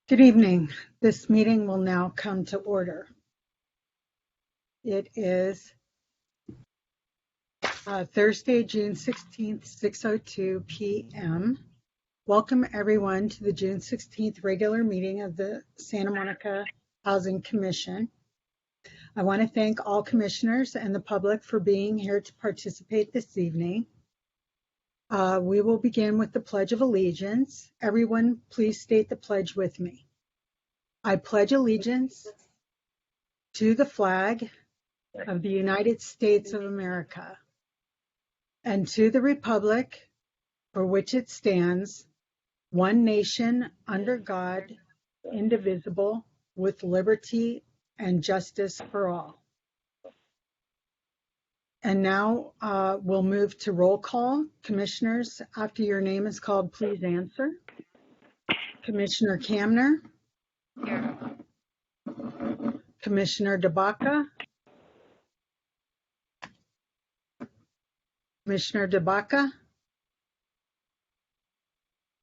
Good evening. This meeting will now come to order. It is Thursday, June 16th, 6:02 p.m. Welcome everyone to the June 16th regular meeting of the Santa Monica Housing Commission. I want to thank all commissioners and the public for being here to participate this evening. We will begin with the Pledge of Allegiance. Everyone, please state the pledge with me. I pledge allegiance to the flag of the United States of America and to the republic for which it stands, one nation under God, indivisible, with liberty and justice for all. And now we'll move to roll call. Commissioners, after your name is called, please answer. Commissioner Kamner? Here. Commissioner DeBaca? Commissioner DeBaca?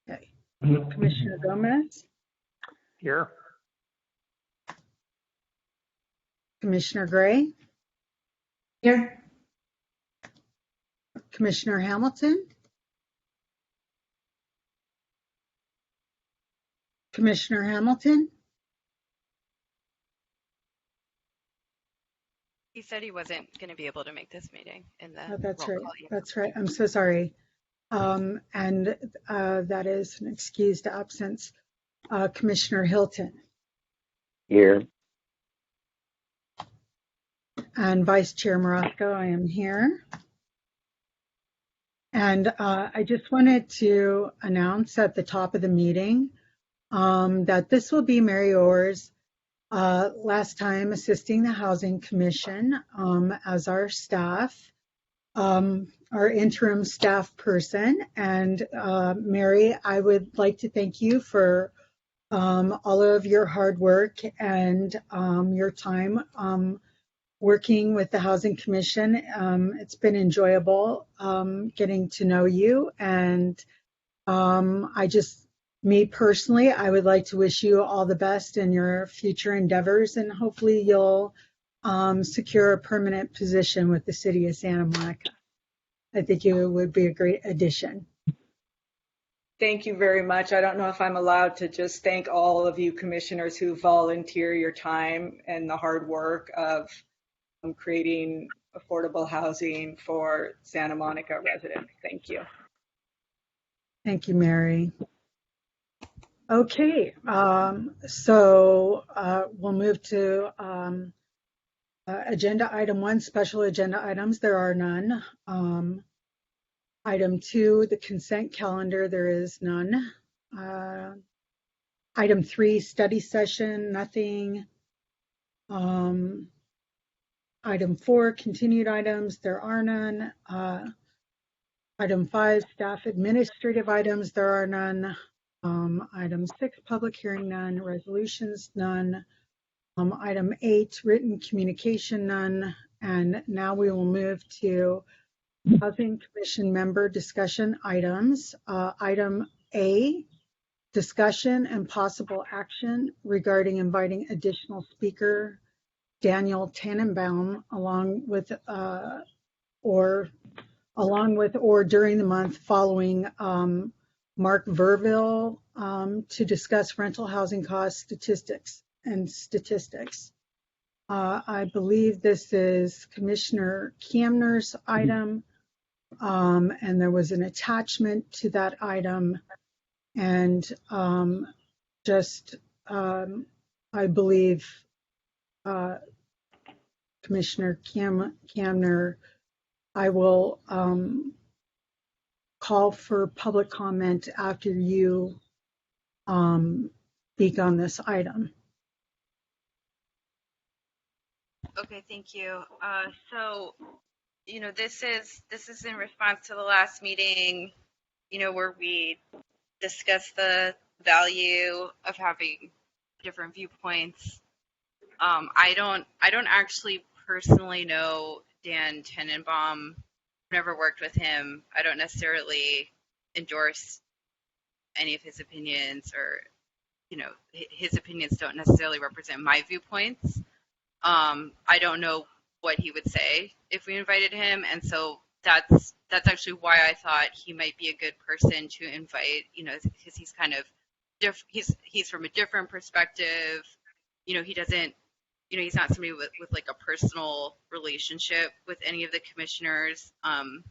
Okay. Commissioner Gomez? Here. Commissioner Gray? Here. Commissioner Hamilton? Commissioner Hamilton? He said he wasn't going to be able to make this meeting in the Oh, that's roll right. call. That's right. I'm so sorry. And that is an excused absence. Commissioner Hilton Here. and Vice Chair Morosco, I am here. And I just wanted to announce at the top of the meeting that this will be Mary Orr's last time assisting the Housing Commission as our staff, our interim staff person. And Mary, I would like to thank you for all of your hard work and your time working with the Housing Commission. It's been enjoyable getting to know you. And me personally, I would like to wish you all the best in your future endeavors, and hopefully you'll secure a permanent position with the city of Santa Monica. I think you would be a great addition. Thank you very much. I don't know if I'm allowed to just thank all of you commissioners who volunteer your time and the hard work of creating affordable housing for Santa Monica residents. Thank you. Thank you, Mary. Okay, so we'll move to agenda item 1, special agenda items. There are none. Item 2, the consent calendar, there is none. Item 3, study session, nothing. Item 4, continued items, there are none. Item 5, staff administrative items, there are none. Item 6, public hearing, none. Resolutions, none. Item 8, written communication, none. And now we will move to Housing Commission member discussion items. Item A, discussion and possible action regarding inviting additional speaker Daniel Tannenbaum along with or during the month following Mark Verville to discuss rental housing cost statistics. I believe this is Commissioner Kamner's item, and there was an attachment to that item. And I believe Commissioner Kamner, I will call for public comment after you speak on this item. Okay, thank you. So, this is in response to the last meeting, where we discussed the value of having different viewpoints. I don't actually personally know Dan Tannenbaum. Never worked with him. I don't necessarily endorse any of his opinions or his opinions don't necessarily represent my viewpoints. I don't know what he would say if we invited him, and so that's actually why I thought he might be a good person to invite. Because he's kind of he's from a different perspective. He doesn't. He's not somebody with like a personal relationship with any of the commissioners, and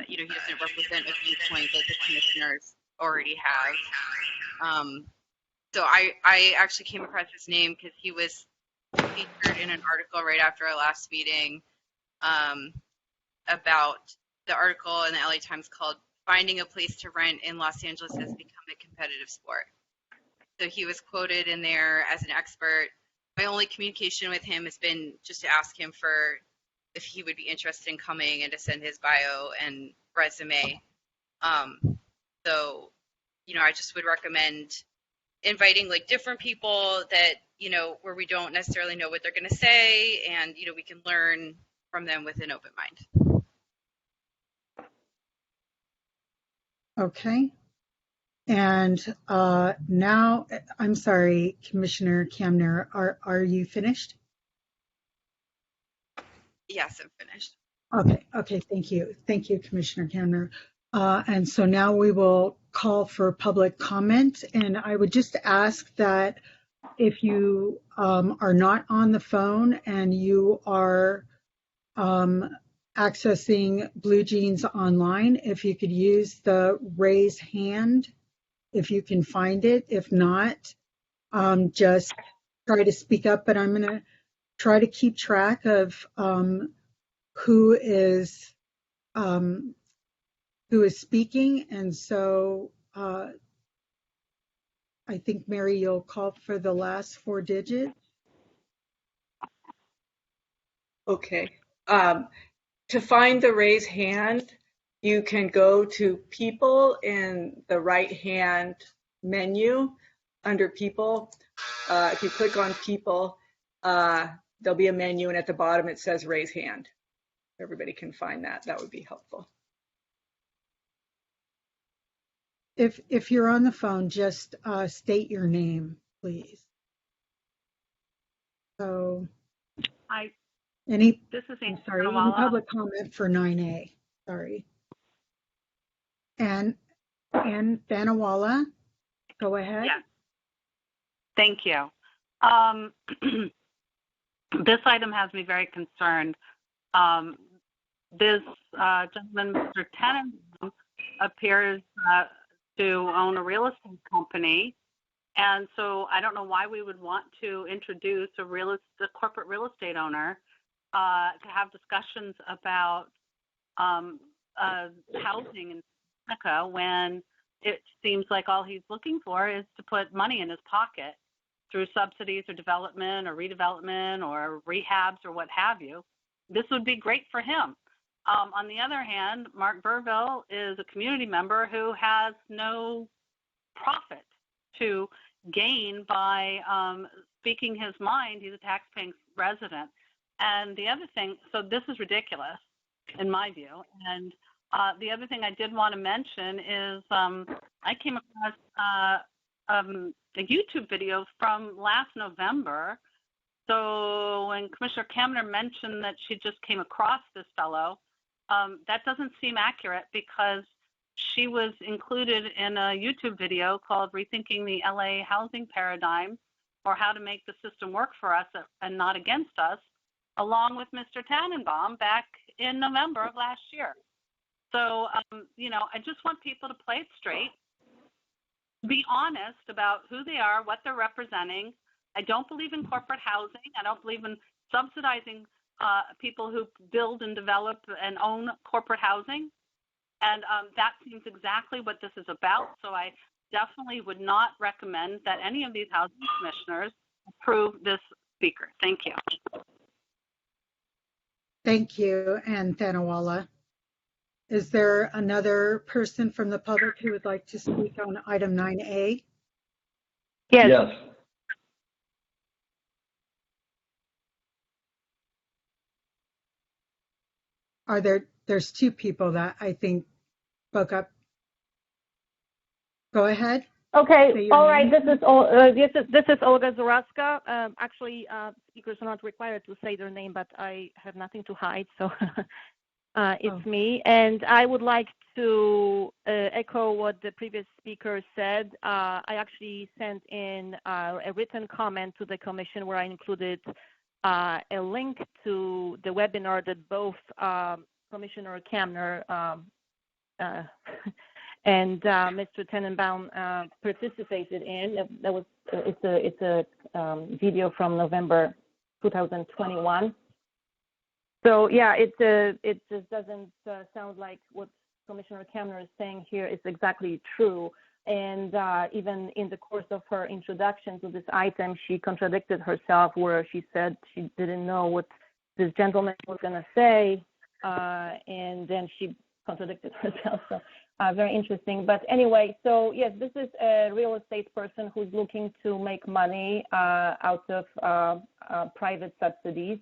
he doesn't represent a viewpoint that the commissioners already have. So I actually came across his name because he was featured in an article right after our last meeting, about the article in the LA Times called "Finding a Place to Rent in Los Angeles Has Become a Competitive Sport." So he was quoted in there as an expert. My only communication with him has been just to ask him for if he would be interested in coming and to send his bio and resume. So, I just would recommend inviting like different people that, where we don't necessarily know what they're going to say, and, we can learn from them with an open mind. Okay. And now, I'm sorry, Commissioner Kamner, are you finished? Yes, I'm finished. Okay, thank you. Thank you, Commissioner Kamner. And so now we will call for public comment. And I would just ask that if you are not on the phone and you are accessing Blue Jeans online, if you could use the raise hand, if you can find it. If not, just try to speak up. But I'm going to try to keep track of who is speaking, and so I think, Mary, you'll call for the last 4 digits. Okay. To find the raise hand, you can go to people in the right-hand menu under people. If you click on people, there'll be a menu, and at the bottom it says raise hand. Everybody can find that. That would be helpful. If you're on the phone, just state your name, please. So, This is I'm sorry, any public comment for 9A? Sorry. And Thanawala, go ahead. Yes. Thank you. This item has me very concerned. This gentleman, Mr. Tenenbaum, appears to own a real estate company. And so I don't know why we would want to introduce a corporate real estate owner to have discussions about housing in Seneca when it seems like all he's looking for is to put money in his pocket through subsidies or development or redevelopment or rehabs or what have you. This would be great for him. On the other hand, Mark Burville is a community member who has no profit to gain by speaking his mind. He's a taxpaying resident. And the other thing, so this is ridiculous in my view. And the other thing I did want to mention is I came across a YouTube video from last November. So when Commissioner Kamner mentioned that she just came across this fellow, that doesn't seem accurate because she was included in a YouTube video called Rethinking the LA Housing Paradigm, or How to Make the System Work for Us and Not Against Us, along with Mr. Tenenbaum back in November of last year. So, I just want people to play it straight, be honest about who they are, what they're representing. I don't believe in corporate housing. I don't believe in subsidizing people who build and develop and own corporate housing. And that seems exactly what this is about. So I definitely would not recommend that any of these housing commissioners approve this speaker. Thank you. Thank you, and Thanawala. Is there another person from the public who would like to speak on item 9A? Yes. There's 2 people that I think spoke up. Go ahead. Okay, Say your all right. name. This is Olga Zaraska. Actually, speakers are not required to say their name, but I have nothing to hide, so it's me. And I would like to echo what the previous speaker said. I actually sent in a written comment to the commission where I included a link to the webinar that both Commissioner Kamner and Mr. Tenenbaum participated in. It's a video from November 2021. So yeah, it just doesn't sound like what Commissioner Kamner is saying here is exactly true. And even in the course of her introduction to this item, she contradicted herself, where she said she didn't know what this gentleman was going to say, and then she contradicted herself. So very interesting. But anyway, so yes, this is a real estate person who's looking to make money out of private subsidies.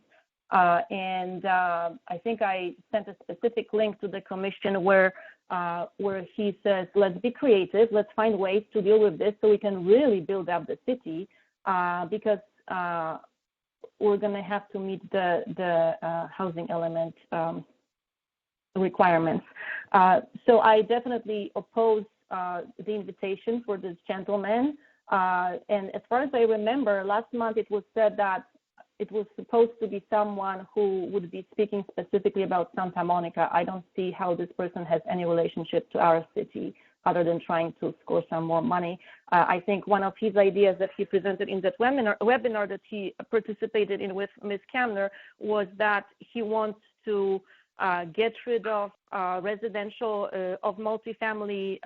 And I think I sent a specific link to the commission where he says, let's be creative, let's find ways to deal with this so we can really build up the city, because we're going to have to meet the housing element requirements. So I definitely oppose the invitation for this gentleman. And as far as I remember, last month it was said that it was supposed to be someone who would be speaking specifically about Santa Monica. I don't see how this person has any relationship to our city other than trying to score some more money. I think one of his ideas that he presented in that webinar that he participated in with Ms. Kamner was that he wants to get rid of residential of multifamily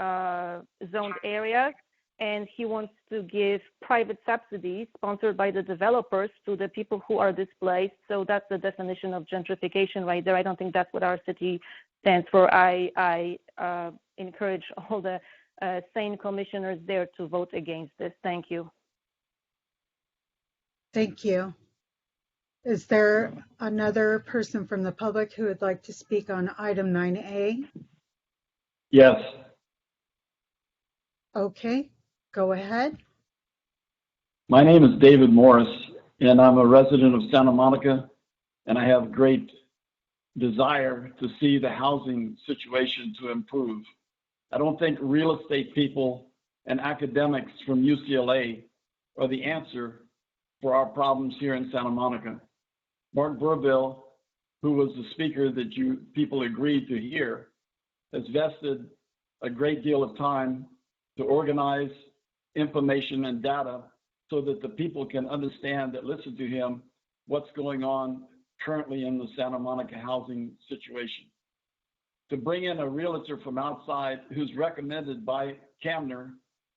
zoned areas, and he wants to give private subsidies sponsored by the developers to the people who are displaced. So that's the definition of gentrification right there. I don't think that's what our city stands for. I encourage all the sane commissioners there to vote against this. Thank you. Thank you. Is there another person from the public who would like to speak on item 9A? Yes. Okay, go ahead. My name is David Morris, and I'm a resident of Santa Monica, and I have great desire to see the housing situation to improve. I don't think real estate people and academics from UCLA are the answer for our problems here in Santa Monica. Mark Burville, who was the speaker that you people agreed to hear, has vested a great deal of time to organize information and data so that the people can understand that listen to him what's going on currently in the Santa Monica housing situation. To bring in a realtor from outside who's recommended by Kamner,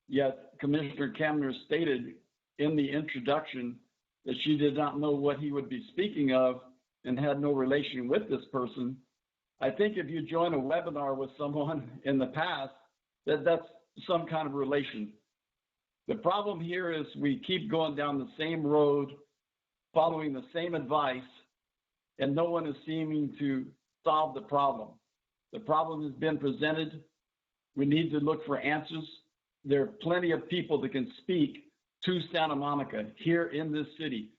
yet Commissioner Kamner stated in the introduction that she did not know what he would be speaking of and had no relation with this person. I think if you join a webinar with someone in the past, that's some kind of relation. The problem here is we keep going down the same road, following the same advice, and no one is seeming to solve the problem. The problem has been presented. We need to look for answers. There are plenty of people that can speak to Santa Monica here in this city,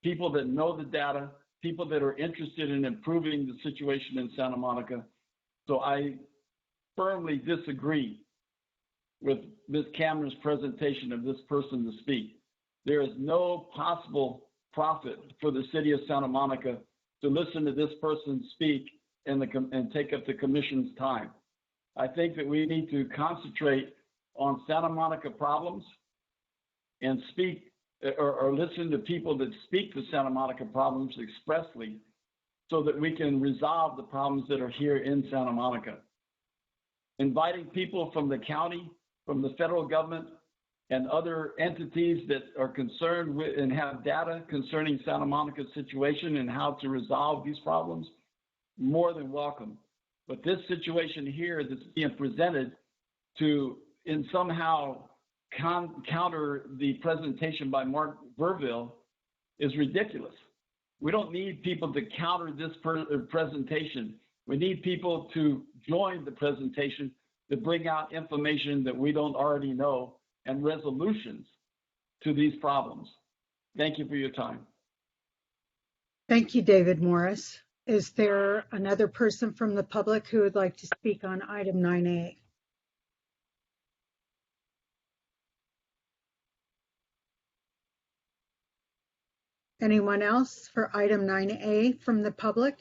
people that know the data, people that are interested in improving the situation in Santa Monica. So I firmly disagree with Ms. Kamner's presentation of this person to speak. There is no possible profit for the city of Santa Monica to listen to this person speak and take up the commission's time. I think that we need to concentrate on Santa Monica problems and speak or listen to people that speak to Santa Monica problems expressly so that we can resolve the problems that are here in Santa Monica. Inviting people from the county, from the federal government, and other entities that are concerned with and have data concerning Santa Monica's situation and how to resolve these problems, more than welcome. But this situation here that's being presented to in somehow counter the presentation by Mark Burville is ridiculous. We don't need people to counter this presentation. We need people to join the presentation to bring out information that we don't already know and resolutions to these problems. Thank you for your time. Thank you, David Morris. Is there another person from the public who would like to speak on item 9A? Anyone else for item 9A from the public?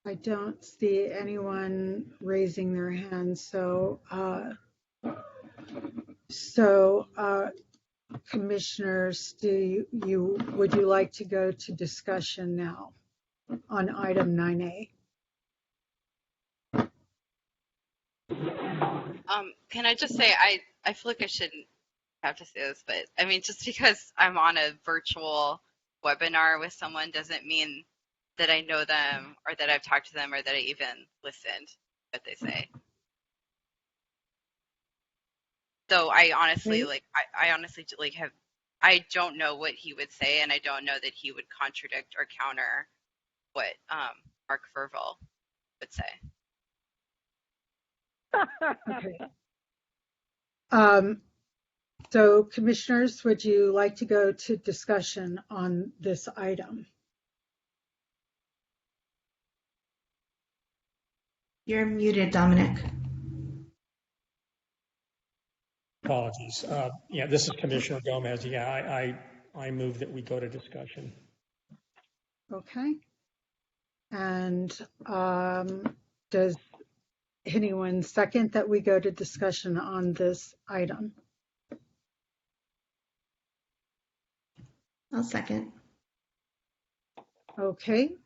I don't see anyone raising their hand, so commissioners, would you like to go to discussion now on item 9A? Can I just say, I feel like I shouldn't have to say this, but I mean, just because I'm on a virtual webinar with someone doesn't mean that I know them or that I've talked to them or that I even listened to what they say. So I honestly, I don't know what he would say, and I don't know that he would contradict or counter what Mark Verville would say. Okay. So commissioners, would you like to go to discussion on this item? You're muted, Dominic. Apologies. Yeah, this is Commissioner Gomez. Yeah, I move that we go to discussion. Okay. And does anyone second that we go to discussion on this item? I'll second. Okay.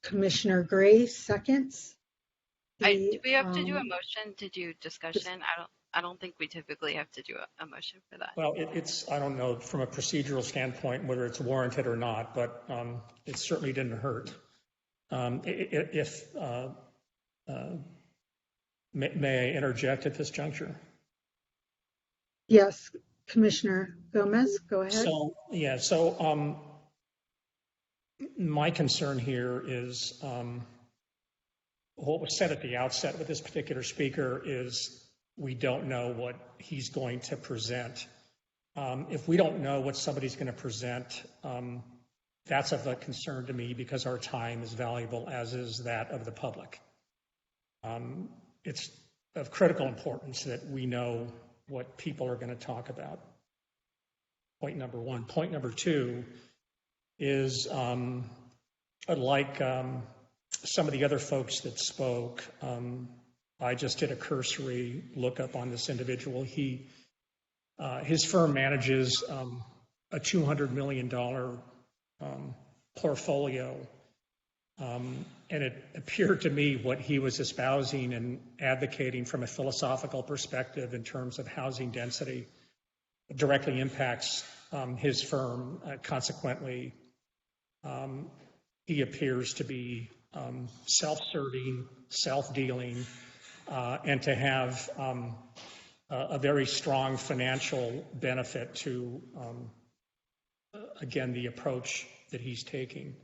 Commissioner Gray seconds. Do we have to do a motion to do discussion? I don't think we typically have to do a motion for that. Well, it's I don't know from a procedural standpoint whether it's warranted or not, but it certainly didn't hurt. May I interject at this juncture? Yes, Commissioner Gomez, go ahead. So my concern here is what was said at the outset with this particular speaker is we don't know what he's going to present. If we don't know what somebody's going to present, that's of a concern to me because our time is valuable, as is that of the public. It's of critical importance that we know what people are going to talk about. Point number one. Point number two is like some of the other folks that spoke, I just did a cursory lookup on this individual. His firm manages a $200 million portfolio. And it appeared to me what he was espousing and advocating from a philosophical perspective in terms of housing density directly impacts his firm. Consequently, he appears to be self-serving, self-dealing, and to have a very strong financial benefit to, again, the approach that he's taking.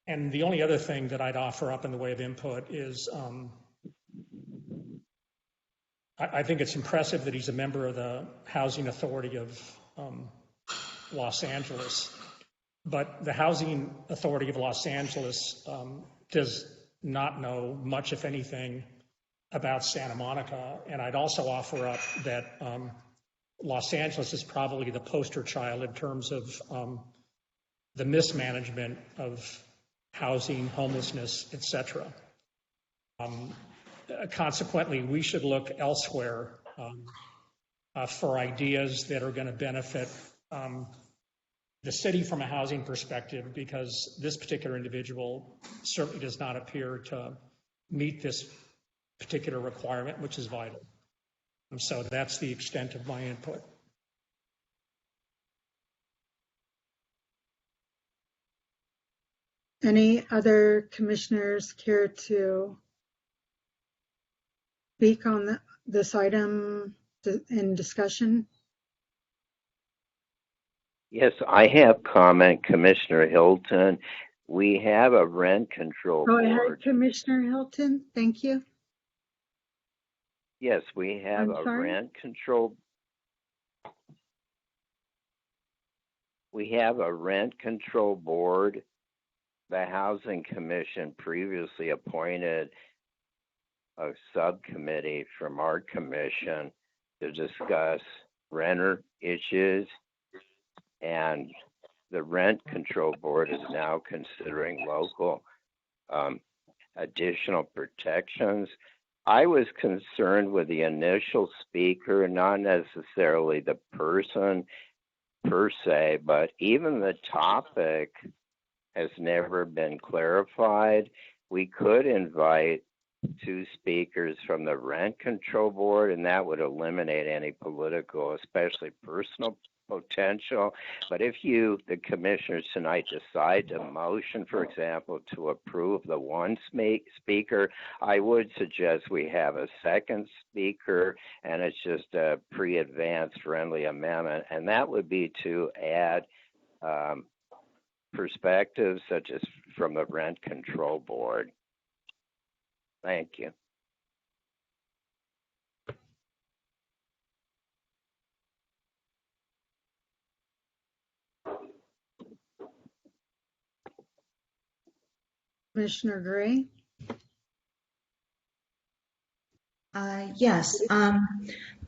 And the only other thing that I'd offer up in the way of input is I think it's impressive that he's a member of the Housing Authority of Los Angeles, but the Housing Authority of Los Angeles does not know much, if anything, about Santa Monica. And I'd also offer up that Los Angeles is probably the poster child in terms of the mismanagement of housing, homelessness, etc. Consequently, we should look elsewhere for ideas that are going to benefit the city from a housing perspective, because this particular individual certainly does not appear to meet this particular requirement, which is vital. And so that's the extent of my input. Any other commissioners care to speak on this item in discussion? Yes, I have comment, Commissioner Hilton. We have a rent control Go ahead, board. Commissioner Hilton. Thank you. Yes, we have I'm a sorry? rent control. We have a rent control board. The Housing Commission previously appointed a subcommittee from our commission to discuss renter issues, and the rent control board is now considering local additional protections. I was concerned with the initial speaker, not necessarily the person per se, but even the topic has never been clarified. We could invite 2 speakers from the rent control board, and that would eliminate any political, especially personal potential. But if you, the commissioners tonight, decide to motion, for example, to approve the 1 speaker, I would suggest we have a 2nd speaker, and it's just a pre-advanced friendly amendment, and that would be to add perspectives such as from the rent control board. Thank you. Commissioner Gray? Yes.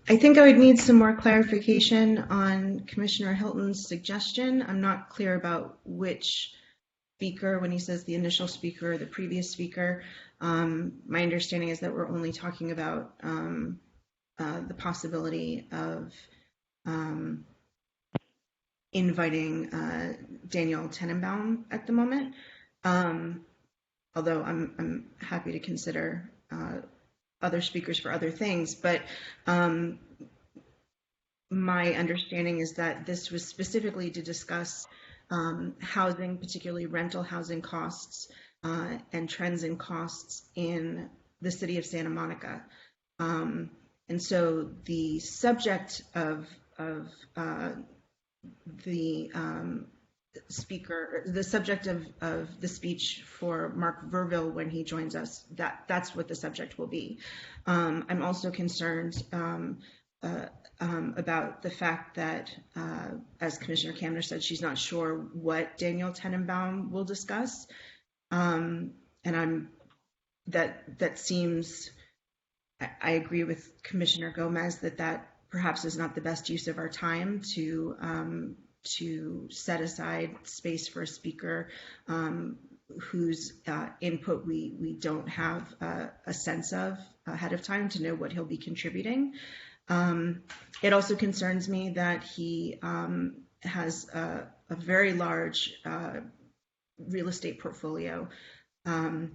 I think I would need some more clarification on Commissioner Hilton's suggestion. I'm not clear about which speaker, when he says the initial speaker or the previous speaker. My understanding is that we're only talking about the possibility of inviting Daniel Tenenbaum at the moment. Although I'm happy to consider other speakers for other things, but my understanding is that this was specifically to discuss housing, particularly rental housing costs and trends in costs in the city of Santa Monica. And so the subject of the speaker, the subject of the speech for Mark Verville when he joins us, that's what the subject will be. I'm also concerned about the fact that, as Commissioner Kamner said, she's not sure what Daniel Tenenbaum will discuss, and that seems. I agree with Commissioner Gomez that perhaps is not the best use of our time to set aside space for a speaker whose input we don't have a sense of ahead of time to know what he'll be contributing. It also concerns me that he has a very large real estate portfolio and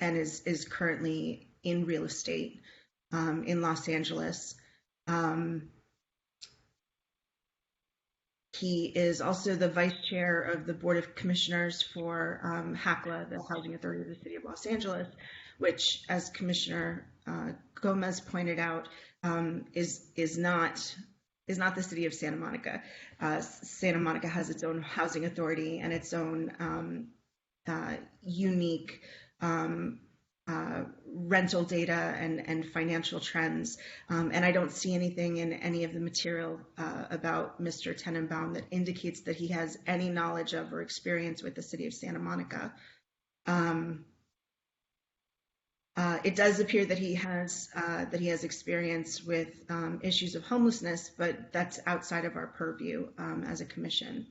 is currently in real estate in Los Angeles. He is also the vice chair of the Board of Commissioners for HACLA, the Housing Authority of the City of Los Angeles, which, as Commissioner Gomez pointed out, is not the city of Santa Monica. Santa Monica has its own housing authority and its own unique rental data and financial trends. And I don't see anything in any of the material about Mr. Tenenbaum that indicates that he has any knowledge of or experience with the city of Santa Monica. It does appear that he has experience with issues of homelessness, but that's outside of our purview as a commission.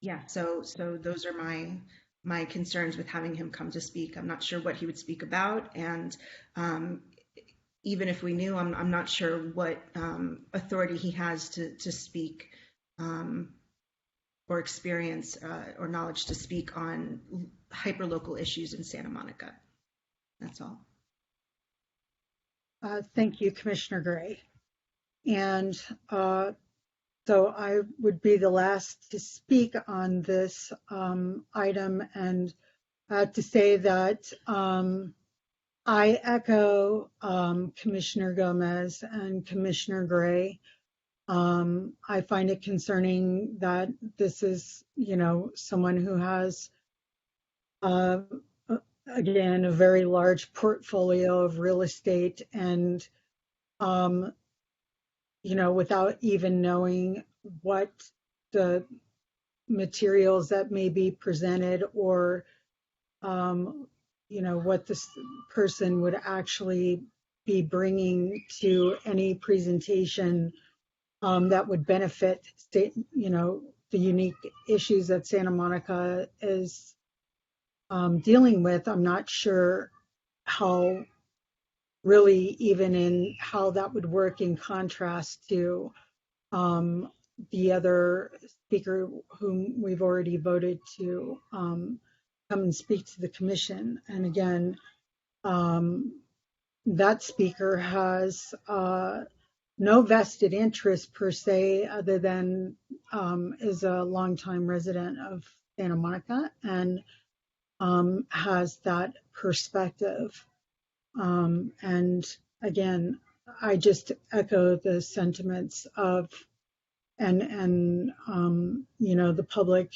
Yeah, so those are my concerns with having him come to speak. I'm not sure what he would speak about, and even if we knew, I'm not sure what authority he has to speak or experience or knowledge to speak on hyperlocal issues in Santa Monica. That's all. Thank you, Commissioner Gray. And so I would be the last to speak on this item, and to say that I echo Commissioner Gomez and Commissioner Gray. I find it concerning that this is, someone who has, again, a very large portfolio of real estate and, without even knowing what the materials that may be presented or, what this person would actually be bringing to any presentation that would benefit, the unique issues that Santa Monica is dealing with. I'm not sure how really even in how that would work in contrast to the other speaker whom we've already voted to come and speak to the commission. And again, that speaker has no vested interest per se, other than is a longtime resident of Santa Monica and has that perspective. And again, I just echo the sentiments of, and the public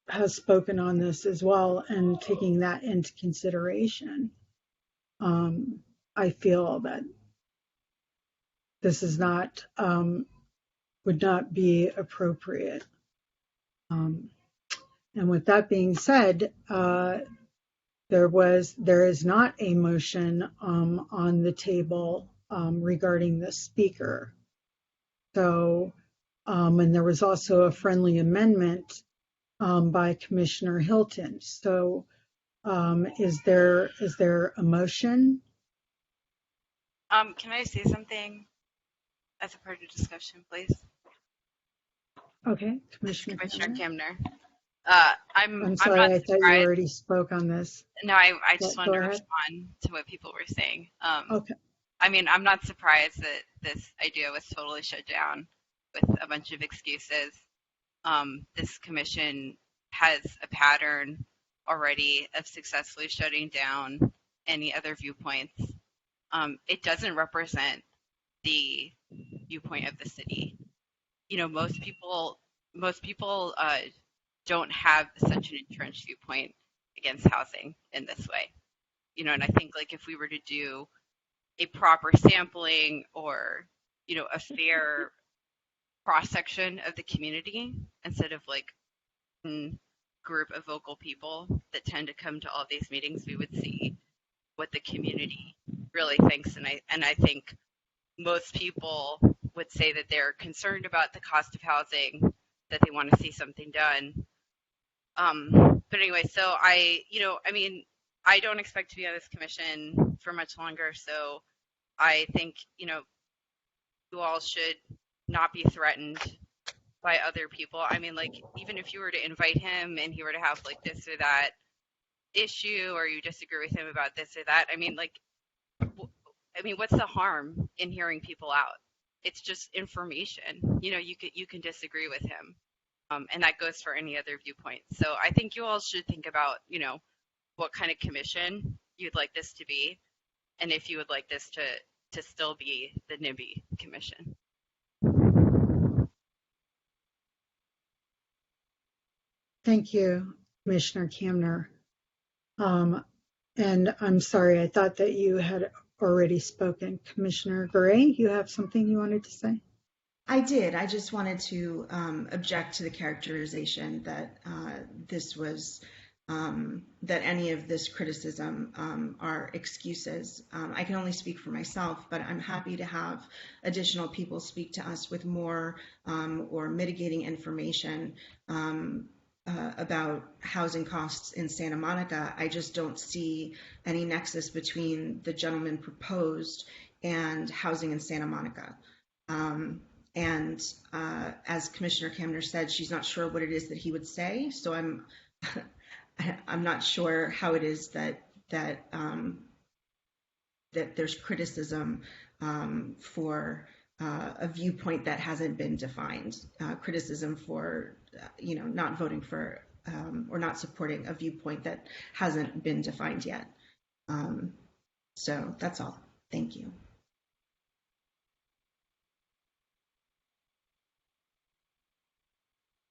has spoken on this as well, and taking that into consideration. I feel that this is not, would not be appropriate. And with that being said, there is not a motion on the table regarding the speaker. So, and there was also a friendly amendment by Commissioner Hilton. So, is there a motion? Can I say something as a part of discussion, please? Okay, Commissioner Kimner. I'm sorry, not I thought you surprised. already spoke on this. No, I just Go wanted to ahead. respond to what people were saying. Okay. I mean, I'm not surprised that this idea was totally shut down with a bunch of excuses. This commission has a pattern already of successfully shutting down any other viewpoints. It doesn't represent the viewpoint of the city. Most people don't have such an entrenched viewpoint against housing in this way. And I think like if we were to do a proper sampling or, a fair cross section of the community instead of like a group of vocal people that tend to come to all these meetings, we would see what the community really thinks. And I think most people would say that they're concerned about the cost of housing, that they want to see something done. But anyway, so I don't expect to be on this commission for much longer. So I think, you all should not be threatened by other people. I mean, like, even if you were to invite him and he were to have like this or that issue, or you disagree with him about this or that, what's the harm in hearing people out? It's just information. You can disagree with him. And that goes for any other viewpoint. So I think you all should think about, what kind of commission you'd like this to be, and if you would like this to still be the NIMBY commission. Thank you, Commissioner Camner. And I'm sorry, I thought that you had already spoken. Commissioner Gray, you have something you wanted to say? I did. I just wanted to object to the characterization that this was that any of this criticism are excuses. I can only speak for myself, but I'm happy to have additional people speak to us with more or mitigating information about housing costs in Santa Monica. I just don't see any nexus between the gentleman proposed and housing in Santa Monica. And as Commissioner Camner said, she's not sure what it is that he would say. So I'm not sure how it is that there's criticism for a viewpoint that hasn't been defined. Criticism for not voting for or not supporting a viewpoint that hasn't been defined yet. So that's all. Thank you.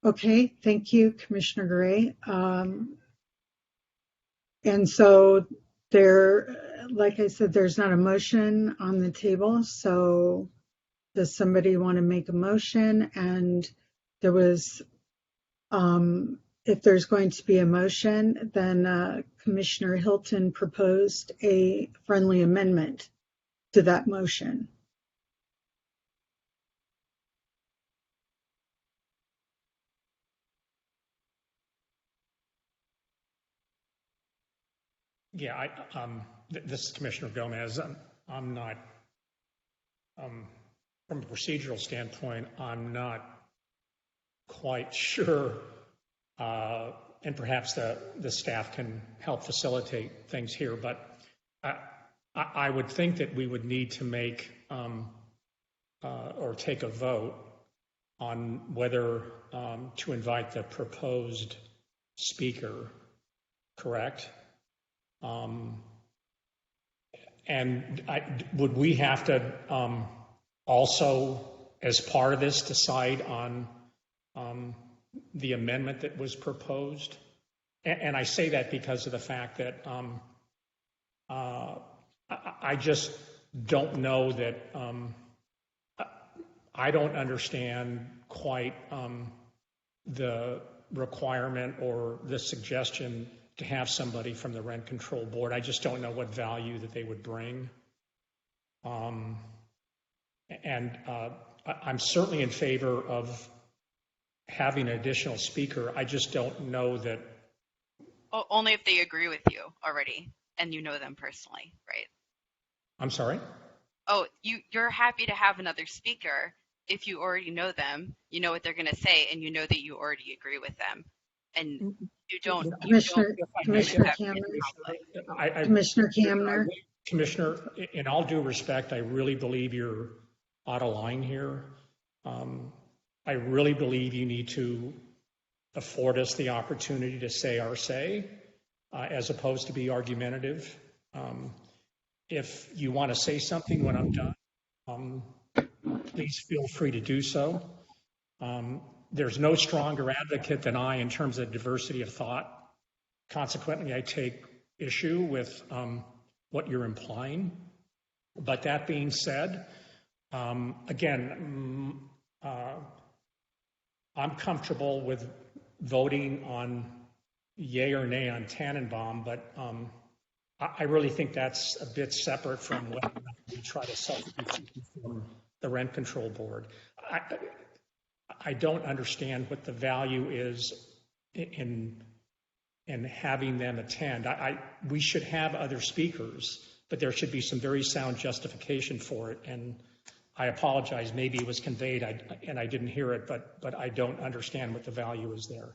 Okay, thank you, Commissioner Gray. And so there, like I said, there's not a motion on the table. So does somebody want to make a motion? And there was, if there's going to be a motion, then Commissioner Hilton proposed a friendly amendment to that motion. Yeah, this is Commissioner Gomez. I'm not, from a procedural standpoint, I'm not quite sure, and perhaps the staff can help facilitate things here, but I would think that we would need to make or take a vote on whether to invite the proposed speaker, correct? And would we have to also, as part of this, decide on the amendment that was proposed? And I say that because of the fact that I just don't know that, I don't understand quite the requirement or the suggestion to have somebody from the Rent Control Board. I just don't know what value that they would bring. I'm certainly in favor of having an additional speaker. I just don't know that. Only if they agree with you already and you know them personally, right? I'm sorry? Oh, you're happy to have another speaker if you already know them, you know what they're going to say, and you know that you already agree with them. And you don't. Commissioner Commissioner Kamner. Commissioner, in all due respect, I really believe you're out of line here. I really believe you need to afford us the opportunity to say our say, as opposed to be argumentative. If you want to say something when I'm done, please feel free to do so. There's no stronger advocate than I in terms of diversity of thought. Consequently, I take issue with what you're implying. But that being said, again, I'm comfortable with voting on yay or nay on Tannenbaum, but I really think that's a bit separate from what we try to substitute from the Rent Control Board. I don't understand what the value is in having them attend. We should have other speakers, but there should be some very sound justification for it. And I apologize, maybe it was conveyed and I didn't hear it, but I don't understand what the value is there.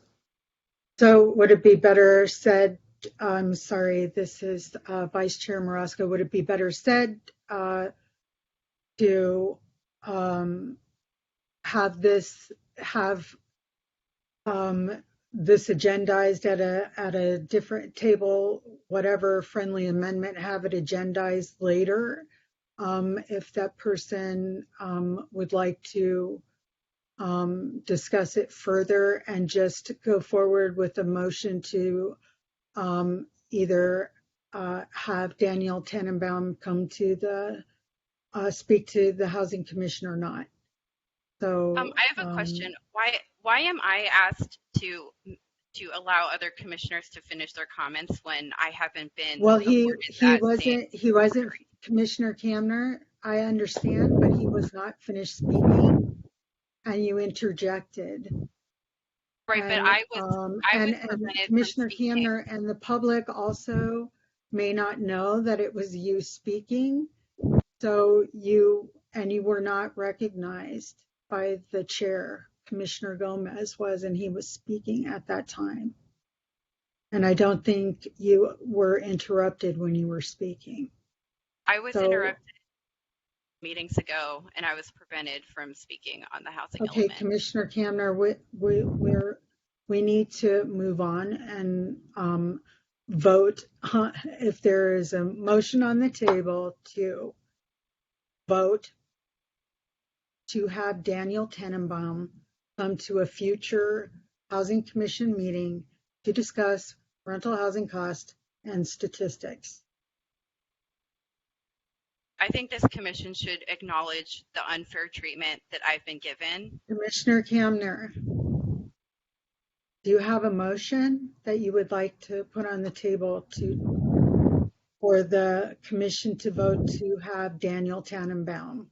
So would it be better said, I'm sorry, this is Vice Chair Marasco, would it be better said to have this agendized at a different table, whatever friendly amendment, have it agendized later, if that person would like to discuss it further, and just go forward with a motion to either have Danielle Tannenbaum come to the speak to the Housing Commission or not. So I have a question. Why am I asked to allow other commissioners to finish their comments when I haven't been? Well, he wasn't Commissioner Kamner. I understand, but he was not finished speaking, and you interjected. Right, and, but I was and Commissioner Kamner and the public also may not know that it was you speaking. So you were not recognized by the chair. Commissioner Gomez was, and he was speaking at that time. And I don't think you were interrupted when you were speaking. I was interrupted meetings ago, and I was prevented from speaking on the housing element. Okay, Commissioner Kamner, we need to move on, and vote, if there is a motion on the table to vote to have Daniel Tannenbaum come to a future Housing Commission meeting to discuss rental housing cost and statistics. I think this commission should acknowledge the unfair treatment that I've been given. Commissioner Camner, do you have a motion that you would like to put on the table for the commission to vote to have Daniel Tannenbaum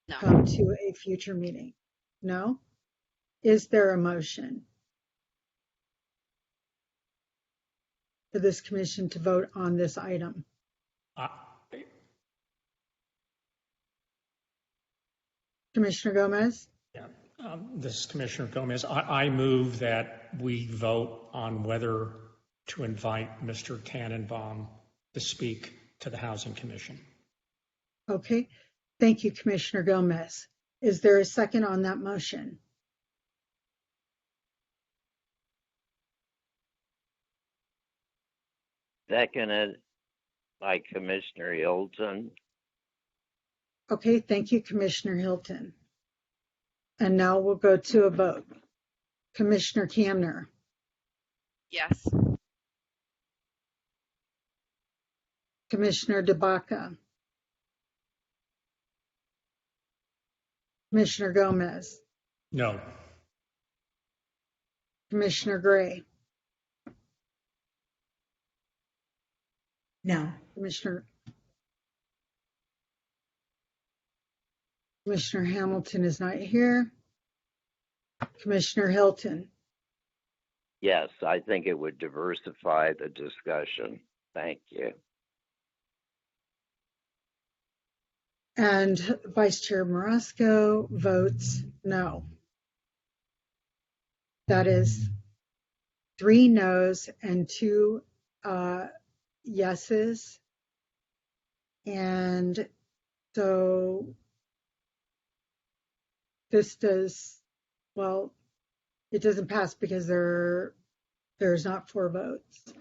No. come to a future meeting? No? Is there a motion for this commission to vote on this item? Commissioner Gomez? Yeah, this is Commissioner Gomez. I move that we vote on whether to invite Mr. Tannenbaum to speak to the Housing Commission. Okay, thank you, Commissioner Gomez. Is there a second on that motion? Seconded by Commissioner Hilton. Okay, thank you, Commissioner Hilton. And now we'll go to a vote. Commissioner Camner, Yes. Commissioner DeBaca, Commissioner Gomez, No. Commissioner Gray, No. Commissioner Hamilton is not here. Commissioner Hilton, Yes, I think it would diversify the discussion. Thank you. and Vice Chair Marasco votes no. That is 3 noes and 2 yeses. And so this does, well, it doesn't pass because there's not 4 votes.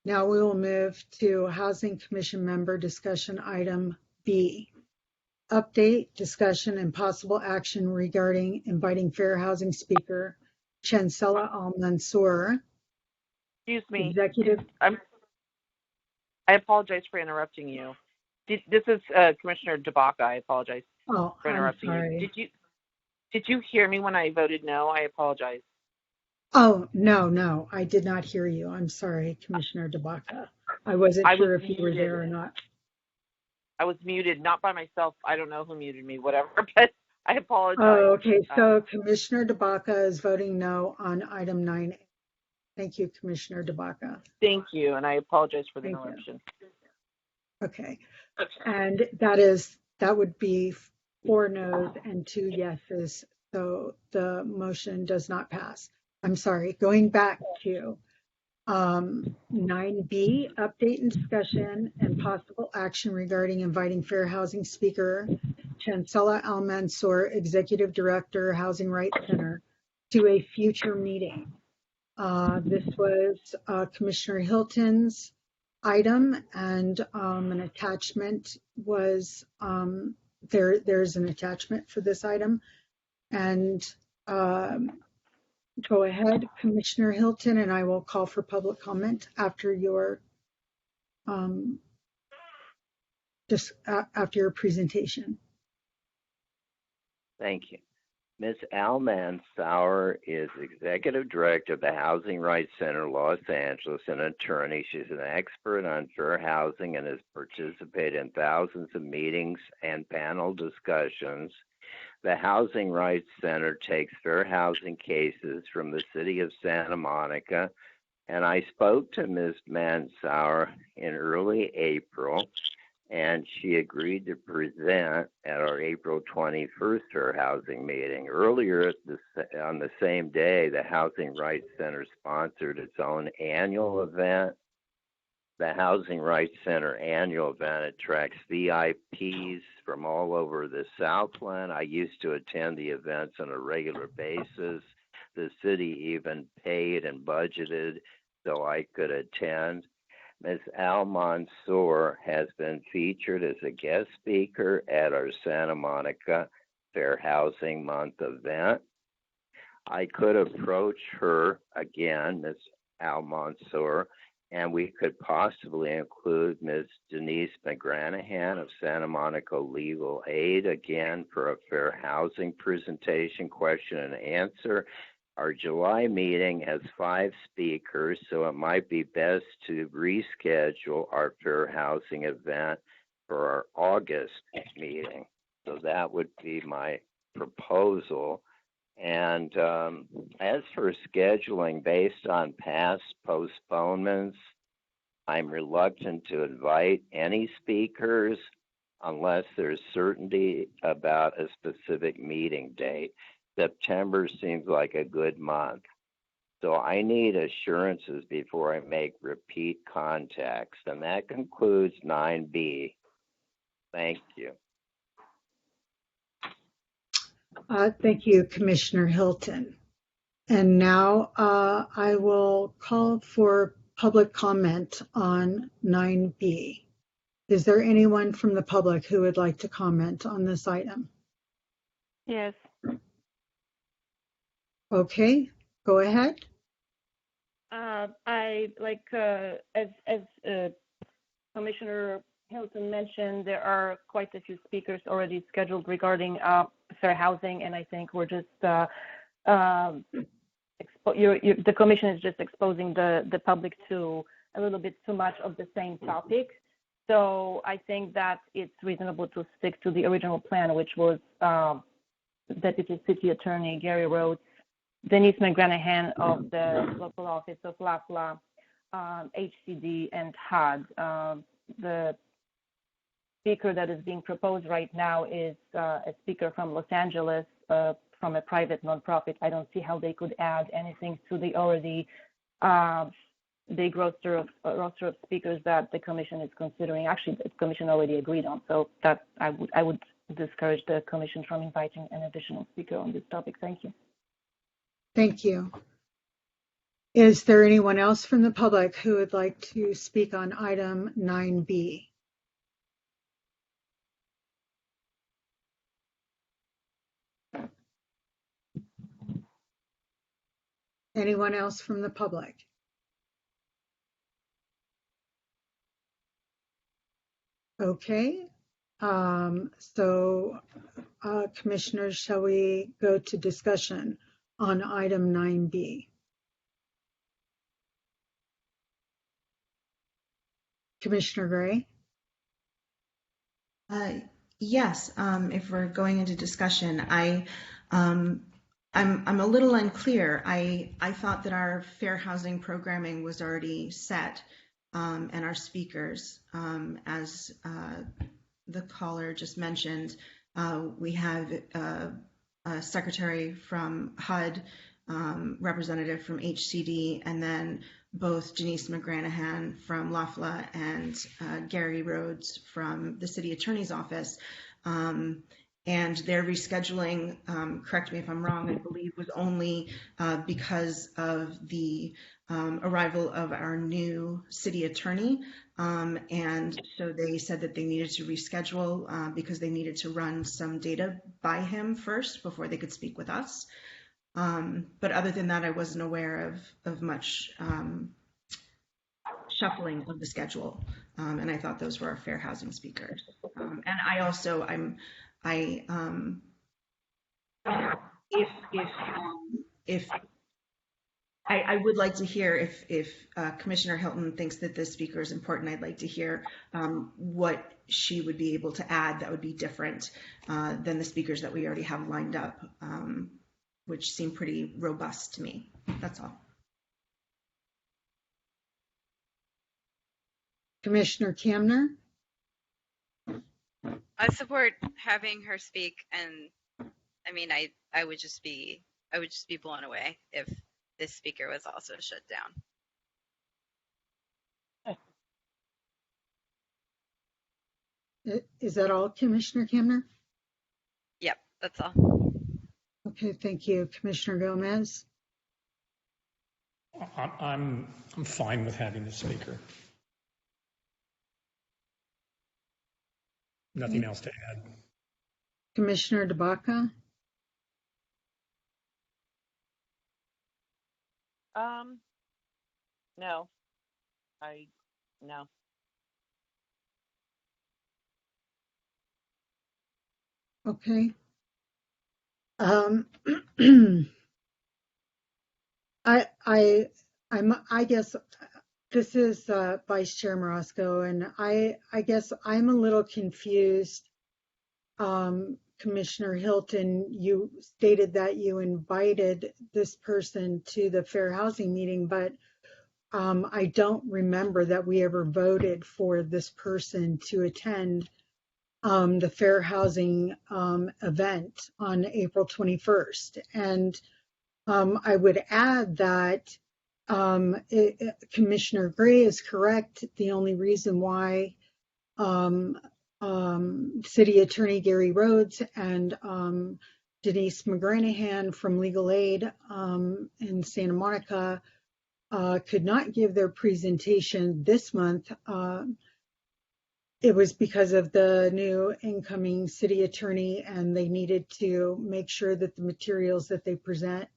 Now we will move to Housing Commission member discussion item B. Update, discussion, and possible action regarding inviting fair housing speaker Chancellor Al-Mansour. Excuse me. Executive. I apologize for interrupting you. This is Commissioner DeBaca. I apologize Oh, for I'm interrupting sorry. you. Did you hear me when I voted no? I apologize. Oh, no, I did not hear you. I'm sorry, Commissioner DeBaca. I wasn't sure if you were there or not. I was muted, not by myself. I don't know who muted me, whatever, but I apologize. Oh, okay. So Commissioner DeBaca is voting no on item 9A. Thank you, Commissioner DeBaca. Thank you, and I apologize for the Thank you. interruption. Okay. And that would be 4 noes and 2 yeses. So the motion does not pass. I'm sorry. Going back to 9B, update and discussion and possible action regarding inviting fair housing speaker Chancellor Al-Mansour, Executive Director, Housing Rights Center, to a future meeting. This was Commissioner Hilton's item, and an attachment was there's an attachment for this item. And go ahead, Commissioner Hilton, and I will call for public comment after your after your presentation. Thank you. Ms. Al-Mansour is Executive Director of the Housing Rights Center, Los Angeles, and attorney. She's an expert on fair housing and has participated in thousands of meetings and panel discussions. The Housing Rights Center takes fair housing cases from the city of Santa Monica, and I spoke to Ms. Mansour in early April, and she agreed to present at our April 21st fair housing meeting. Earlier on the same day, the Housing Rights Center sponsored its own annual event, the Housing Rights Center annual event attracts VIPs from all over the Southland. I used to attend the events on a regular basis. The city even paid and budgeted so I could attend. Ms. Al Mansour has been featured as a guest speaker at our Santa Monica Fair Housing Month event. I could approach her again, Ms. Al Mansour, and we could possibly include Ms. Denise McGranahan of Santa Monica Legal Aid again for a fair housing presentation, question and answer. Our July meeting has 5 speakers, so it might be best to reschedule our fair housing event for our August meeting. So that would be my proposal. And as for scheduling based on past postponements, I'm reluctant to invite any speakers unless there's certainty about a specific meeting date. September seems like a good month. So I need assurances before I make repeat contacts. And that concludes 9B. Thank you. Thank you, Commissioner Hilton. And now I will call for public comment on 9B. Is there anyone from the public who would like to comment on this item? Yes. Okay, go ahead. I like as Commissioner Hilton mentioned, there are quite a few speakers already scheduled regarding fair housing, and I think we're just the commission is just exposing the public to a little bit too much of the same topic. So I think that it's reasonable to stick to the original plan, which was Deputy City Attorney Gary Rhodes, Denise McGranahan of the local office of LAFLA, HCD, and HUD. The speaker that is being proposed right now is a speaker from Los Angeles, from a private nonprofit. I don't see how they could add anything to the already big roster of speakers that the commission is considering. Actually, the commission already agreed on. So that I would discourage the commission from inviting an additional speaker on this topic. Thank you. Thank you. Is there anyone else from the public who would like to speak on item 9B? Anyone else from the public? Okay. Commissioners, shall we go to discussion on item 9B? Commissioner Gray? Yes, if we're going into discussion, I'm a little unclear. I thought that our fair housing programming was already set, and our speakers, as the caller just mentioned, we have a secretary from HUD, representative from HCD, and then both Denise McGranahan from LAFLA and Gary Rhodes from the city attorney's office. And their rescheduling, correct me if I'm wrong, I believe was only because of the arrival of our new city attorney. And so they said that they needed to reschedule because they needed to run some data by him first before they could speak with us. But other than that, I wasn't aware of much shuffling of the schedule. And I thought those were our fair housing speakers. And I also, if I would like to hear if Commissioner Hilton thinks that this speaker is important, I'd like to hear what she would be able to add that would be different than the speakers that we already have lined up, which seem pretty robust to me. That's all. Commissioner Kamner? I support having her speak, and I mean, I would just be blown away if this speaker was also shut down. Is that all, Commissioner Kemner? Yep, that's all. Okay, thank you. Commissioner Gomez? I'm fine with having the speaker. Nothing else to add. Commissioner DeBaca? No. No. Okay. I guess this is Vice Chair Morosco, and I guess I'm a little confused. Commissioner Hilton, you stated that you invited this person to the fair housing meeting, but I don't remember that we ever voted for this person to attend the fair housing event on April 21st. And I would add that Commissioner Gray is correct. The only reason why City Attorney Gary Rhodes and Denise McGranahan from Legal Aid in Santa Monica could not give their presentation this month. It was because of the new incoming city attorney, and they needed to make sure that the materials that they present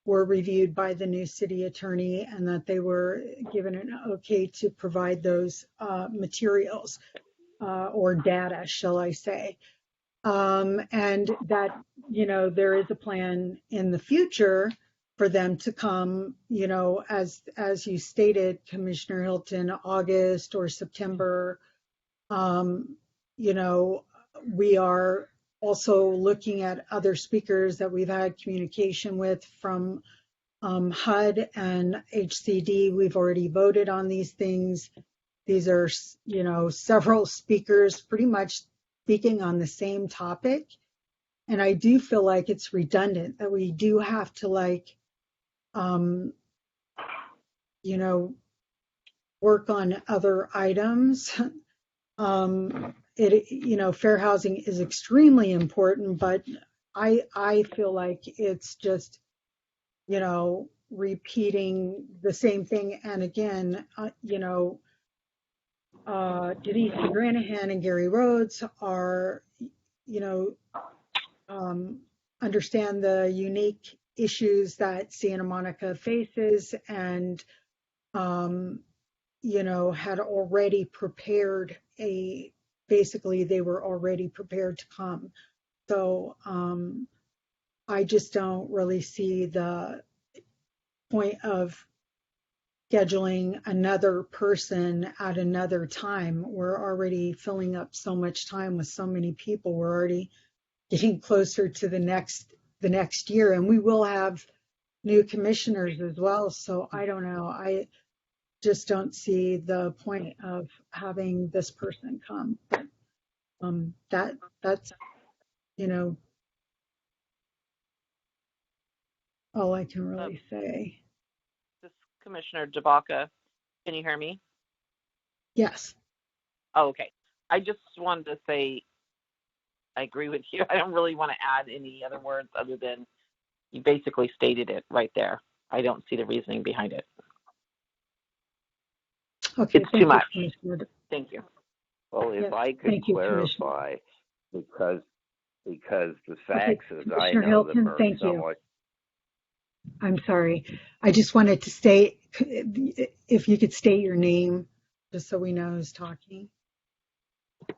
were reviewed by the new city attorney and that they were given an okay to provide those materials or data, shall I say. And that, there is a plan in the future for them to come, as you stated, Commissioner Hilton, August or September. We are also looking at other speakers that we've had communication with from HUD and HCD. We've already voted on these things. These are, several speakers pretty much speaking on the same topic. And I do feel like it's redundant, that we do have to work on other items. Fair housing is extremely important, but I feel like it's just, repeating the same thing. And again, Denise McGranahan and Gary Rhodes are, understand the unique issues that Santa Monica faces, and had already prepared basically they were already prepared to come. So I just don't really see the point of scheduling another person at another time. We're already filling up so much time with so many people. We're already getting closer to the next year, and we will have new commissioners as well. So I don't know. I just don't see the point of having this person come. But that's all I can really say. This Commissioner DeBaca, can you hear me? Yes. Oh, okay. I just wanted to say I agree with you. I don't really want to add any other words other than you basically stated it right there. I don't see the reasoning behind it. Okay, it's too much. Thank you. Well, if I could clarify, because the facts, as I know them, are somewhat. I'm sorry. I just wanted to state, if you could state your name, just so we know who's talking.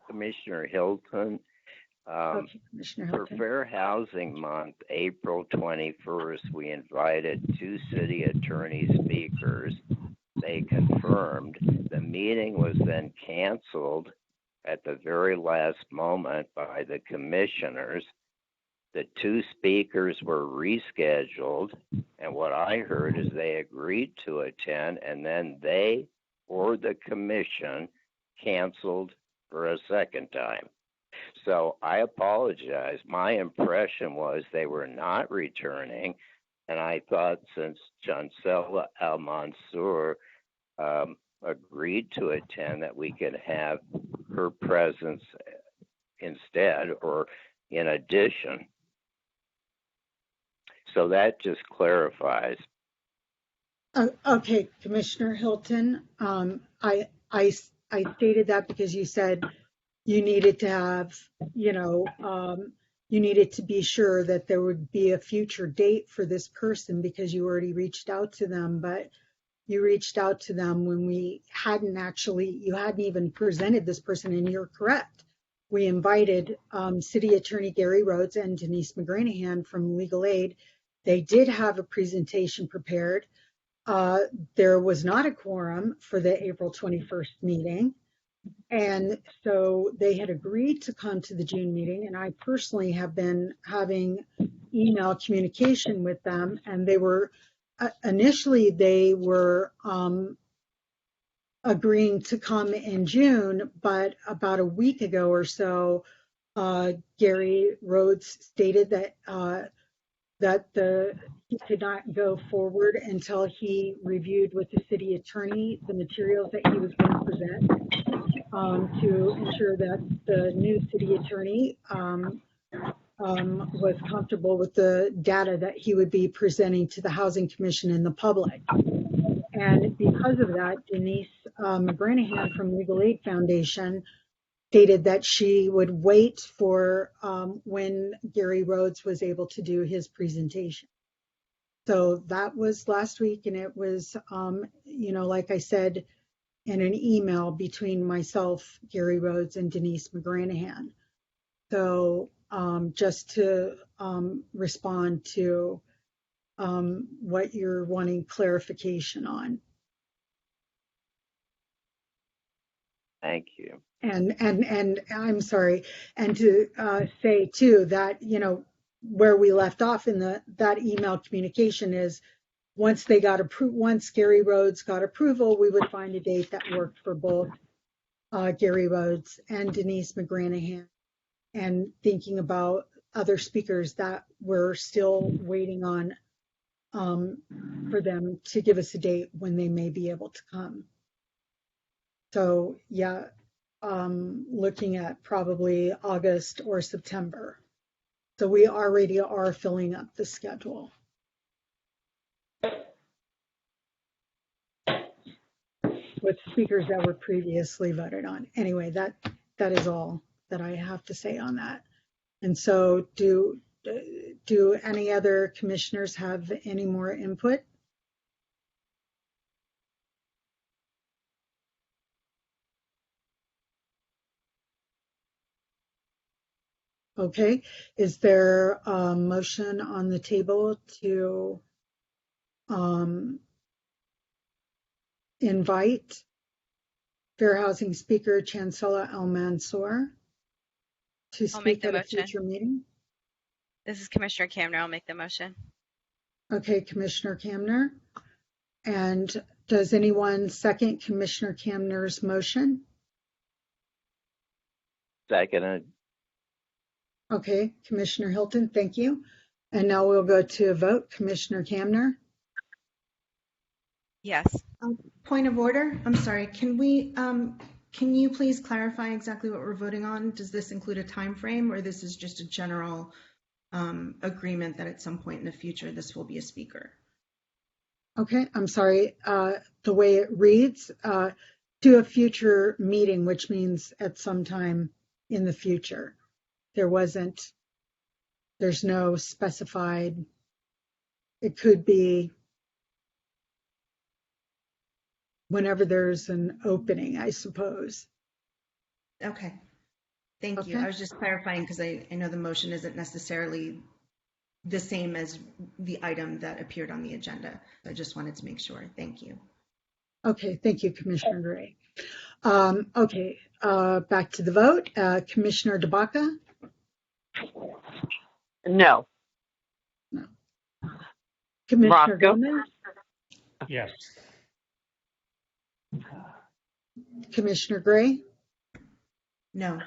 Commissioner Hilton. Commissioner Hilton. For Fair Housing Month, April 21st, we invited 2 city attorney speakers. They confirmed. The meeting was then canceled at the very last moment by the commissioners. The 2 speakers were rescheduled, and what I heard is they agreed to attend, and then they or the commission canceled for a second time. So I apologize. My impression was they were not returning, and I thought since Chancela Al-Mansour agreed to attend that we could have her presence instead or in addition. So that just clarifies. Okay, Commissioner Hilton, I stated that because you said you needed to have, you needed to be sure that there would be a future date for this person because you already reached out to them, but you reached out to them when you hadn't even presented this person, and you're correct. We invited City Attorney Gary Rhodes and Denise McGranahan from Legal Aid. They did have a presentation prepared. There was not a quorum for the April 21st meeting. And so they had agreed to come to the June meeting. And I personally have been having email communication with them. And they were, initially they were agreeing to come in June, but about a week ago or so, Gary Rhodes stated that he could not go forward until he reviewed with the city attorney the materials that he was going to present to ensure that the new city attorney was comfortable with the data that he would be presenting to the Housing Commission and the public. And because of that, Denise McGranahan from Legal Aid Foundation stated that she would wait for when Gary Rhodes was able to do his presentation. So that was last week, and it was, like I said, in an email between myself, Gary Rhodes, and Denise McGranahan. So just to respond to what you're wanting clarification on. Thank you. And I'm sorry, and to say too that, where we left off in that email communication is once Gary Rhodes got approval, we would find a date that worked for both Gary Rhodes and Denise McGranahan, and thinking about other speakers that we're still waiting on for them to give us a date when they may be able to come. So yeah, looking at probably August or September. So we already are filling up the schedule. With speakers that were previously voted on. Anyway, that is all that I have to say on that. And so do any other commissioners have any more input? Okay, is there a motion on the table to invite Fair Housing Speaker Chancellor Al-Mansour to speak at a future meeting? This is Commissioner Camner. I'll make the motion. Okay, Commissioner Camner. And does anyone second Commissioner Camner's motion? Seconded. Okay, Commissioner Hilton, thank you. And now we'll go to a vote. Commissioner Camner? Yes. Point of order. I'm sorry. Can you please clarify exactly what we're voting on? Does this include a time frame, or this is just a general agreement that at some point in the future this will be a speaker? Okay, I'm sorry. The way it reads, to a future meeting, which means at some time in the future. There's no specified, it could be whenever there's an opening, I suppose. Okay, thank you. I was just clarifying because I know the motion isn't necessarily the same as the item that appeared on the agenda. I just wanted to make sure. Thank you. Okay, thank you, Commissioner Gray. Okay, back to the vote. Commissioner DeBaca? No. No. Commissioner Roscoe? Gomez? Yes. Commissioner Gray? No.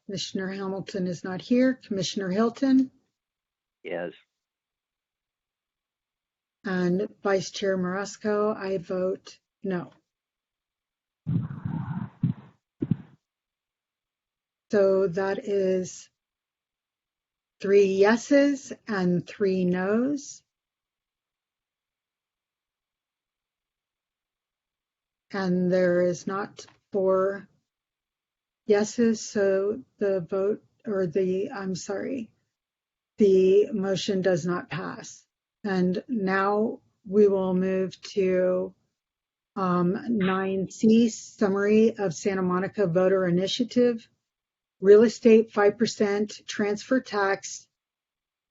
Commissioner Hamilton is not here. Commissioner Hilton? Yes. And Vice Chair Marusco, I vote no. So that is 3 yeses and 3 nos. And there is not 4 yeses, so the vote, or the, I'm sorry, the motion does not pass. And now we will move to 9C, Summary of Santa Monica Voter Initiative. Real estate 5% transfer tax,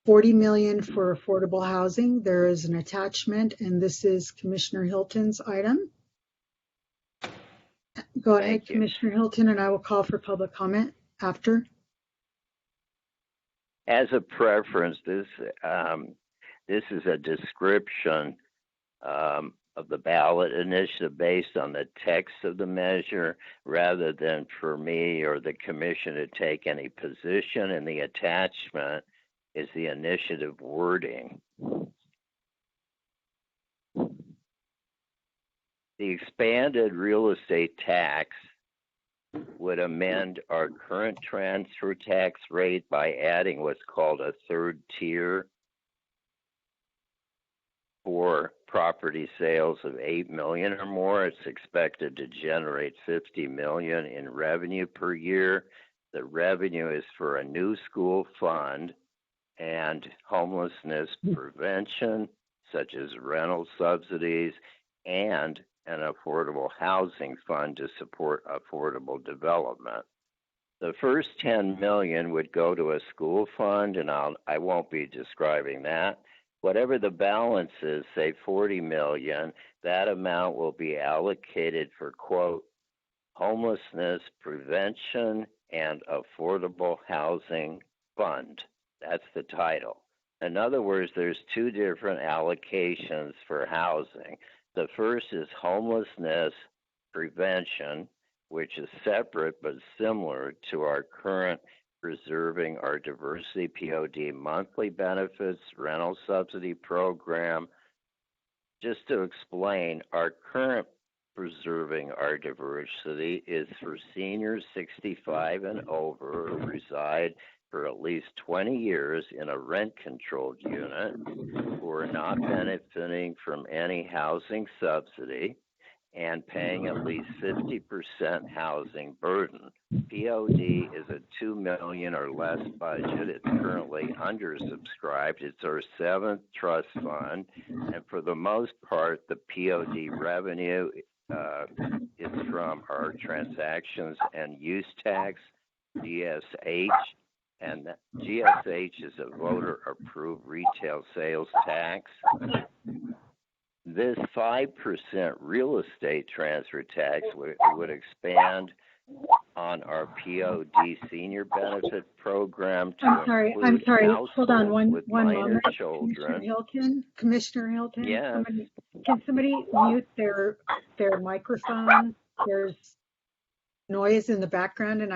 40 million for affordable housing. There is an attachment, and this is Commissioner Hilton's item. Go ahead, Thank you. Commissioner Hilton, and I will call for public comment after. As a preference, this is a description of the ballot initiative based on the text of the measure, rather than for me or the commission to take any position. And the attachment is the initiative wording. The expanded real estate tax would amend our current transfer tax rate by adding what's called a third tier for property sales of 8 million or more. It's expected to generate 50 million in revenue per year. The revenue is for a new school fund and homelessness prevention, such as rental subsidies, and an affordable housing fund to support affordable development. The first 10 million would go to a school fund, and I won't be describing that. Whatever the balance is, say 40 million, that amount will be allocated for, quote, homelessness prevention and affordable housing fund. That's the title. In other words, there's 2 different allocations for housing. The first is homelessness prevention, which is separate but similar to our current Preserving Our Diversity POD monthly benefits rental subsidy program. Just to explain, our current Preserving Our Diversity is for seniors 65 and over who reside for at least 20 years in a rent-controlled unit who are not benefiting from any housing subsidy and paying at least 50% housing burden. POD is a 2 million or less budget. It's currently undersubscribed. It's our 7th trust fund, and for the most part, the POD revenue is from our transactions and use tax, GSH, and GSH is a voter-approved retail sales tax. This 5% real estate transfer tax would expand on our POD senior benefit program to I'm sorry. Hold on with one minor moment. children. Commissioner Hilton. Yes. Can somebody mute their microphone? There's noise in the background, and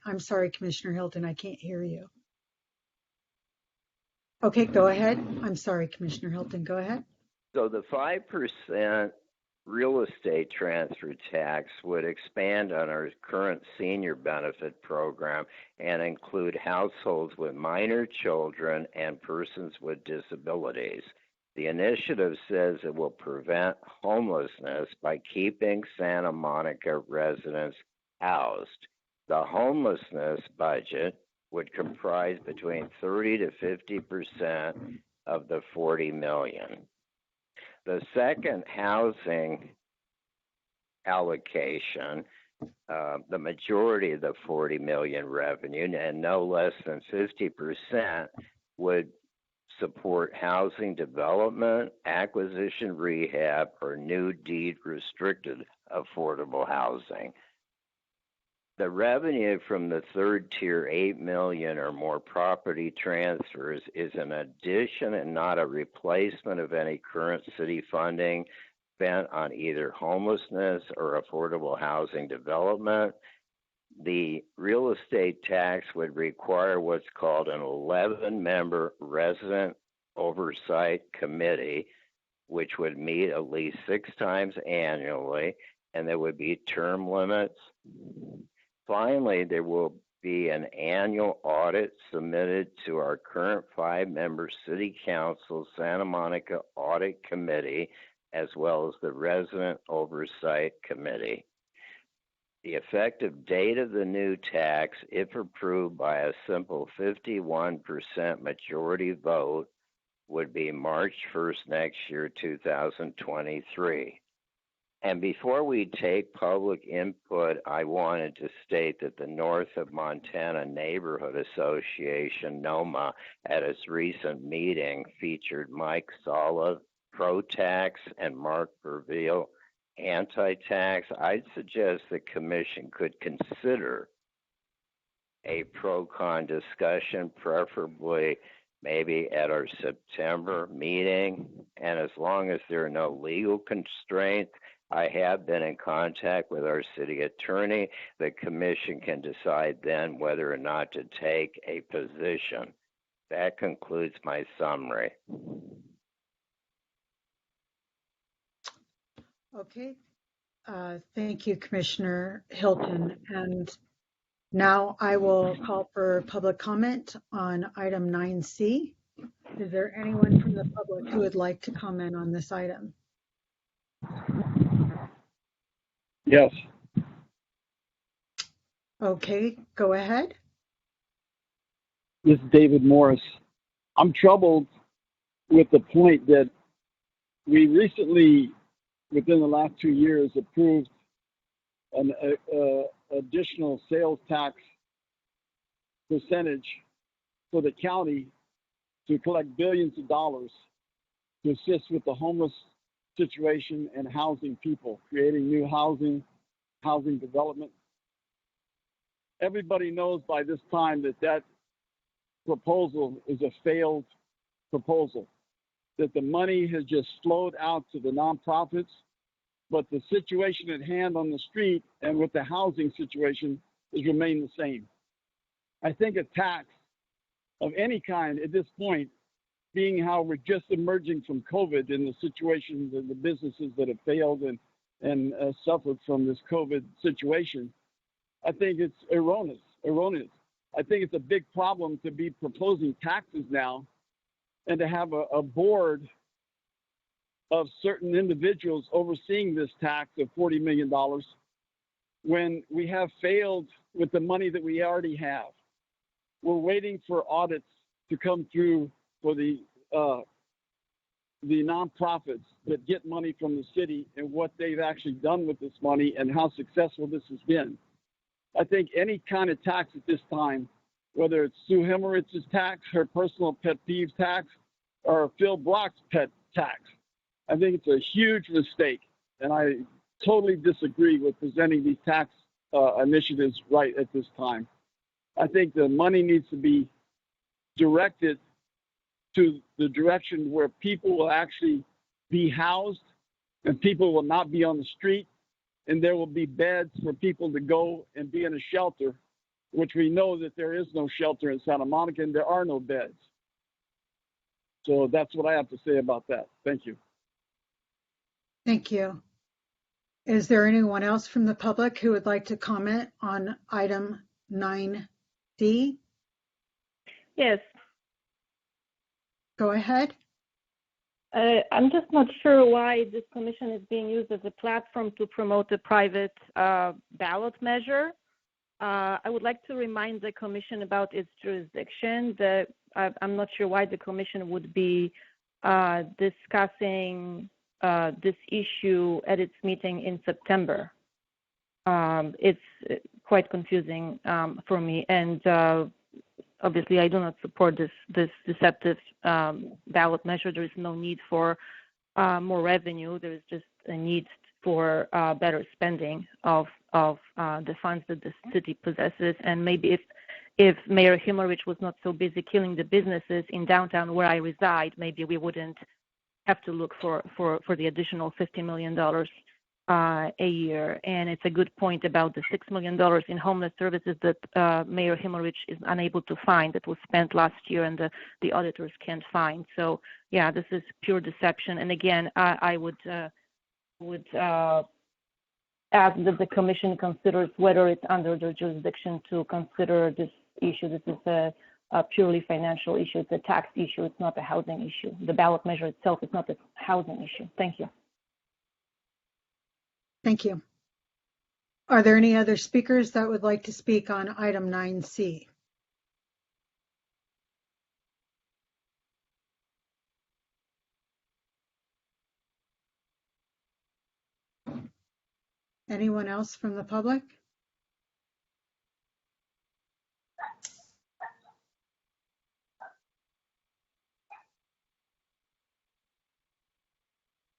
I'm sorry, Commissioner Hilton, I can't hear you. Okay, go ahead. I'm sorry, Commissioner Hilton, go ahead. So the 5% real estate transfer tax would expand on our current senior benefit program and include households with minor children and persons with disabilities. The initiative says it will prevent homelessness by keeping Santa Monica residents housed. The homelessness budget would comprise between 30 to 50% of the 40 million. The second housing allocation, the majority of the 40 million revenue and no less than 50% would support housing development, acquisition rehab, or new deed restricted affordable housing. The revenue from the third tier 8 million or more property transfers is an addition and not a replacement of any current city funding spent on either homelessness or affordable housing development. The real estate tax would require what's called an 11-member resident oversight committee, which would meet at least 6 times annually, and there would be term limits. Finally, there will be an annual audit submitted to our current 5-member City Council Santa Monica Audit Committee, as well as the Resident Oversight Committee. The effective date of the new tax, if approved by a simple 51% majority vote, would be March 1st next year, 2023. And before we take public input, I wanted to state that the North of Montana Neighborhood Association, NOMA, at its recent meeting featured Mike Sala, pro-tax, and Mark Verville, anti-tax. I'd suggest the commission could consider a pro-con discussion, preferably maybe at our September meeting. And as long as there are no legal constraints, I have been in contact with our city attorney. The commission can decide then whether or not to take a position. That concludes my summary. Okay. Thank you, Commissioner Hilton. And now I will call for public comment on item 9C. Is there anyone from the public who would like to comment on this item? Yes. Okay, go ahead. This is David Morris. I'm troubled with the point that we recently, within the last 2 years, approved an additional sales tax percentage for the county to collect billions of dollars to assist with the homeless situation and housing people, creating new housing development. Everybody knows by this time that proposal is a failed proposal, that the money has just flowed out to the nonprofits, but the situation at hand on the street and with the housing situation has remained the same. I think a tax of any kind at this point, being how we're just emerging from COVID and the situations and the businesses that have failed and suffered from this COVID situation, I think it's erroneous. I think it's a big problem to be proposing taxes now and to have a board of certain individuals overseeing this tax of $40 million when we have failed with the money that we already have. We're waiting for audits to come through for the nonprofits that get money from the city and what they've actually done with this money and how successful this has been. I think any kind of tax at this time, whether it's Sue Hemmerich's tax, her personal pet peeve tax, or Phil Block's pet tax, I think it's a huge mistake. And I totally disagree with presenting these tax initiatives right at this time. I think the money needs to be directed to the direction where people will actually be housed and people will not be on the street, and there will be beds for people to go and be in a shelter, which we know that there is no shelter in Santa Monica and there are no beds. So that's what I have to say about that. Thank you. Thank you. Is there anyone else from the public who would like to comment on item 9D? Yes. Go ahead. I'm just not sure why this commission is being used as a platform to promote a private ballot measure. I would like to remind the commission about its jurisdiction. I'm not sure why the commission would be discussing this issue at its meeting in September. It's quite confusing for me, and obviously I do not support this deceptive ballot measure. There is no need for more revenue. There is just a need for better spending of the funds that the city possesses. And maybe if Mayor Himmerich was not so busy killing the businesses in downtown where I reside, maybe we wouldn't have to look for the additional $50 million a year. And it's a good point about the $6 million in homeless services that Mayor Himmerich is unable to find, that was spent last year and the auditors can't find. So yeah, this is pure deception. And again, I would ask that the commission considers whether it's under their jurisdiction to consider this issue. This is a purely financial issue. It's a tax issue. It's not a housing issue. The ballot measure itself is not a housing issue. Thank you. Thank you. Are there any other speakers that would like to speak on item 9C? Anyone else from the public?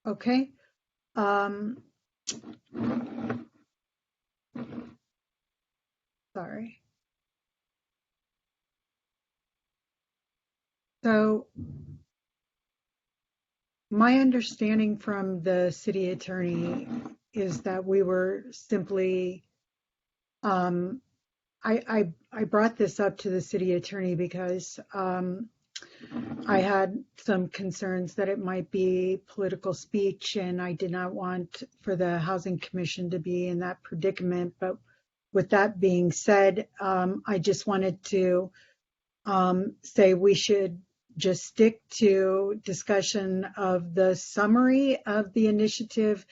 Okay. Sorry. So my understanding from the city attorney is that we were simply, I brought this up to the city attorney because I had some concerns that it might be political speech, and I did not want for the Housing Commission to be in that predicament. But with that being said, I just wanted to say we should just stick to discussion of the summary of the initiative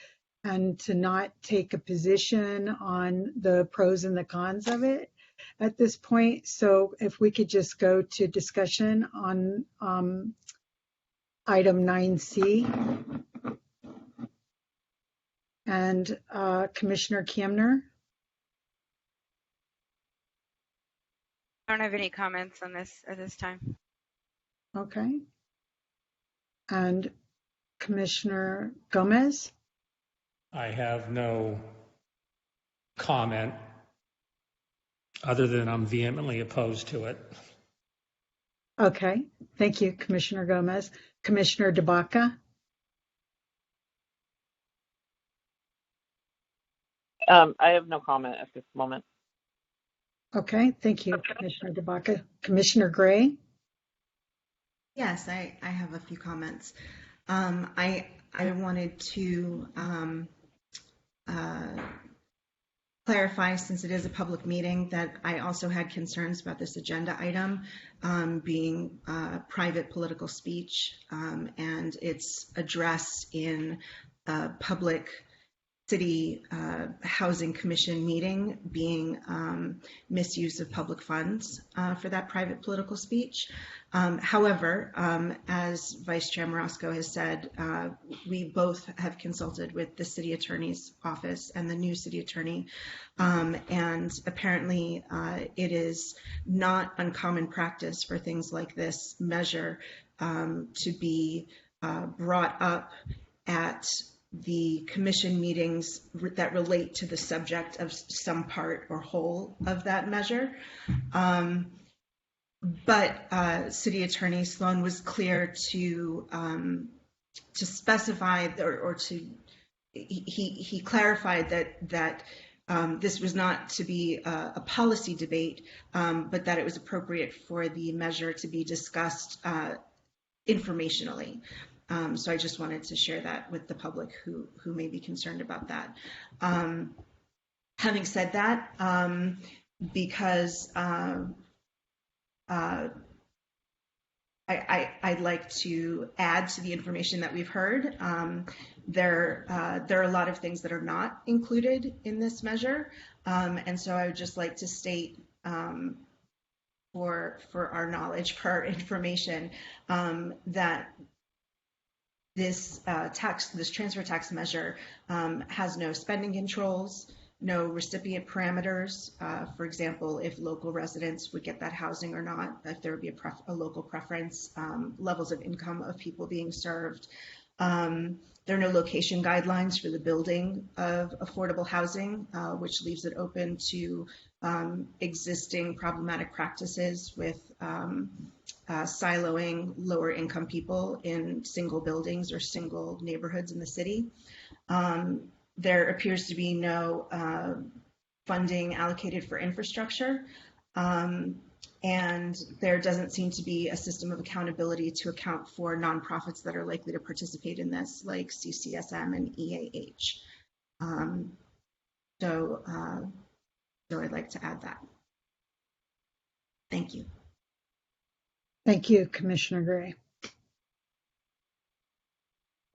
and to not take a position on the pros and the cons of it at this point. So if we could just go to discussion on item 9C. And Commissioner Kiemner? I don't have any comments on this at this time. Okay. And Commissioner Gomez? I have no comment other than I'm vehemently opposed to it. Okay. Thank you, Commissioner Gomez. Commissioner DeBaca? I have no comment at this moment. Okay. Thank you, Commissioner DeBaca. Commissioner Gray? Yes, I have a few comments. I wanted to clarify, since it is a public meeting, that I also had concerns about this agenda item being private political speech, and its address in a public city housing commission meeting being misuse of public funds for that private political speech. However, as Vice Chair Marasco has said, we both have consulted with the city attorney's office and the new city attorney, and apparently it is not uncommon practice for things like this measure to be brought up at the commission meetings that relate to the subject of some part or whole of that measure. But City Attorney Sloan was clear to specify, or to he clarified that this was not to be a policy debate, but that it was appropriate for the measure to be discussed informationally. So I just wanted to share that with the public who may be concerned about that. Having said that, because I'd like to add to the information that we've heard. There are a lot of things that are not included in this measure, and so I would just like to state for our knowledge, for our information, that this transfer tax measure has no spending controls, no recipient parameters. For example, if local residents would get that housing or not, if there would be a local preference, levels of income of people being served. There are no location guidelines for the building of affordable housing, which leaves it open to existing problematic practices with siloing lower income people in single buildings or single neighborhoods in the city. There appears to be no funding allocated for infrastructure, and there doesn't seem to be a system of accountability to account for nonprofits that are likely to participate in this, like CCSM and EAH. So, so I'd like to add that. Thank you. Thank you, Commissioner Gray.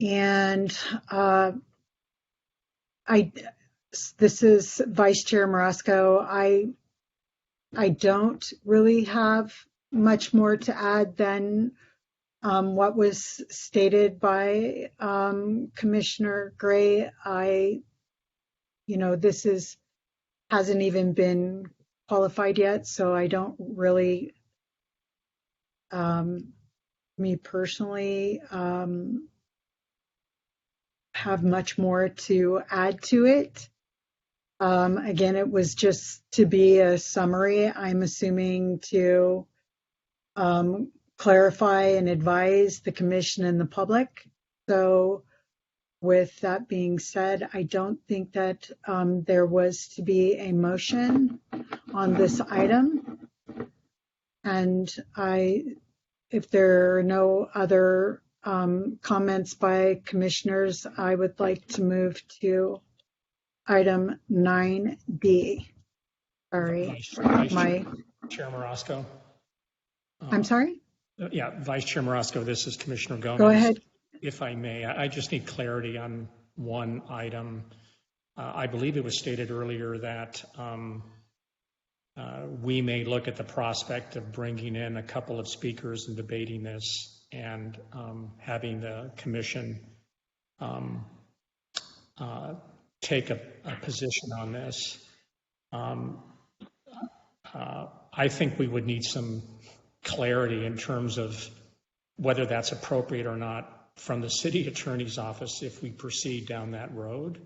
And this is Vice Chair Marasco. I don't really have much more to add than what was stated by Commissioner Gray. This hasn't even been qualified yet, so I don't really, me personally, have much more to add to it. Again, it was just to be a summary, I'm assuming, to clarify and advise the commission and the public. So with that being said, I don't think that there was to be a motion on this item. And if there are no other comments by commissioners, I would like to move to item 9D. Sorry, Chair Marasco. I'm sorry? Yeah, Vice Chair Marasco, this is Commissioner Gomez. Go ahead. If I may, I just need clarity on one item. I believe it was stated earlier that we may look at the prospect of bringing in a couple of speakers and debating this and having the commission take a position on this. I think we would need some clarity in terms of whether that's appropriate or not from the city attorney's office if we proceed down that road.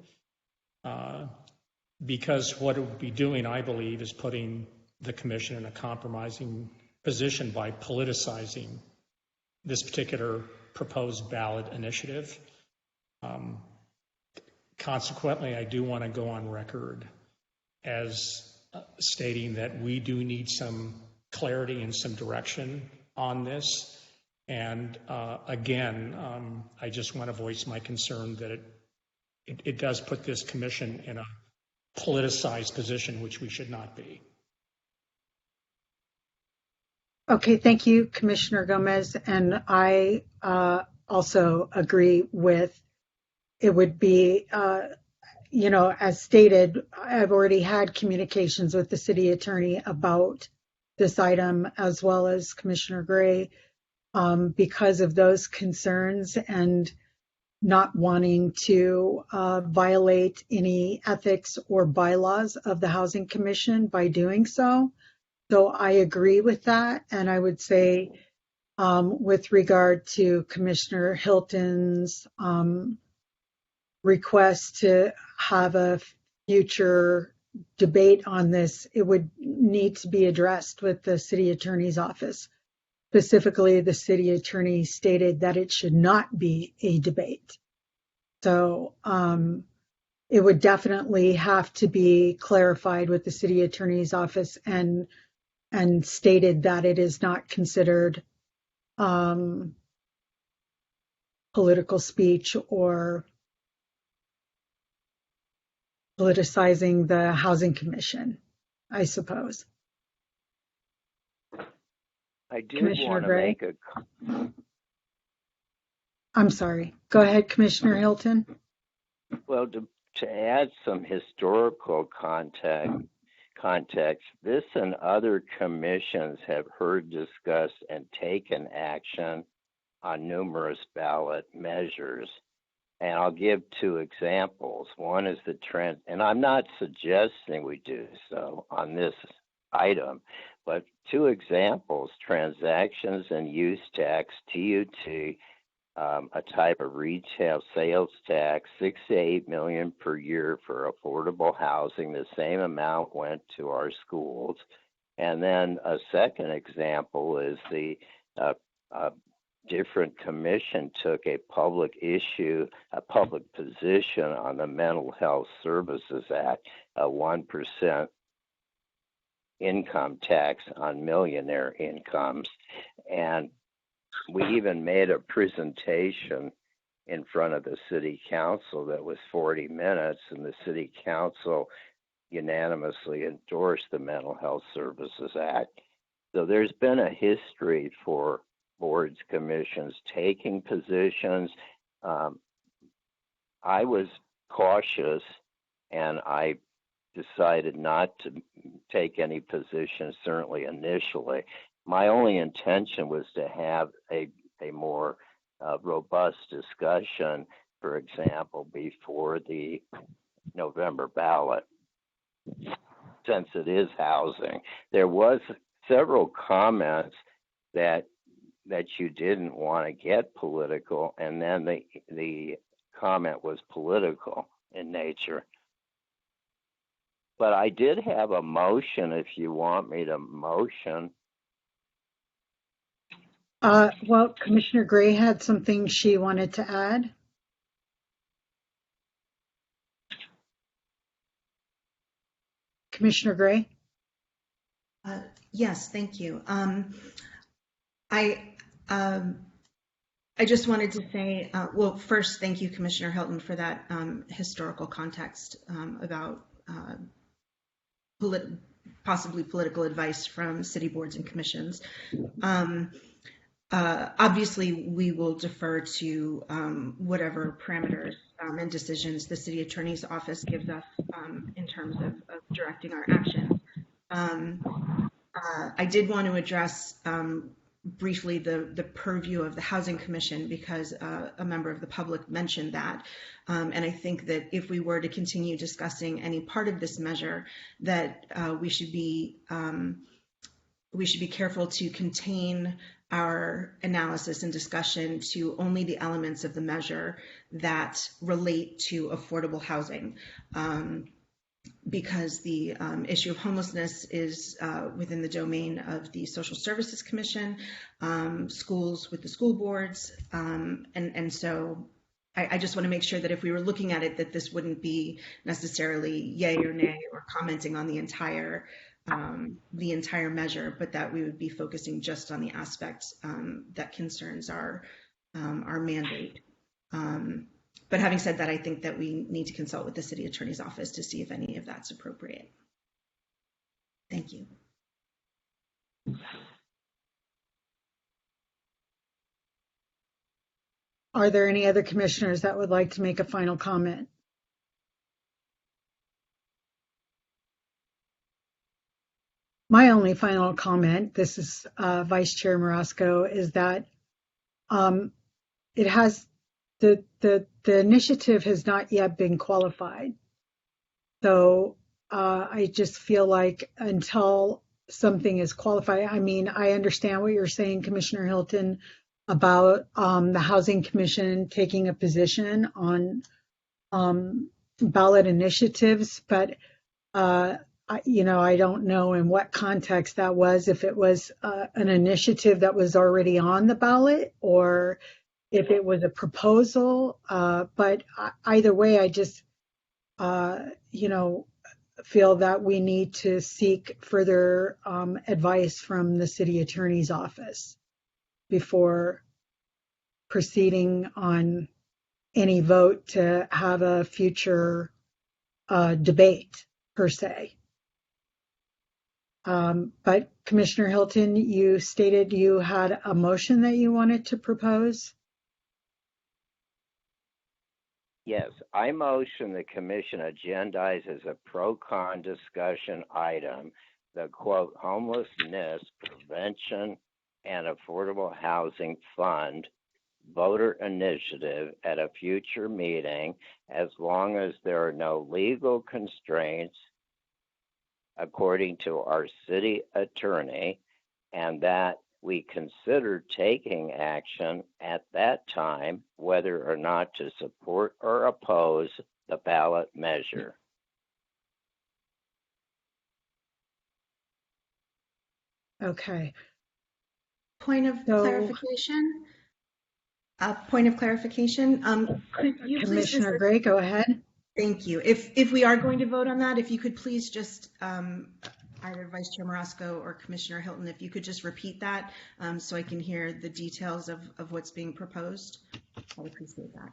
Because what it would be doing, I believe, is putting the commission in a compromising position by politicizing this particular proposed ballot initiative. Consequently, I do want to go on record as stating that we do need some clarity and some direction on this. And again, I just want to voice my concern that it does put this commission in a politicized position, which we should not be. Okay, thank you, Commissioner Gomez. And I also agree with it would be, as stated, I've already had communications with the city attorney about this item as well as Commissioner Gray because of those concerns and not wanting to violate any ethics or bylaws of the Housing Commission by doing so. So I agree with that. And I would say with regard to Commissioner Hilton's request to have a future debate on this, it would need to be addressed with the city attorney's office. Specifically, the city attorney stated that it should not be a debate. So it would definitely have to be clarified with the city attorney's office and stated that it is not considered political speech or politicizing the Housing Commission, I suppose. I do Commissioner want to Gray? make a. I'm sorry. Go ahead, Commissioner Hilton. Well, to add some historical context, this and other commissions have heard, discussed, and taken action on numerous ballot measures. And I'll give two examples. One is the trend, and I'm not suggesting we do so on this item, but two examples: transactions and use tax, TUT, a type of retail sales tax, $6 to $8 million per year for affordable housing. The same amount went to our schools. And then a second example is the different commission took a public position on the Mental Health Services Act, a 1% income tax on millionaire incomes. And we even made a presentation in front of the city council that was 40 minutes, and the city council unanimously endorsed the Mental Health Services Act. So there's been a history for boards, commissions taking positions. I was cautious, and I decided not to take any positions, certainly initially. My only intention was to have a more robust discussion, for example, before the November ballot, since it is housing. There was several comments that you didn't want to get political, and then the comment was political in nature. But I did have a motion, if you want me to motion. Well, Commissioner Gray had something she wanted to add. Commissioner Gray? Yes, thank you. I just wanted to say, well, first, thank you, Commissioner Hilton, for that historical context about possibly political advice from city boards and commissions. Obviously, we will defer to whatever parameters and decisions the city attorney's office gives us in terms of directing our actions. I did want to address briefly the purview of the Housing Commission, because a member of the public mentioned that. And I think that if we were to continue discussing any part of this measure, that we should be careful to contain our analysis and discussion to only the elements of the measure that relate to affordable housing. Because the issue of homelessness is within the domain of the Social Services Commission, schools with the school boards, and so I just want to make sure that if we were looking at it, that this wouldn't be necessarily yay or nay or commenting on the entire measure, but that we would be focusing just on the aspects that concerns our mandate. But having said that, I think that we need to consult with the city attorney's office to see if any of that's appropriate. Thank you. Are there any other commissioners that would like to make a final comment? My only final comment, this is Vice Chair Marasco, is that it has the initiative has not yet been qualified. So I just feel like until something is qualified, I mean, I understand what you're saying, Commissioner Hilton, about the Housing Commission taking a position on ballot initiatives, but I don't know in what context that was, if it was an initiative that was already on the ballot or if it was a proposal, but either way, I just, feel that we need to seek further advice from the city attorney's office before proceeding on any vote to have a future debate, per se. But Commissioner Hilton, you stated you had a motion that you wanted to propose. Yes, I motion the commission agendize as a pro-con discussion item the quote homelessness prevention and affordable housing fund voter initiative at a future meeting, as long as there are no legal constraints according to our city attorney, and that we consider taking action at that time, whether or not to support or oppose the ballot measure. Okay. Point of clarification. Could you Commissioner Gray, go ahead. Thank you. If we are going to vote on that, if you could please just either Vice Chair Marasco or Commissioner Hilton, if you could just repeat that so I can hear the details of what's being proposed, I would appreciate that.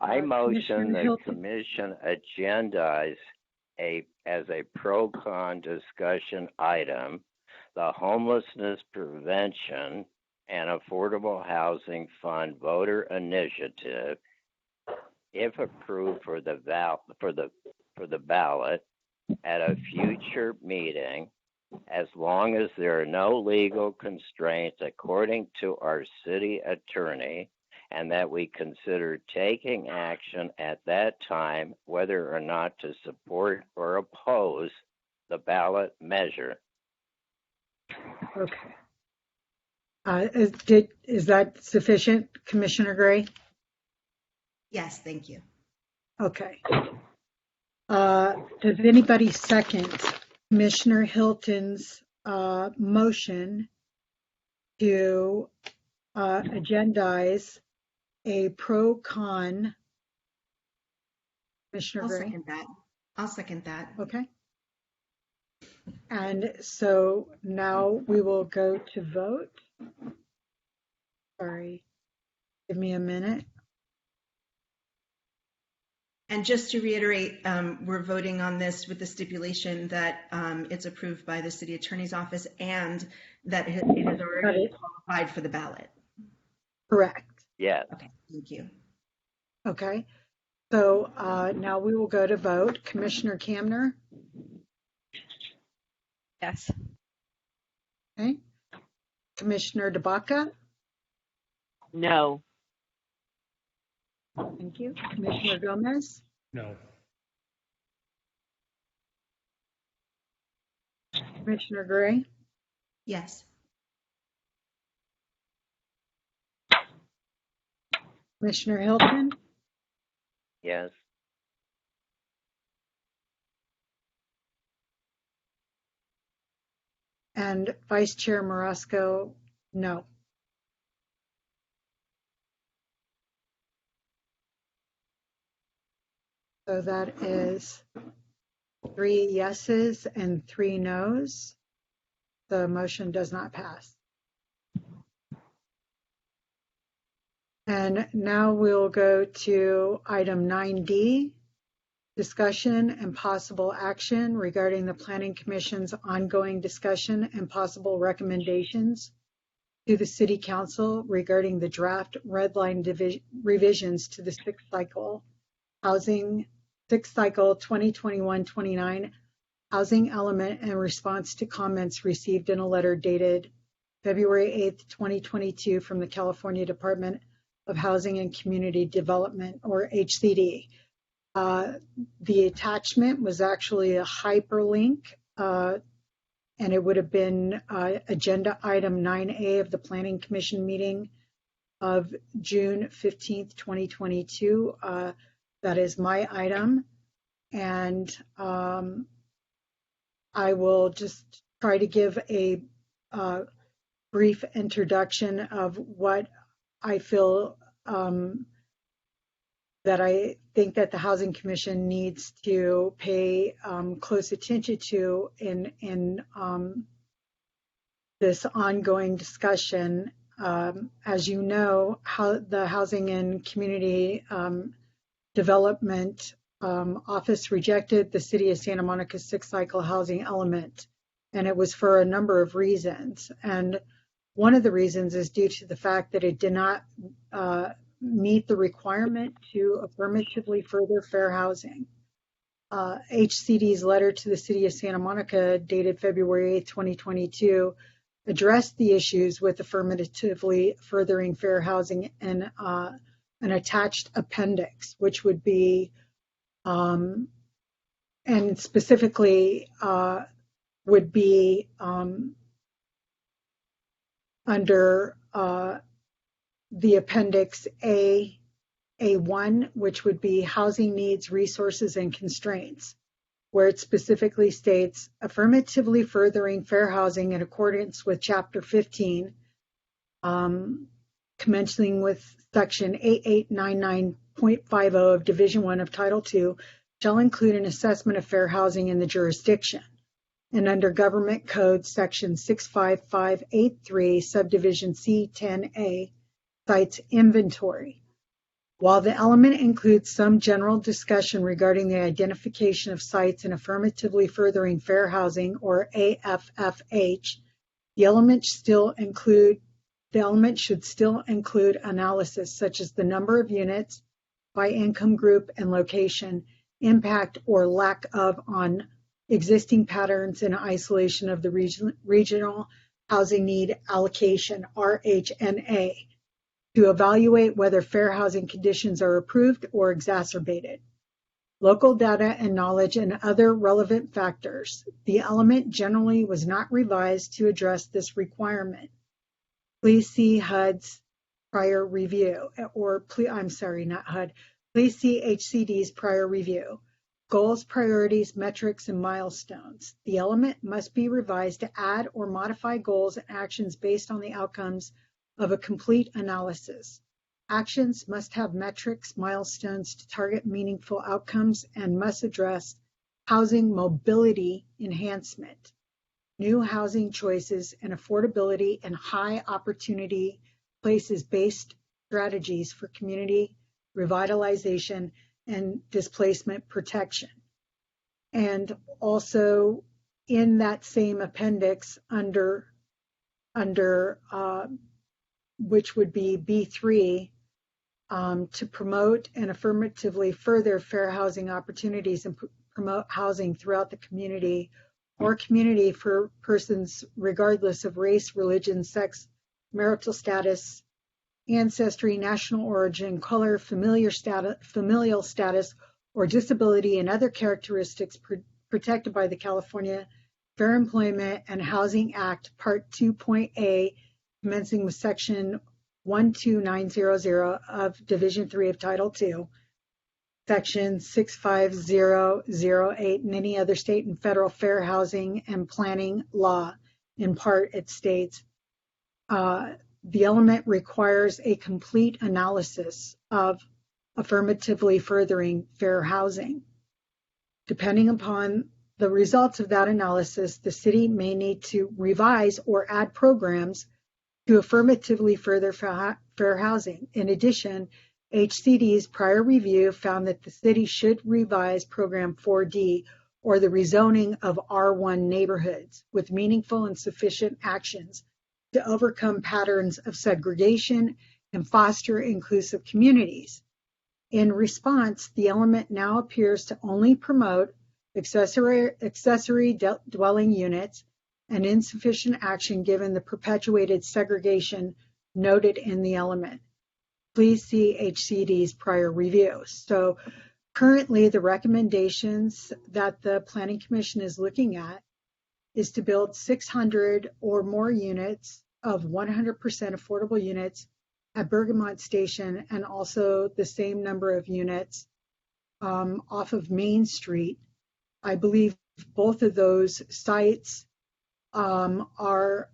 I motion Commissioner the Hilton. commission agendize as a pro-con discussion item, the homelessness prevention and affordable housing fund voter initiative, if approved for the ballot at a future meeting, as long as there are no legal constraints according to our city attorney, and that we consider taking action at that time whether or not to support or oppose the ballot measure. Okay. Is that sufficient, Commissioner Gray? Yes, thank you. Okay. Does anybody second Commissioner Hilton's motion to agendize a pro-con? Commissioner I'll Gray? second that. I'll second that. Okay. And so now we will go to vote. Sorry, give me a minute. And just to reiterate, we're voting on this with the stipulation that it's approved by the city attorney's office and that it has already qualified for the ballot. Correct. Yes. Okay, thank you. Okay. So now we will go to vote. Commissioner Camner? Yes. Okay. Commissioner DeBaca? No. Thank you. Commissioner Gomez? No. Commissioner Gray? Yes. Commissioner Hilton? Yes. And Vice Chair Marasco? No. So that is 3 yeses and 3 noes. The motion does not pass. And now we'll go to item 9D, discussion and possible action regarding the Planning Commission's ongoing discussion and possible recommendations to the City Council regarding the draft red line revisions to the sixth cycle 2021-29 housing element and response to comments received in a letter dated February 8th, 2022 from the California Department of Housing and Community Development, or HCD. The attachment was actually a hyperlink, and it would have been agenda item 9A of the Planning Commission meeting of June 15th, 2022. That is my item. And I will just try to give a brief introduction of what I feel that I think that the Housing Commission needs to pay close attention to in this ongoing discussion. As you know, the Housing and Community Development Office rejected the City of Santa Monica sixth cycle housing element, and it was for a number of reasons. And one of the reasons is due to the fact that it did not meet the requirement to affirmatively further fair housing. HCD's letter to the City of Santa Monica dated February 8th, 2022 addressed the issues with affirmatively furthering fair housing in an attached appendix, which would be, and specifically would be under the appendix A1, which would be housing needs, resources, and constraints, where it specifically states affirmatively furthering fair housing in accordance with Chapter 15, commencing with Section 8899.50 of Division 1 of Title II, shall include an assessment of fair housing in the jurisdiction. And under Government Code Section 65583, Subdivision C10A, cites inventory. While the element includes some general discussion regarding the identification of sites and affirmatively furthering fair housing, or AFFH, the element should still include analysis such as the number of units by income group and location, impact or lack of on existing patterns and isolation of the regional housing need allocation, RHNA, to evaluate whether fair housing conditions are improved or exacerbated. Local data and knowledge and other relevant factors. The element generally was not revised to address this requirement. Please see HUD's prior review, please see HCD's prior review. Goals, priorities, metrics, and milestones. The element must be revised to add or modify goals and actions based on the outcomes of a complete analysis. Actions must have metrics, milestones to target meaningful outcomes, and must address housing mobility enhancement, new housing choices, and affordability and high opportunity places-based strategies for community revitalization and displacement protection. And also in that same appendix under which would be B3, to promote and affirmatively further fair housing opportunities and promote housing throughout the community or community for persons regardless of race, religion, sex, marital status, ancestry, national origin, color, familial status, or disability, and other characteristics protected by the California Fair Employment and Housing Act, Part 2.A, commencing with Section 12900 of Division 3 of Title II, Section 65008, and any other state and federal fair housing and planning law. In part, it states, the element requires a complete analysis of affirmatively furthering fair housing. Depending upon the results of that analysis, the city may need to revise or add programs to affirmatively further fair housing. In addition, HCD's prior review found that the city should revise Program 4D, or the rezoning of R1 neighborhoods, with meaningful and sufficient actions to overcome patterns of segregation and foster inclusive communities. In response, the element now appears to only promote accessory dwelling units and insufficient action given the perpetuated segregation noted in the element. Please see HCD's prior review. So currently the recommendations that the Planning Commission is looking at is to build 600 or more units of 100% affordable units at Bergamot Station, and also the same number of units off of Main Street. I believe both of those sites are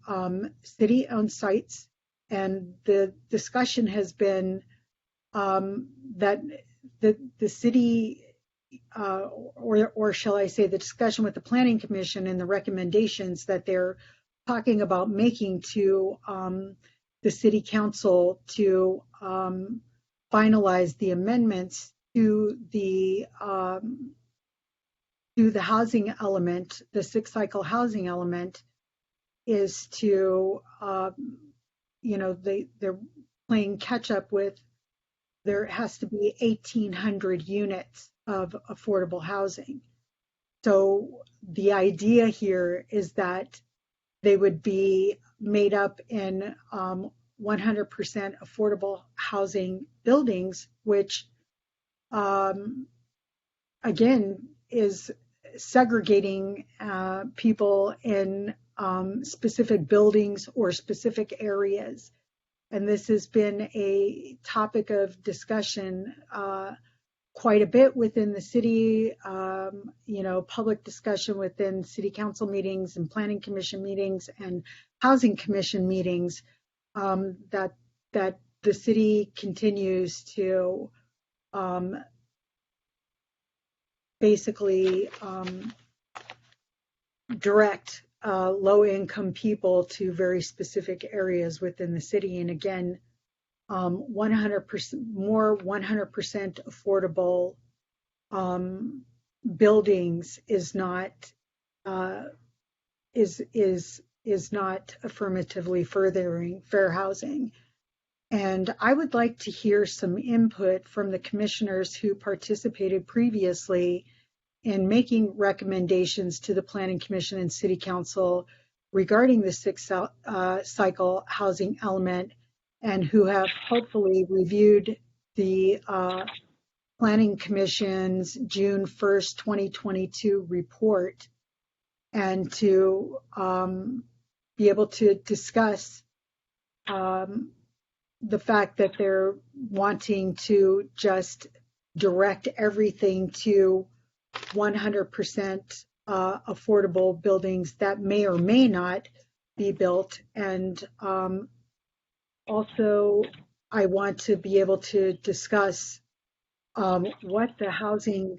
city-owned sites, and the discussion has been that the city, or shall I say the discussion with the Planning Commission and the recommendations that they're talking about making to the City Council to finalize the amendments to the housing element, the sixth cycle housing element, is to, they're playing catch up with, there has to be 1,800 units of affordable housing. So the idea here is that they would be made up in 100% affordable housing buildings, which again is segregating people in specific buildings or specific areas. And this has been a topic of discussion quite a bit within the city, public discussion within city council meetings and planning commission meetings and housing commission meetings, that the city continues to basically direct low-income people to very specific areas within the city. And again, 100% more 100% affordable buildings is not not affirmatively furthering fair housing. And I would like to hear some input from the commissioners who participated previously in making recommendations to the Planning Commission and City Council regarding the sixth cycle housing element, and who have hopefully reviewed the Planning Commission's June 1st, 2022 report, and to be able to discuss the fact that they're wanting to just direct everything to 100% affordable buildings that may or may not be built. And also, I want to be able to discuss what the Housing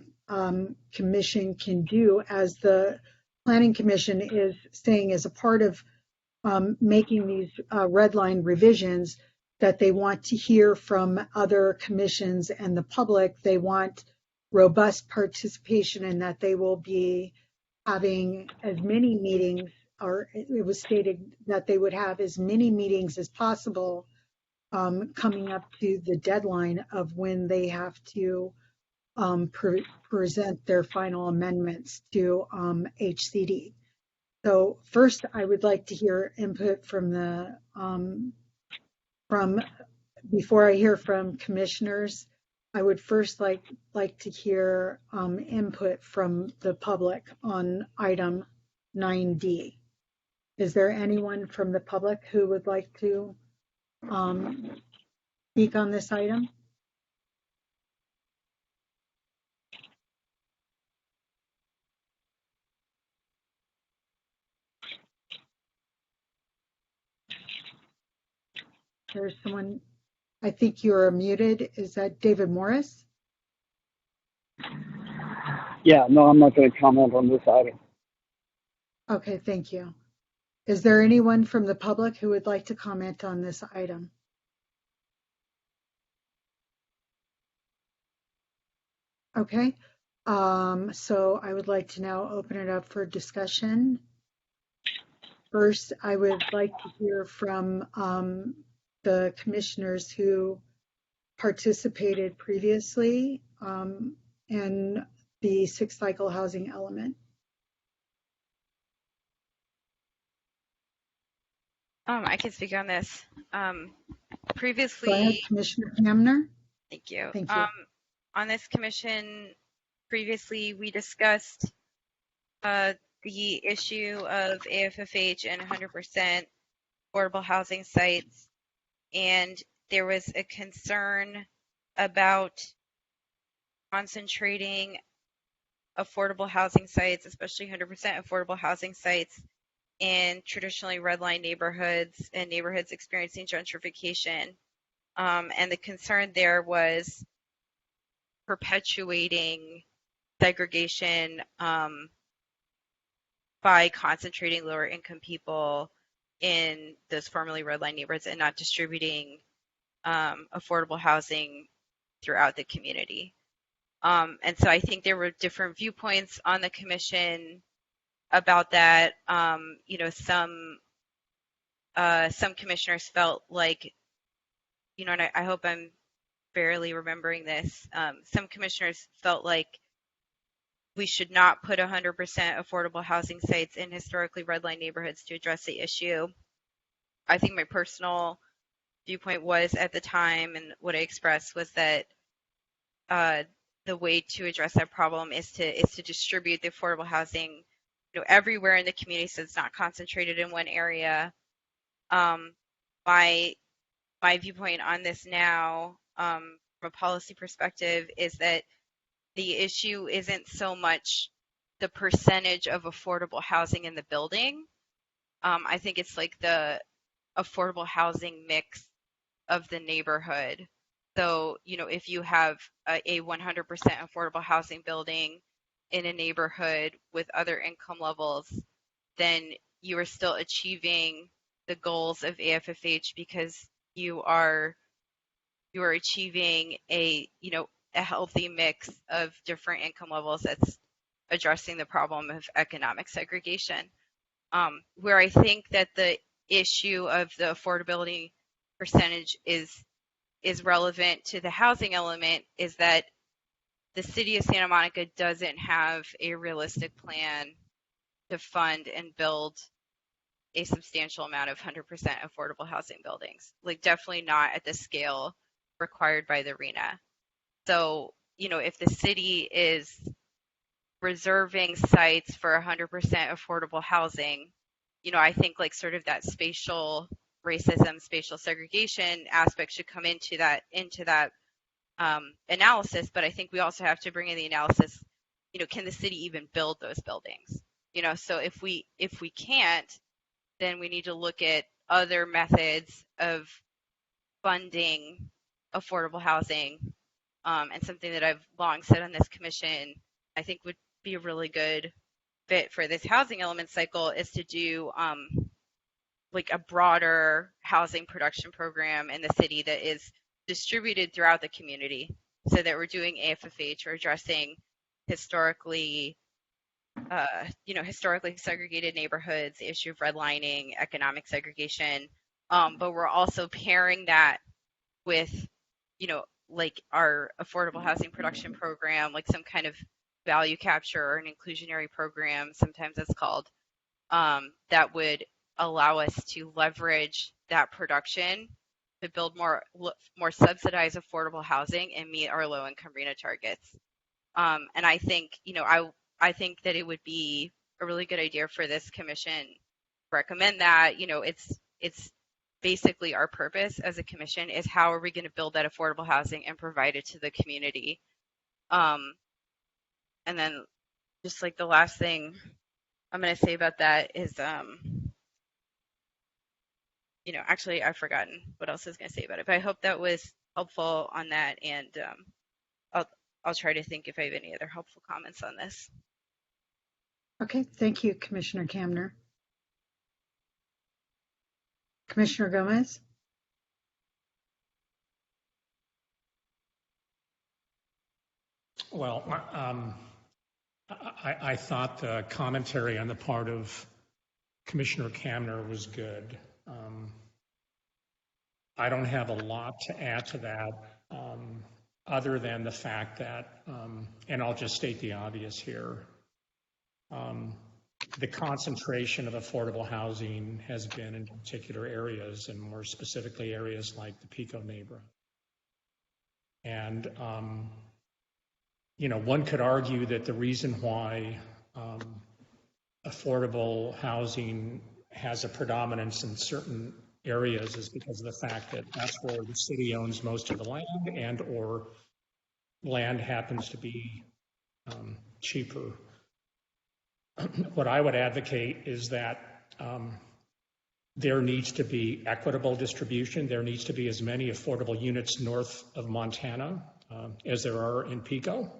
Commission can do, as the Planning Commission is saying as a part of making these red line revisions, that they want to hear from other commissions and the public. They want robust participation, and that they will be having as many meetings, or it was stated that they would have as many meetings as possible coming up to the deadline of when they have to present their final amendments to HCD. So first, I would like to hear input from the before I hear from commissioners. I would first like to hear input from the public on item 9D. Is there anyone from the public who would like to speak on this item? There's someone, I think you're muted. Is that David Morris? Yeah, no, I'm not going to comment on this item. Okay, thank you. Is there anyone from the public who would like to comment on this item? Okay, so I would like to now open it up for discussion. First, I would like to hear from the commissioners who participated previously in the sixth cycle housing element. I can speak on this. Previously, go ahead, Commissioner Hamner. Thank you. Thank you. On this commission, previously we discussed the issue of AFFH and 100% affordable housing sites, and there was a concern about concentrating affordable housing sites, especially 100% affordable housing sites, in traditionally redline neighborhoods and neighborhoods experiencing gentrification. And the concern there was perpetuating segregation by concentrating lower income people in those formerly redline neighborhoods and not distributing affordable housing throughout the community. And so I think there were different viewpoints on the commission about that. You know, some commissioners felt like, you know, and I hope I'm barely remembering this, some commissioners felt like we should not put 100% affordable housing sites in historically redline neighborhoods to address the issue. I think my personal viewpoint was at the time, and what I expressed was that the way to address that problem is to distribute the affordable housing, you know, everywhere in the community, so it's not concentrated in one area. My viewpoint on this now, from a policy perspective, is that the issue isn't so much the percentage of affordable housing in the building. I think it's like the affordable housing mix of the neighborhood. So, you know, if you have a 100% affordable housing building in a neighborhood with other income levels, then you are still achieving the goals of AFFH because you are you are achieving a healthy mix of different income levels that's addressing the problem of economic segregation. Where I think that the issue of the affordability percentage is relevant to the housing element is that the city of Santa Monica doesn't have a realistic plan to fund and build a substantial amount of 100% affordable housing buildings, like definitely not at the scale required by the RHNA. So, if the city is reserving sites for 100% affordable housing, I think like sort of that spatial racism, spatial segregation aspect should come into that analysis. But I think we also have to bring in the analysis, can the city even build those buildings? So if we can't, then we need to look at other methods of funding affordable housing. And something that I've long said on this commission, I think would be a really good fit for this housing element cycle is to do like a broader housing production program in the city that is distributed throughout the community, so that we're doing AFFH or addressing historically segregated neighborhoods, the issue of redlining, economic segregation, but we're also pairing that with, like our affordable housing production program, like some kind of value capture or an inclusionary program, sometimes it's called, that would allow us to leverage that production to build more subsidized affordable housing and meet our low income RHNA targets. And I think, I think that it would be a really good idea for this commission to recommend that. It's basically our purpose as a commission is how are we going to build that affordable housing and provide it to the community. And then just like the last thing I'm going to say about that is, actually I've forgotten what else I was going to say about it, but I hope that was helpful on that. And I'll try to think if I have any other helpful comments on this. Okay, thank you, Commissioner Kamner. Commissioner Gomez? Well, I thought the commentary on the part of Commissioner Kamner was good. I don't have a lot to add to that other than the fact that, and I'll just state the obvious here, the concentration of affordable housing has been in particular areas, and more specifically areas like the Pico neighborhood. And, one could argue that the reason why affordable housing has a predominance in certain areas is because of the fact that that's where the city owns most of the land, and or land happens to be cheaper. What I would advocate is that there needs to be equitable distribution. There needs to be as many affordable units north of Montana as there are in Pico.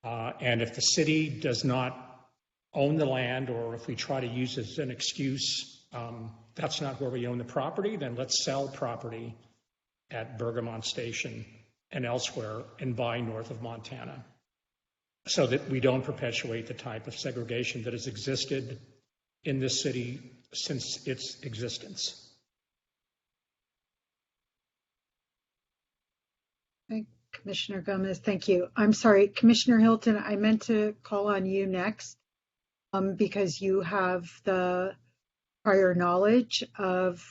And if the city does not own the land, or if we try to use it as an excuse, that's not where we own the property, then let's sell property at Bergamont Station and elsewhere and buy north of Montana, so that we don't perpetuate the type of segregation that has existed in this city since its existence. Okay, Commissioner Gomez, thank you. I'm sorry, Commissioner Hilton, I meant to call on you next because you have the prior knowledge of,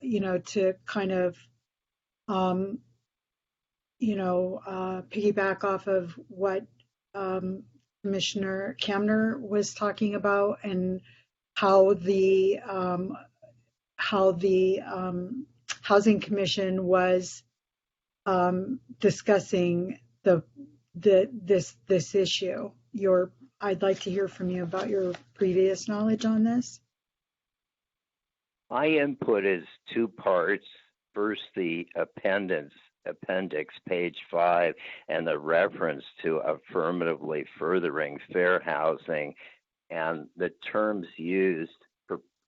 to kind of, piggyback off of what Commissioner Kamner was talking about, and how the Housing Commission was discussing this issue. I'd like to hear from you about your previous knowledge on this. My input is two parts. First, the appendix, page 5, and the reference to affirmatively furthering fair housing, and the terms used,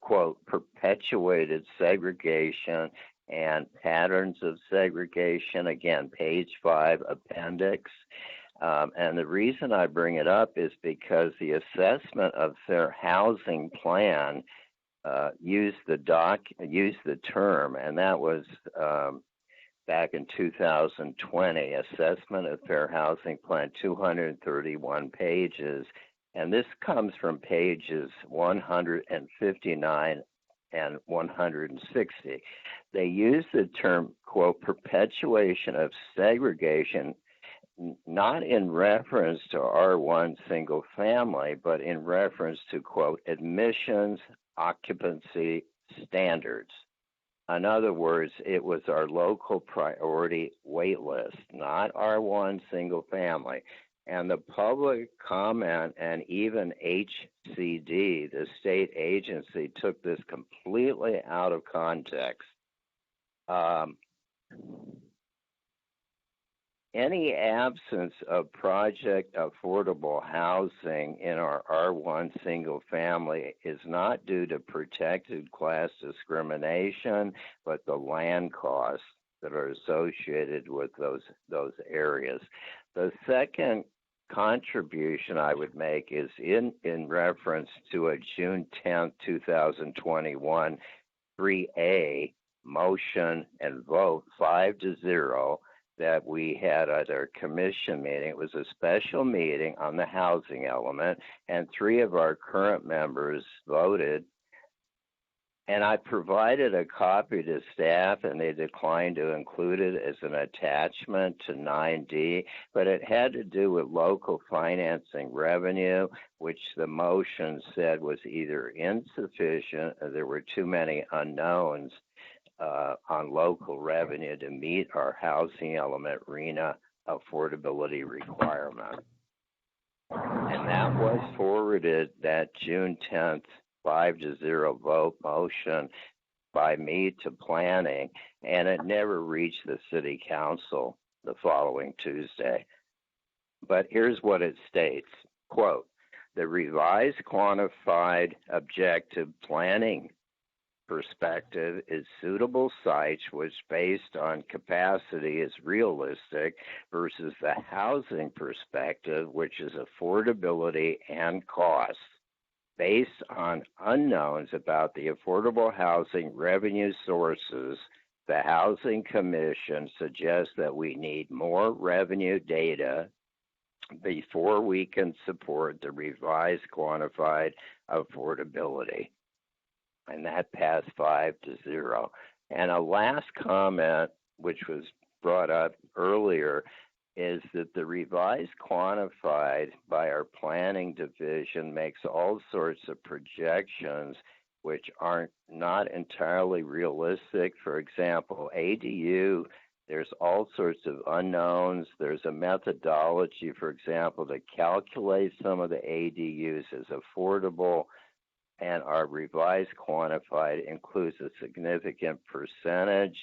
quote, perpetuated segregation and patterns of segregation. Again, page 5, appendix. And the reason I bring it up is because the assessment of fair housing plan used the term, and that was back in 2020, assessment of fair housing plan, 231 pages. And this comes from pages 159 and 160. They use the term, quote, perpetuation of segregation, not in reference to R1 single family, but in reference to, quote, admissions occupancy standards. In other words, it was our local priority wait list, not R1 single family. And the public comment and even HCD, the state agency, took this completely out of context. Any absence of project affordable housing in our R1 single family is not due to protected class discrimination, but the land costs that are associated with those areas. The second contribution I would make is in reference to a June 10th, 2021 3A motion and vote 5-0 that we had at our commission meeting. It was a special meeting on the housing element, and 3 of our current members voted. And I provided a copy to staff, and they declined to include it as an attachment to 9D, but it had to do with local financing revenue, which the motion said was either insufficient or there were too many unknowns on local revenue to meet our housing element RHNA affordability requirement. And that was forwarded, that June 10th 5-0 vote motion by me to planning, and it never reached the city council the following Tuesday. But here's what it states, quote, the revised quantified objective planning perspective is suitable sites which based on capacity is realistic versus the housing perspective, which is affordability and cost. Based on unknowns about the affordable housing revenue sources, the Housing Commission suggests that we need more revenue data before we can support the revised quantified affordability. And that passed 5-0. And a last comment, which was brought up earlier, is that the revised quantified by our planning division makes all sorts of projections which aren't not entirely realistic. For example, ADU, there's all sorts of unknowns. There's a methodology, for example, to calculate some of the ADUs as affordable, and our revised quantified includes a significant percentage.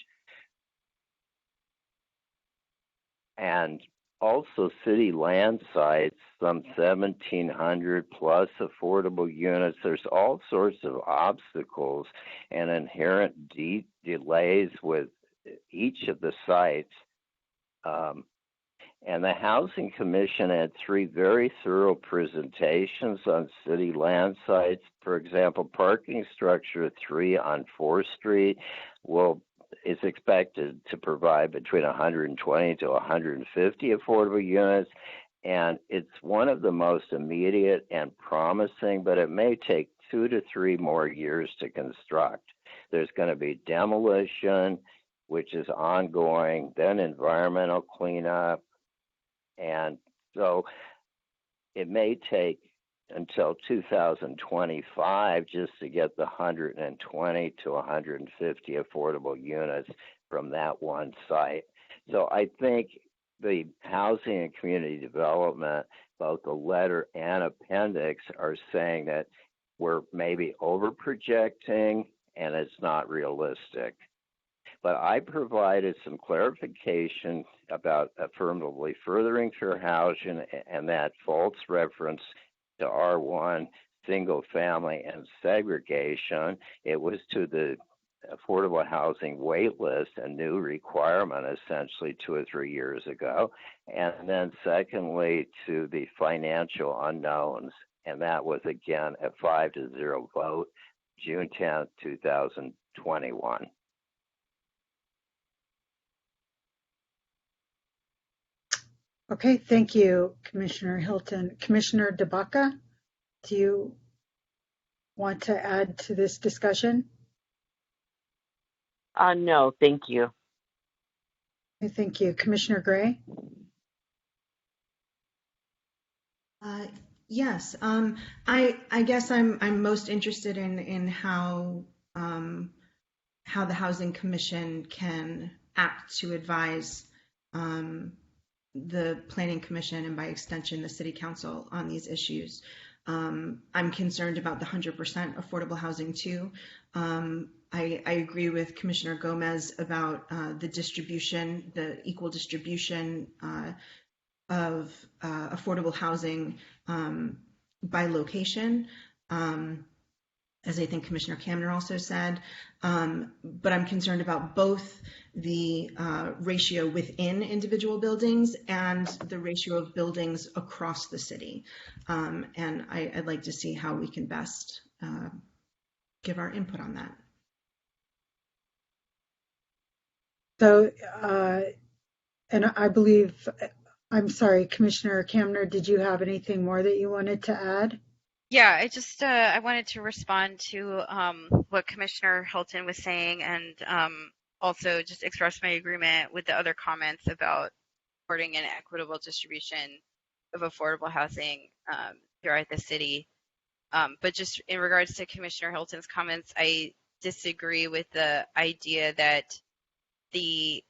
And also city land sites, some 1,700 plus affordable units. There's all sorts of obstacles and inherent delays with each of the sites. And the Housing Commission had 3 very thorough presentations on city land sites. For example, parking structure 3 on 4th Street is expected to provide between 120 to 150 affordable units. And it's one of the most immediate and promising, but it may take 2 to 3 more years to construct. There's going to be demolition, which is ongoing, then environmental cleanup. And so it may take until 2025 just to get the 120 to 150 affordable units from that one site. So I think the Housing and Community Development, both the letter and appendix, are saying that we're maybe over projecting and it's not realistic. But I provided some clarification about affirmatively furthering fair housing and that false reference to R1 single family and segregation. It was to the affordable housing wait list, a new requirement essentially 2 or 3 years ago. And then secondly, to the financial unknowns. And that was again a 5-0 vote, June 10th, 2021. Okay, thank you, Commissioner Hilton. Commissioner DeBaca, do you want to add to this discussion? No, thank you. Okay, thank you. Commissioner Gray? Yes, I guess I'm most interested in how the Housing Commission can act to advise the Planning Commission and by extension the City Council on these issues. I'm concerned about the 100% affordable housing too. I agree with Commissioner Gomez about the distribution, the equal distribution of affordable housing by location, as I think Commissioner Kamner also said. But I'm concerned about both the ratio within individual buildings and the ratio of buildings across the city. And I'd like to see how we can best give our input on that. So, and I believe, I'm sorry, Commissioner Kamner, did you have anything more that you wanted to add? Yeah, I just I wanted to respond to what Commissioner Hilton was saying, and also just express my agreement with the other comments about supporting an equitable distribution of affordable housing throughout the city. But just in regards to Commissioner Hilton's comments, I disagree with the idea that the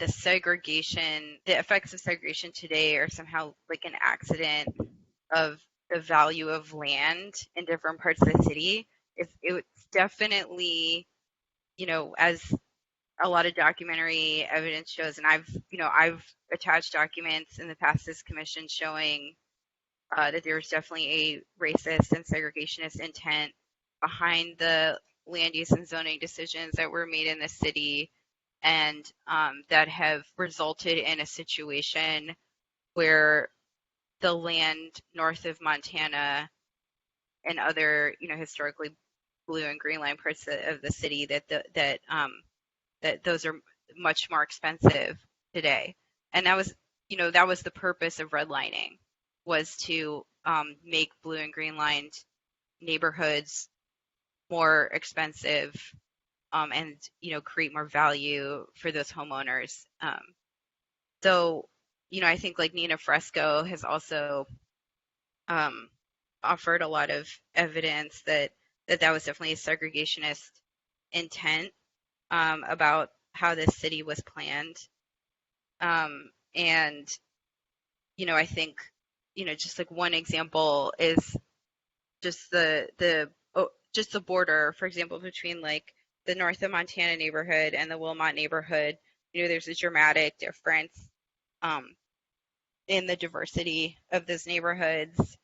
segregation, the effects of segregation today are somehow like an accident of the value of land in different parts of the city. It's definitely, as a lot of documentary evidence shows, and I've attached documents in the past to this commission showing that there's definitely a racist and segregationist intent behind the land use and zoning decisions that were made in the city, and that have resulted in a situation where the land north of Montana and other, historically blue and green line parts of the city that those are much more expensive today. And that was the purpose of redlining, was to make blue and green lined neighborhoods more expensive and create more value for those homeowners. So I think like Nina Fresco has also offered a lot of evidence that was definitely a segregationist intent about how this city was planned. And I think just like one example is just the border, for example, between like the north of Montana neighborhood and the Wilmot neighborhood. There's a dramatic difference in the diversity of those neighborhoods,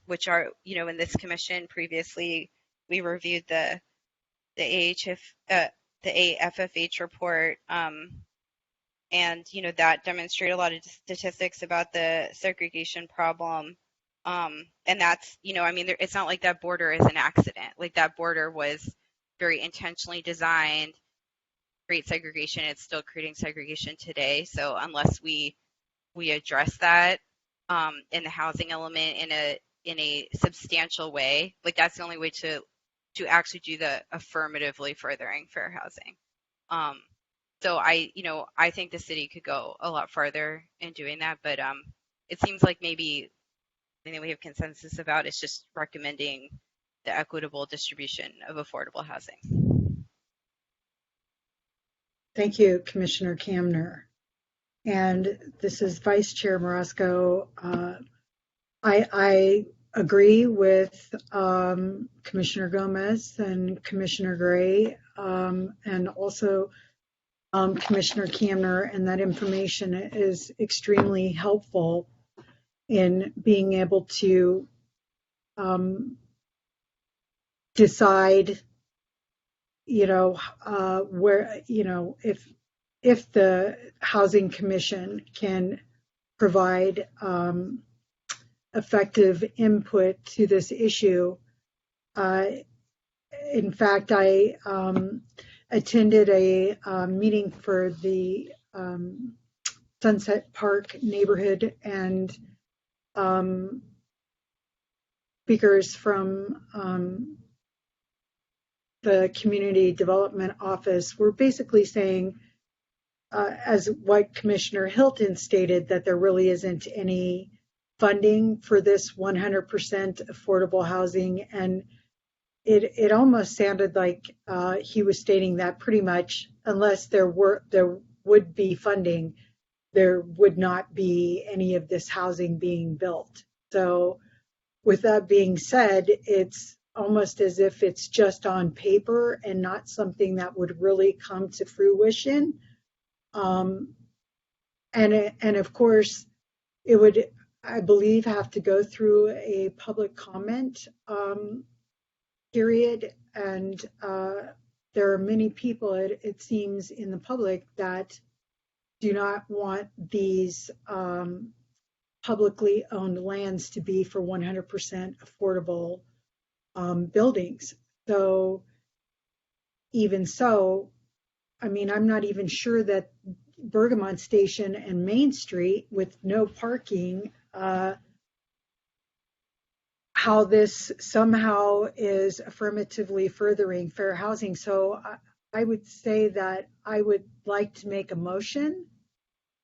which are, in this commission previously, we reviewed the AFFH report, and that demonstrated a lot of statistics about the segregation problem. And that's, it's not like that border is an accident. Like that border was very intentionally designed to create segregation. It's still creating segregation today. So unless we address that in the housing element in a substantial way, like that's the only way to actually do the affirmatively furthering fair housing. So I think the city could go a lot farther in doing that, but it seems like maybe the thing that we have consensus about is just recommending the equitable distribution of affordable housing. Thank you, Commissioner Kamner. And this is Vice Chair Marasco. I agree with Commissioner Gomez and Commissioner Gray, and also Commissioner Kamner, and that information is extremely helpful in being able to decide where, if the Housing Commission can provide effective input to this issue. In fact, I attended a meeting for the Sunset Park neighborhood, and speakers from the Community Development Office were basically saying, as what Commissioner Hilton stated, that there really isn't any funding for this 100% affordable housing. And it almost sounded like he was stating that pretty much unless there would be funding, there would not be any of this housing being built. So with that being said, it's almost as if it's just on paper and not something that would really come to fruition. And of course, it would, I believe, have to go through a public comment period. And there are many people, it seems, in the public that do not want these publicly owned lands to be for 100% affordable buildings. So even so, I mean, I'm not even sure that Bergamot Station and Main Street with no parking, how this somehow is affirmatively furthering fair housing. So I would say that I would like to make a motion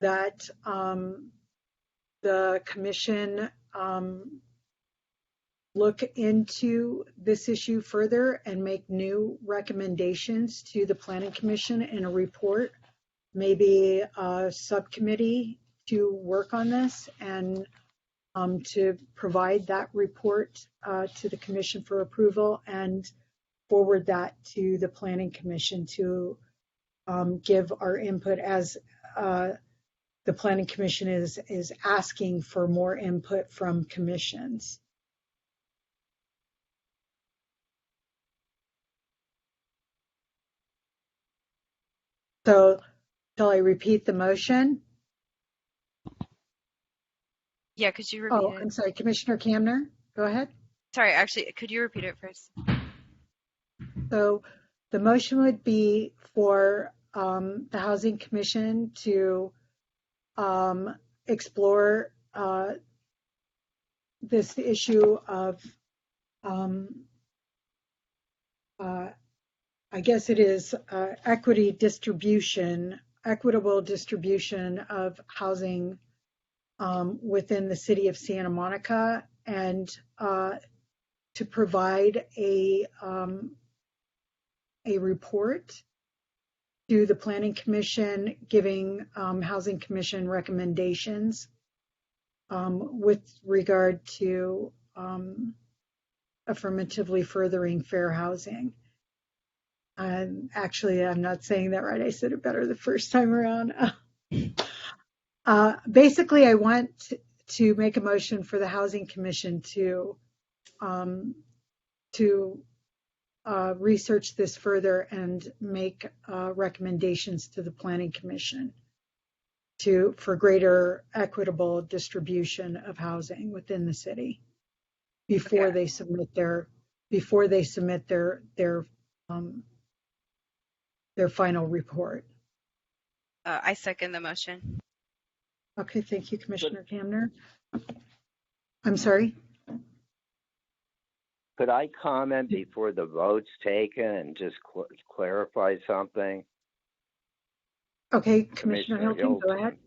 that the commission look into this issue further and make new recommendations to the Planning Commission in a report, maybe a subcommittee to work on this, and to provide that report to the commission for approval and forward that to the Planning Commission to give our input, as the Planning Commission is asking for more input from commissions. So shall I repeat the motion? Yeah, could you repeat it? I'm sorry, Commissioner Kamner, go ahead. Sorry, actually, could you repeat it first? So the motion would be for the Housing Commission to explore this issue of, I guess it is equitable distribution of housing within the city of Santa Monica, and to provide a report to the Planning Commission, giving Housing Commission recommendations with regard to affirmatively furthering fair housing. Actually, I'm not saying that right. I said it better the first time around. Basically, I want to make a motion for the Housing Commission to research this further and make recommendations to the Planning Commission for greater equitable distribution of housing within the city before they submit their final report. I second the motion. Okay, thank you, Commissioner Kamner. I'm sorry. Could I comment before the vote's taken and just clarify something? Okay, Commissioner Hilton, go ahead.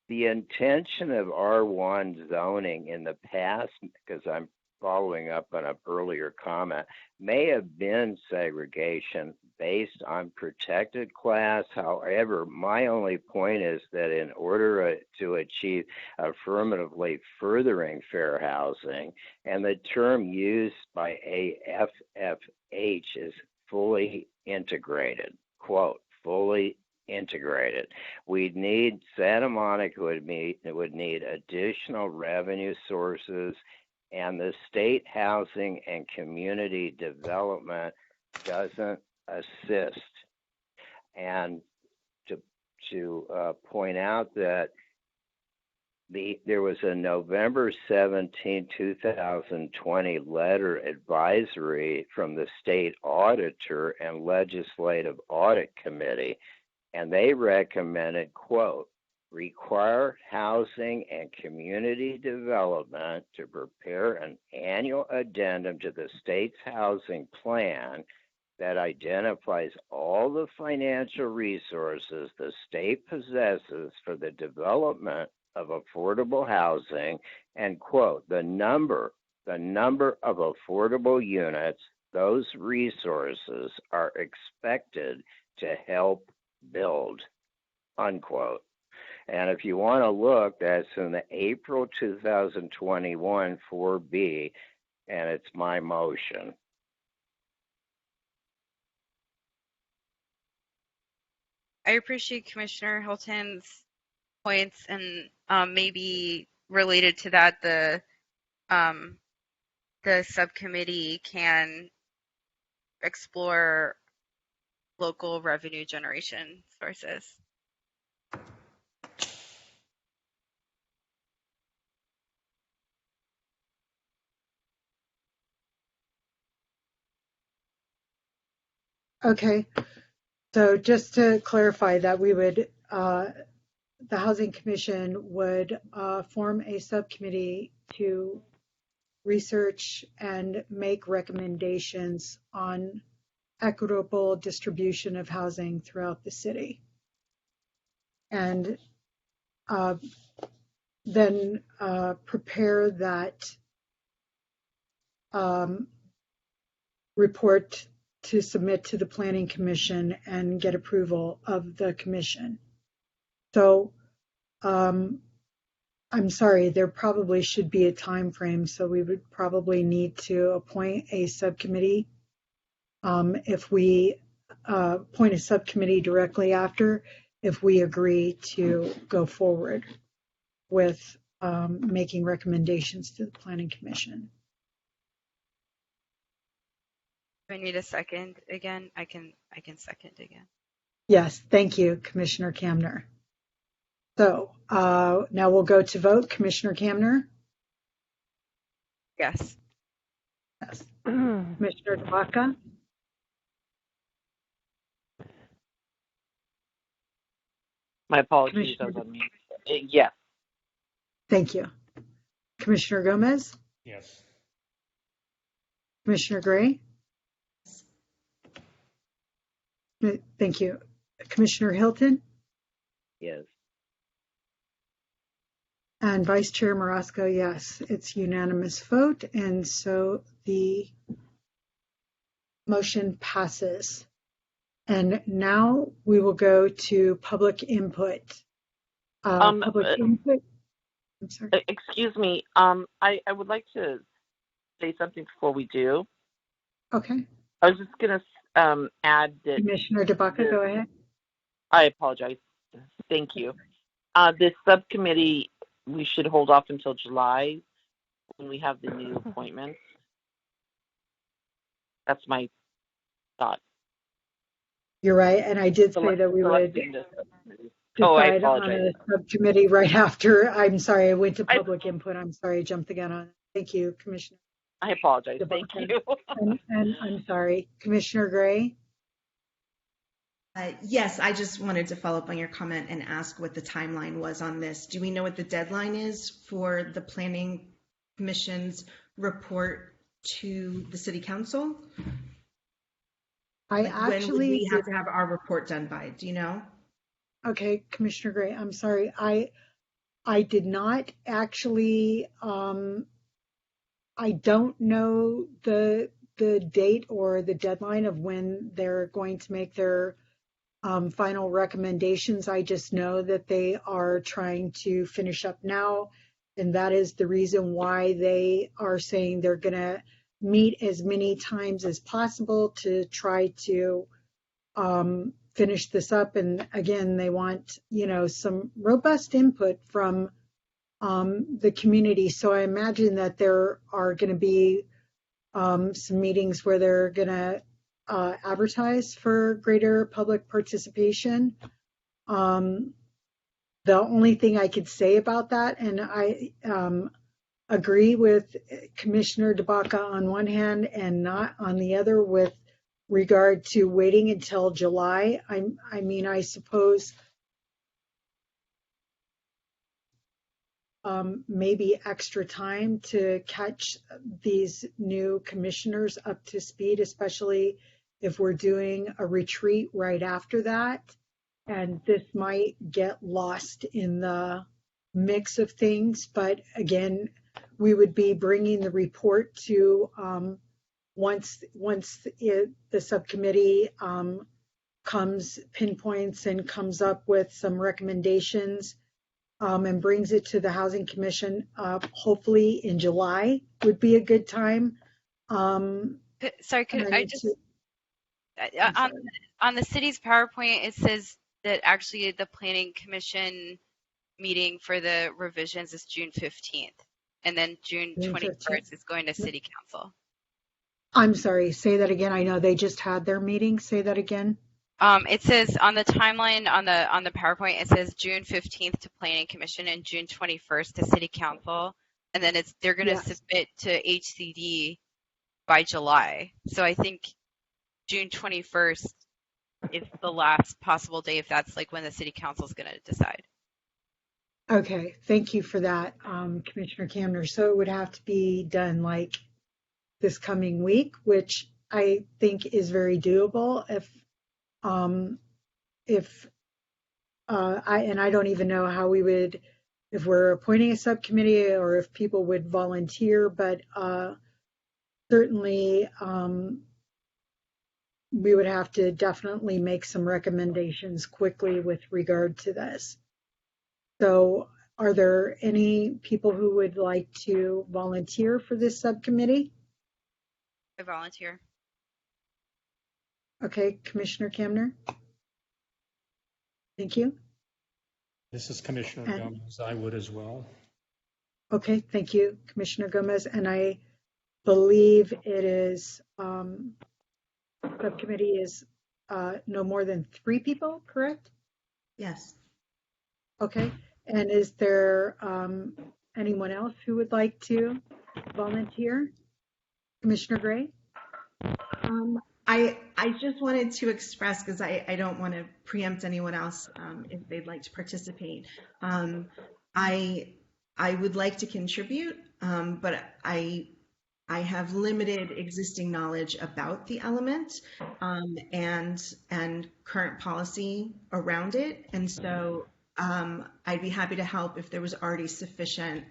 The intention of R1 zoning in the past, because I'm following up on an earlier comment, may have been segregation based on protected class. However, my only point is that in order to achieve affirmatively furthering fair housing, and the term used by AFFH is fully integrated, quote, fully integrated. We'd need, Santa Monica would need additional revenue sources, and the State Housing and Community Development doesn't assist. And to point out that there was a November 17, 2020 letter advisory from the state auditor and legislative audit committee, and they recommended, quote, require housing and community development to prepare an annual addendum to the state's housing plan that identifies all the financial resources the state possesses for the development of affordable housing, and quote, the number of affordable units those resources are expected to help build, unquote. And if you want to look, that's in the April 2021 4B, and it's my motion. I appreciate Commissioner Hilton's points, and maybe related to that, the subcommittee can explore local revenue generation sources. Okay, so just to clarify that we would, the Housing Commission would form a subcommittee to research and make recommendations on equitable distribution of housing throughout the city. And then prepare that report to submit to the Planning Commission and get approval of the commission. So I'm sorry, there probably should be a time frame, so we would probably need to appoint a subcommittee. If we appoint a subcommittee directly after, if we agree to go forward with making recommendations to the Planning Commission. Do I need a second again? I can second again. Yes, thank you, Commissioner Kamner. So now we'll go to vote. Commissioner Kamner? Yes. Yes. Commissioner Tabaka? My apologies, I was on mute. Yes. Thank you. Commissioner Gomez? Yes. Commissioner Gray? Thank you. Commissioner Hilton? Yes. And Vice Chair Marasco, yes, it's unanimous vote, and so the motion passes. And now we will go to public input. Public input. I'm sorry. Excuse me. I would like to say something before we do. Okay. I was just going to add that. Commissioner Tabaka, go ahead. I apologize. Thank you. This subcommittee, we should hold off until July when we have the new appointments. That's my thought. You're right, and I did say that we would decide on a subcommittee right after. I'm sorry, I went to public input. I'm sorry, I jumped the gun on it. Thank you, Commissioner. I apologize. Thank you. and I'm sorry. Commissioner Gray? Yes, I just wanted to follow up on your comment and ask what the timeline was on this. Do we know what the deadline is for the Planning Commission's report to the City Council? When would we have to have our report done by? Do you know? Okay, Commissioner Gray, I'm sorry. I did not actually, I don't know the date or the deadline of when they're going to make their final recommendations. I just know that they are trying to finish up now, and that is the reason why they are saying they're going to meet as many times as possible to try to finish this up. And again, they want, some robust input from the community. So I imagine that there are going to be some meetings where they're going to advertise for greater public participation. The only thing I could say about that, and I agree with Commissioner DeBaca on one hand and not on the other with regard to waiting until July. I mean, I suppose maybe extra time to catch these new commissioners up to speed, especially if we're doing a retreat right after that. And this might get lost in the mix of things. But again, we would be bringing the report to once the subcommittee pinpoints and comes up with some recommendations and brings it to the Housing Commission, hopefully in July would be a good time. Sorry, could I just, on the city's PowerPoint, it says that actually the Planning Commission meeting for the revisions is June 15th, and then June 21st is going to City Council. I'm sorry, say that again. I know they just had their meeting. Say that again. It says on the timeline on the PowerPoint, it says June 15th to Planning Commission and June 21st to City Council, and then they're going to submit to HCD by July. So I think June 21st is the last possible day, if that's like when the City Council is going to decide. Okay, thank you for that, Commissioner Camner. So it would have to be done like this coming week, which I think is very doable. I don't even know how we would, if we're appointing a subcommittee or if people would volunteer, but certainly we would have to definitely make some recommendations quickly with regard to this. So are there any people who would like to volunteer for this subcommittee? I volunteer. Okay, Commissioner Camner. Thank you. This is Commissioner Gomez. I would as well. Okay, thank you, Commissioner Gomez. And I believe it is, subcommittee is no more than 3 people, correct? Yes. Okay, and is there anyone else who would like to volunteer? Commissioner Gray? I just wanted to express, because I don't want to preempt anyone else if they'd like to participate. I would like to contribute, but I have limited existing knowledge about the element and current policy around it, and so I'd be happy to help if there was already sufficient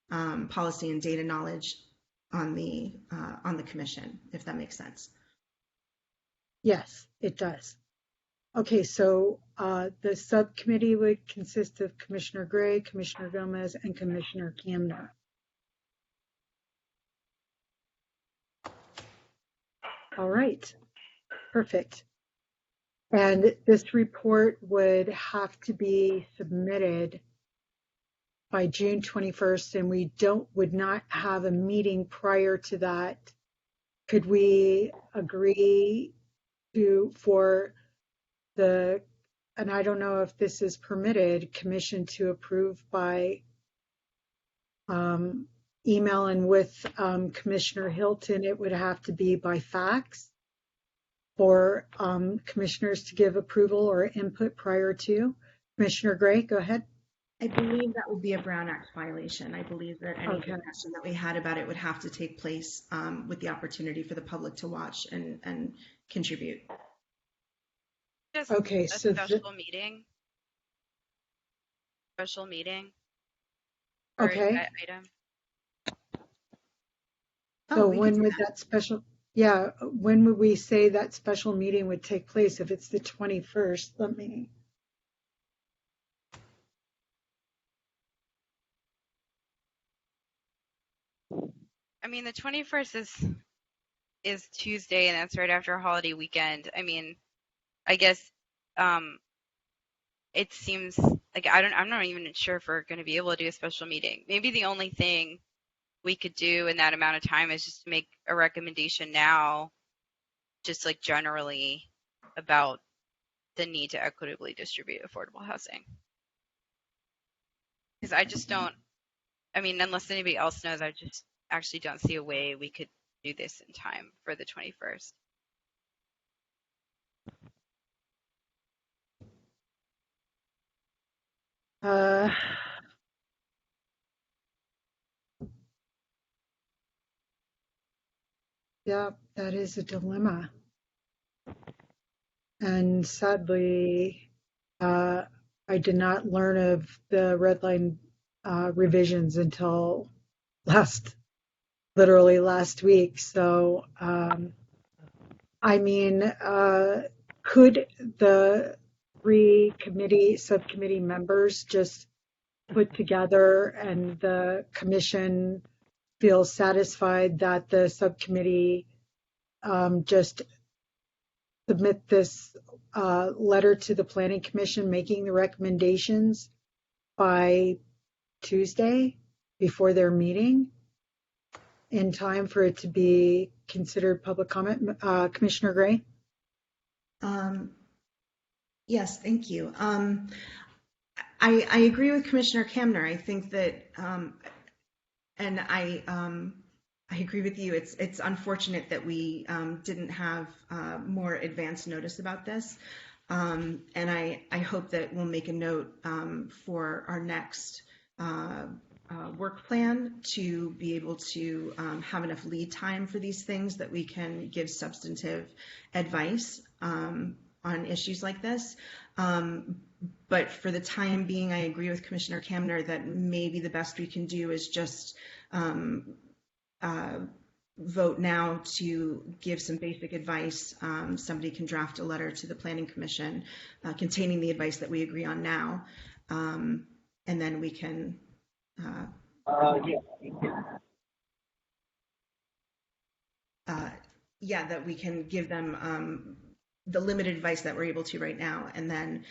policy and data knowledge on the commission, if that makes sense. Yes, it does. Okay, so the subcommittee would consist of Commissioner Gray, Commissioner Gomez, and Commissioner Camner. All right, perfect. And this report would have to be submitted by June 21st, and we would not have a meeting prior to that. Could we agree for the, and I don't know if this is permitted, commission to approve by email, and with Commissioner Hilton, it would have to be by fax for commissioners to give approval or input prior to. Commissioner Gray, go ahead. I believe that would be a Brown Act violation. I believe that any discussion that we had about it would have to take place with the opportunity for the public to watch and contribute. Just okay, a so special meeting. Special meeting. Okay. That item. So when would that special? Yeah, when would we say that special meeting would take place? If it's the 21st, let me. I mean, the 21st is Tuesday, and that's right after a holiday weekend. I mean, I guess it seems like I'm not even sure if we're going to be able to do a special meeting. Maybe the only thing we could do in that amount of time is just make a recommendation now just like generally about the need to equitably distribute affordable housing. Because I just don't, I mean, unless anybody else knows, I just actually don't see a way we could do this in time for the 21st. Yeah, that is a dilemma. And sadly, I did not learn of the red line revisions until literally last week. So, I mean, could the three subcommittee members just put together and the commission feel satisfied that the subcommittee just submit this letter to the planning commission making the recommendations by Tuesday before their meeting in time for it to be considered public comment? Commissioner Gray? Yes, thank you. I agree with Commissioner Kamner. I think that, and I agree with you. It's unfortunate that we didn't have more advance notice about this. And I hope that we'll make a note for our next work plan to be able to have enough lead time for these things that we can give substantive advice on issues like this. But for the time being, I agree with Commissioner Kamner that maybe the best we can do is just vote now to give some basic advice. Somebody can draft a letter to the Planning Commission containing the advice that we agree on now, and then we can that we can give them the limited advice that we're able to right now, and then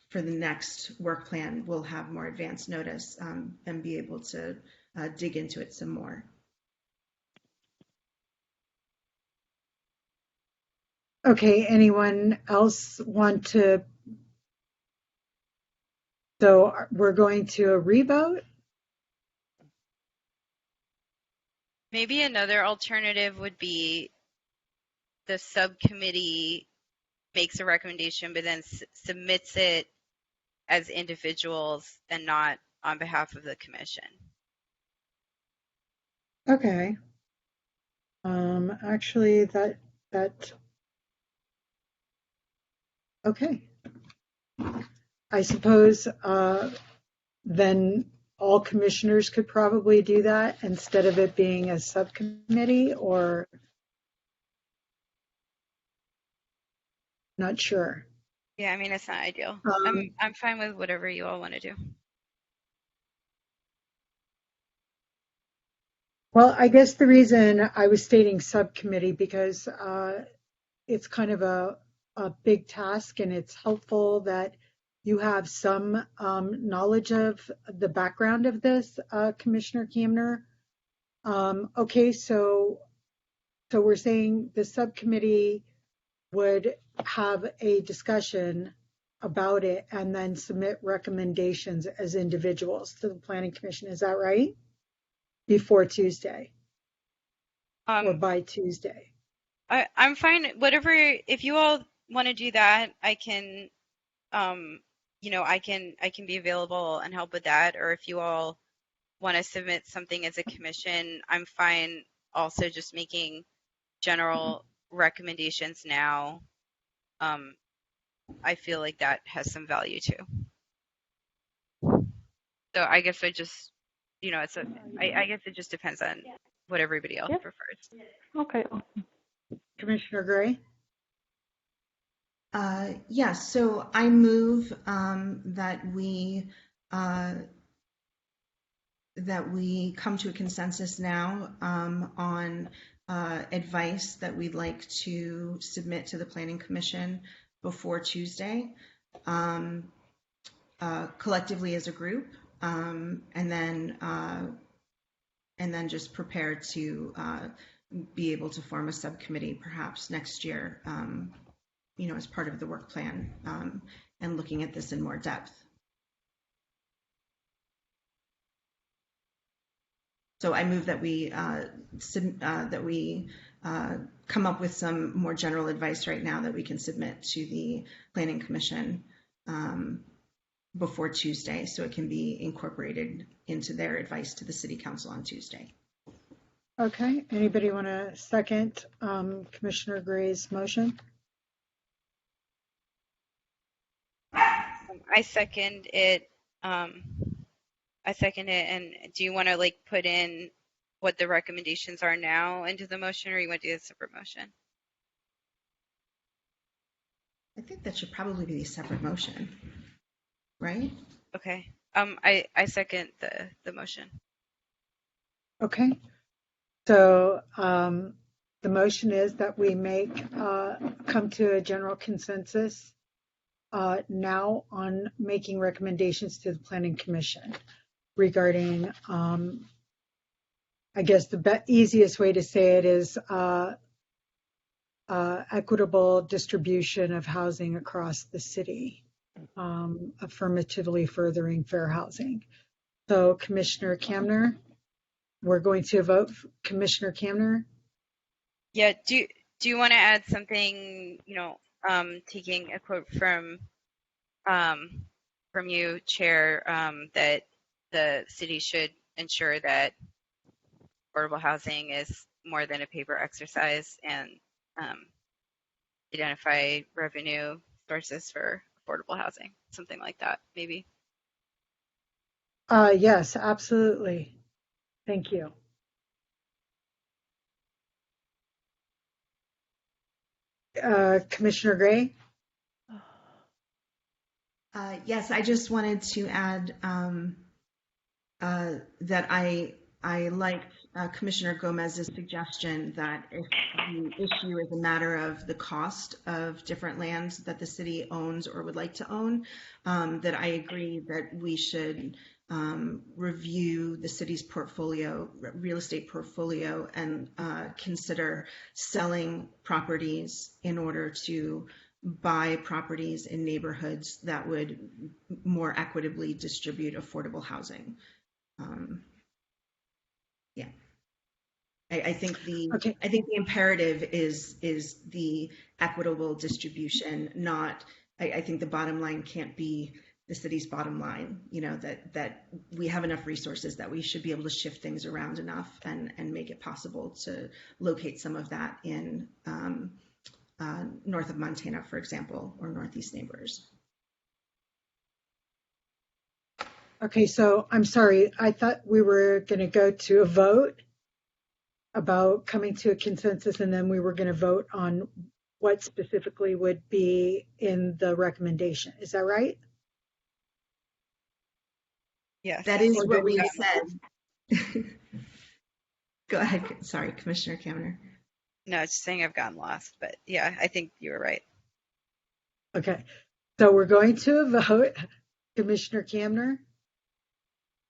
for the next work plan, we'll have more advanced notice and be able to dig into it some more. Okay, anyone else want to? So we're going to a revote? Maybe another alternative would be the subcommittee makes a recommendation, but then submits it as individuals and not on behalf of the commission. Okay. Actually, that okay. I suppose then all commissioners could probably do that instead of it being a subcommittee, or not sure. Yeah, I mean, it's not ideal. I'm fine with whatever you all want to do. Well, I guess the reason I was stating subcommittee because it's kind of a big task, and it's helpful that you have some knowledge of the background of this, Commissioner Kamner. Okay, so we're saying the subcommittee would have a discussion about it and then submit recommendations as individuals to the Planning Commission. Is that right? Before Tuesday or by Tuesday? I'm fine. Whatever, if you all want to do that, I can, I can be available and help with that. Or if you all want to submit something as a commission, I'm fine also just making general recommendations now. I feel like that has some value too. So I guess I just, I guess it just depends on what everybody else prefers. Okay. Commissioner Gray? Yes, so I move that we come to a consensus now on advice that we'd like to submit to the Planning Commission before Tuesday, collectively as a group, and then just prepare to be able to form a subcommittee perhaps next year, as part of the work plan, and looking at this in more depth. So I move that we come up with some more general advice right now that we can submit to the Planning Commission before Tuesday, so it can be incorporated into their advice to the City Council on Tuesday. Okay, anybody want to second Commissioner Gray's motion? I second it. And do you want to put in what the recommendations are now into the motion, or you want to do a separate motion? I think that should probably be a separate motion, right? Okay. I second the motion. Okay, so the motion is that we come to a general consensus now on making recommendations to the Planning Commission regarding, I guess the easiest way to say it is equitable distribution of housing across the city, affirmatively furthering fair housing. So Commissioner Kamner, we're going to vote. Commissioner Kamner? Yeah, do you want to add something, taking a quote from you, Chair, that the city should ensure that affordable housing is more than a paper exercise and identify revenue sources for affordable housing, something like that, maybe? Yes, absolutely. Thank you. Commissioner Gray? Yes, I just wanted to add that I liked Commissioner Gomez's suggestion that if the issue is a matter of the cost of different lands that the city owns or would like to own, that I agree that we should review the city's real estate portfolio, and consider selling properties in order to buy properties in neighborhoods that would more equitably distribute affordable housing. Yeah, I think the imperative is the equitable distribution. Not, I think the bottom line can't be the city's bottom line. That we have enough resources that we should be able to shift things around enough and make it possible to locate some of that in north of Montana, for example, or Northeast neighbors. Okay, so I'm sorry, I thought we were going to go to a vote about coming to a consensus, and then we were going to vote on what specifically would be in the recommendation. Is that right? Yes. That is what we said. Go ahead. Sorry, Commissioner Kamner. No, it's just saying I've gotten lost, but yeah, I think you were right. Okay, so we're going to a vote. Commissioner Kamner?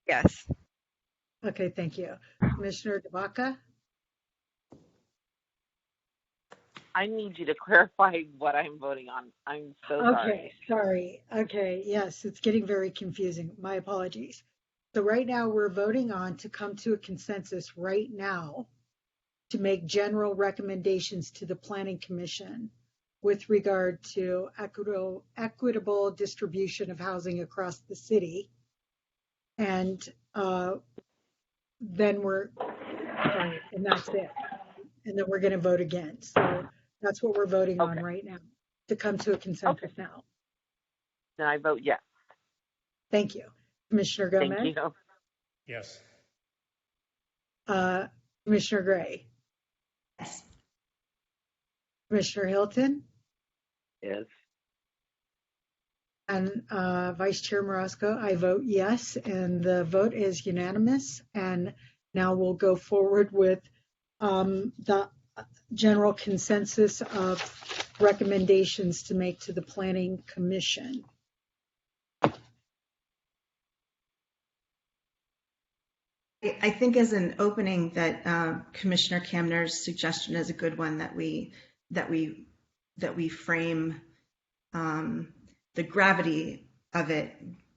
Yes. Okay, thank you. Commissioner DeVaca? I need you to clarify what I'm voting on. I'm so sorry. Okay, sorry. Okay, yes, it's getting very confusing. My apologies. So right now we're voting on to come to a consensus right now to make general recommendations to the Planning Commission with regard to equitable distribution of housing across the city. And then and that's it. And then we're going to vote again. So that's what we're voting on right now, to come to a consensus now. Then I vote yes. Thank you. Commissioner Gomez? Thank you. Yes. Commissioner Gray? Yes. Commissioner Hilton? Yes. And Vice Chair Marasco, I vote yes, and the vote is unanimous. And now we'll go forward with the general consensus of recommendations to make to the Planning Commission. I think as an opening that Commissioner Kamner's suggestion is a good one, that we frame the gravity of it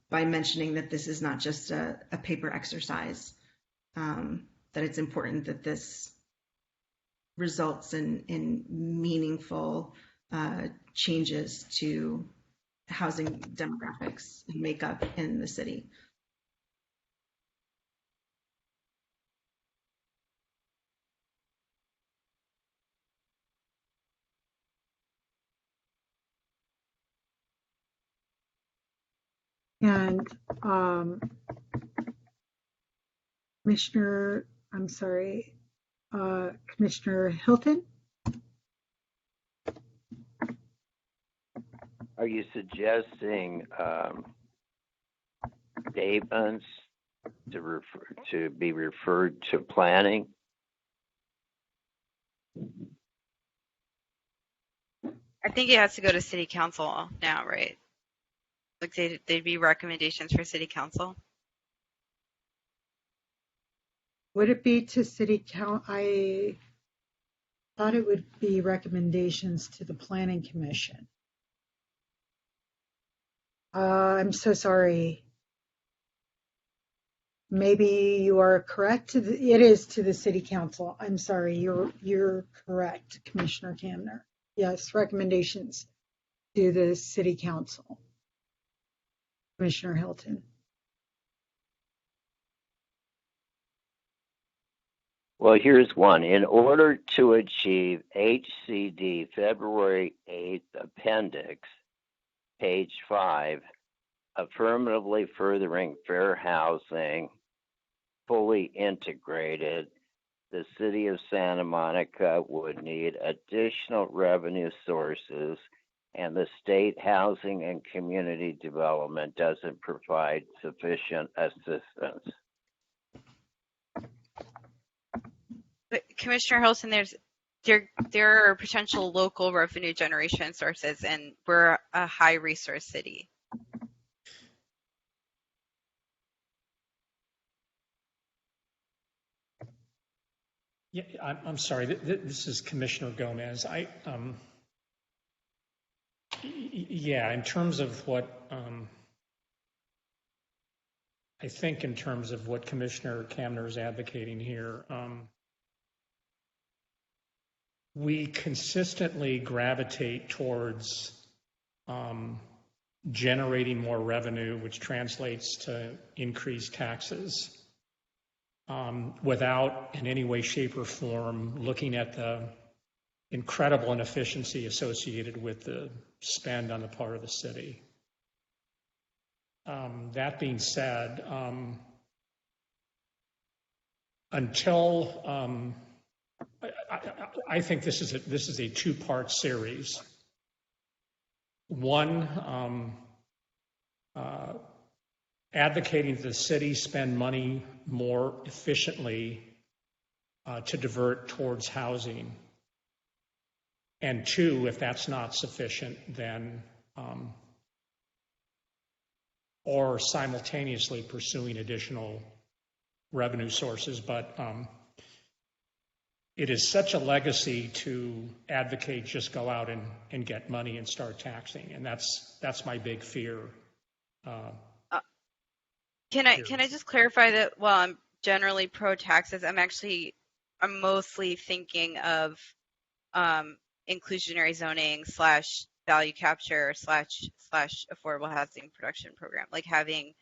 by mentioning that this is not just a paper exercise, that it's important that this results in meaningful changes to housing demographics and makeup in the city. And Commissioner Hilton? Are you suggesting statements to be referred to planning? I think it has to go to city council now, right? Like they'd be recommendations for city council. Would it be to city council? I thought it would be recommendations to the planning commission. I'm so sorry. Maybe you are correct. It is to the city council. I'm sorry. You're correct, Commissioner Kamner. Yes, recommendations to the city council. Commissioner Hilton. Well, here's one. In order to achieve HCD February 8th appendix, page 5, affirmatively furthering fair housing, fully integrated, the city of Santa Monica would need additional revenue sources, and the state housing and community development doesn't provide sufficient assistance. But Commissioner Hilton, there are potential local revenue generation sources, and we're a high resource city. Yeah, I'm sorry. This is Commissioner Gomez. Yeah, in terms of what I think, in terms of what Commissioner Kamner is advocating here, we consistently gravitate towards generating more revenue, which translates to increased taxes, without in any way, shape, or form looking at the incredible inefficiency associated with the spend on the part of the city. That being said, until I think this is a two-part series. One, advocating that the city spend money more efficiently to divert towards housing. And two, if that's not sufficient, then or simultaneously pursuing additional revenue sources. But it is such a legacy to advocate just go out and get money and start taxing, and that's my big fear. Can I just clarify that while I'm generally pro taxes, I'm mostly thinking of inclusionary zoning / value capture / affordable housing production program, like having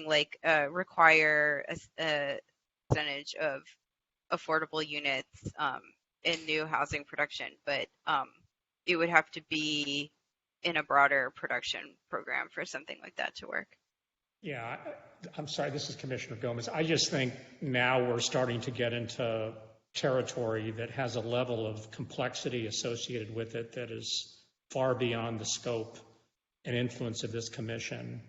like require a percentage of affordable units in new housing production, but it would have to be in a broader production program for something like that to work. Yeah, I'm sorry, this is Commissioner Gomez. I just think now we're starting to get into territory that has a level of complexity associated with it that is far beyond the scope and influence of this commission.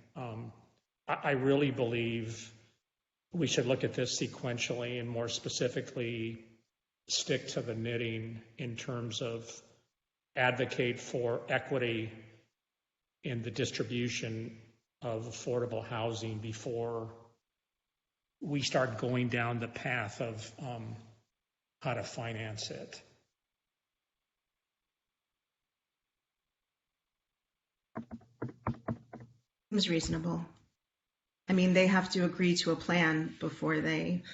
I really believe we should look at this sequentially and more specifically stick to the knitting in terms of advocate for equity in the distribution of affordable housing before we start going down the path of how to finance it. Seems reasonable. I mean, they have to agree to a plan before they,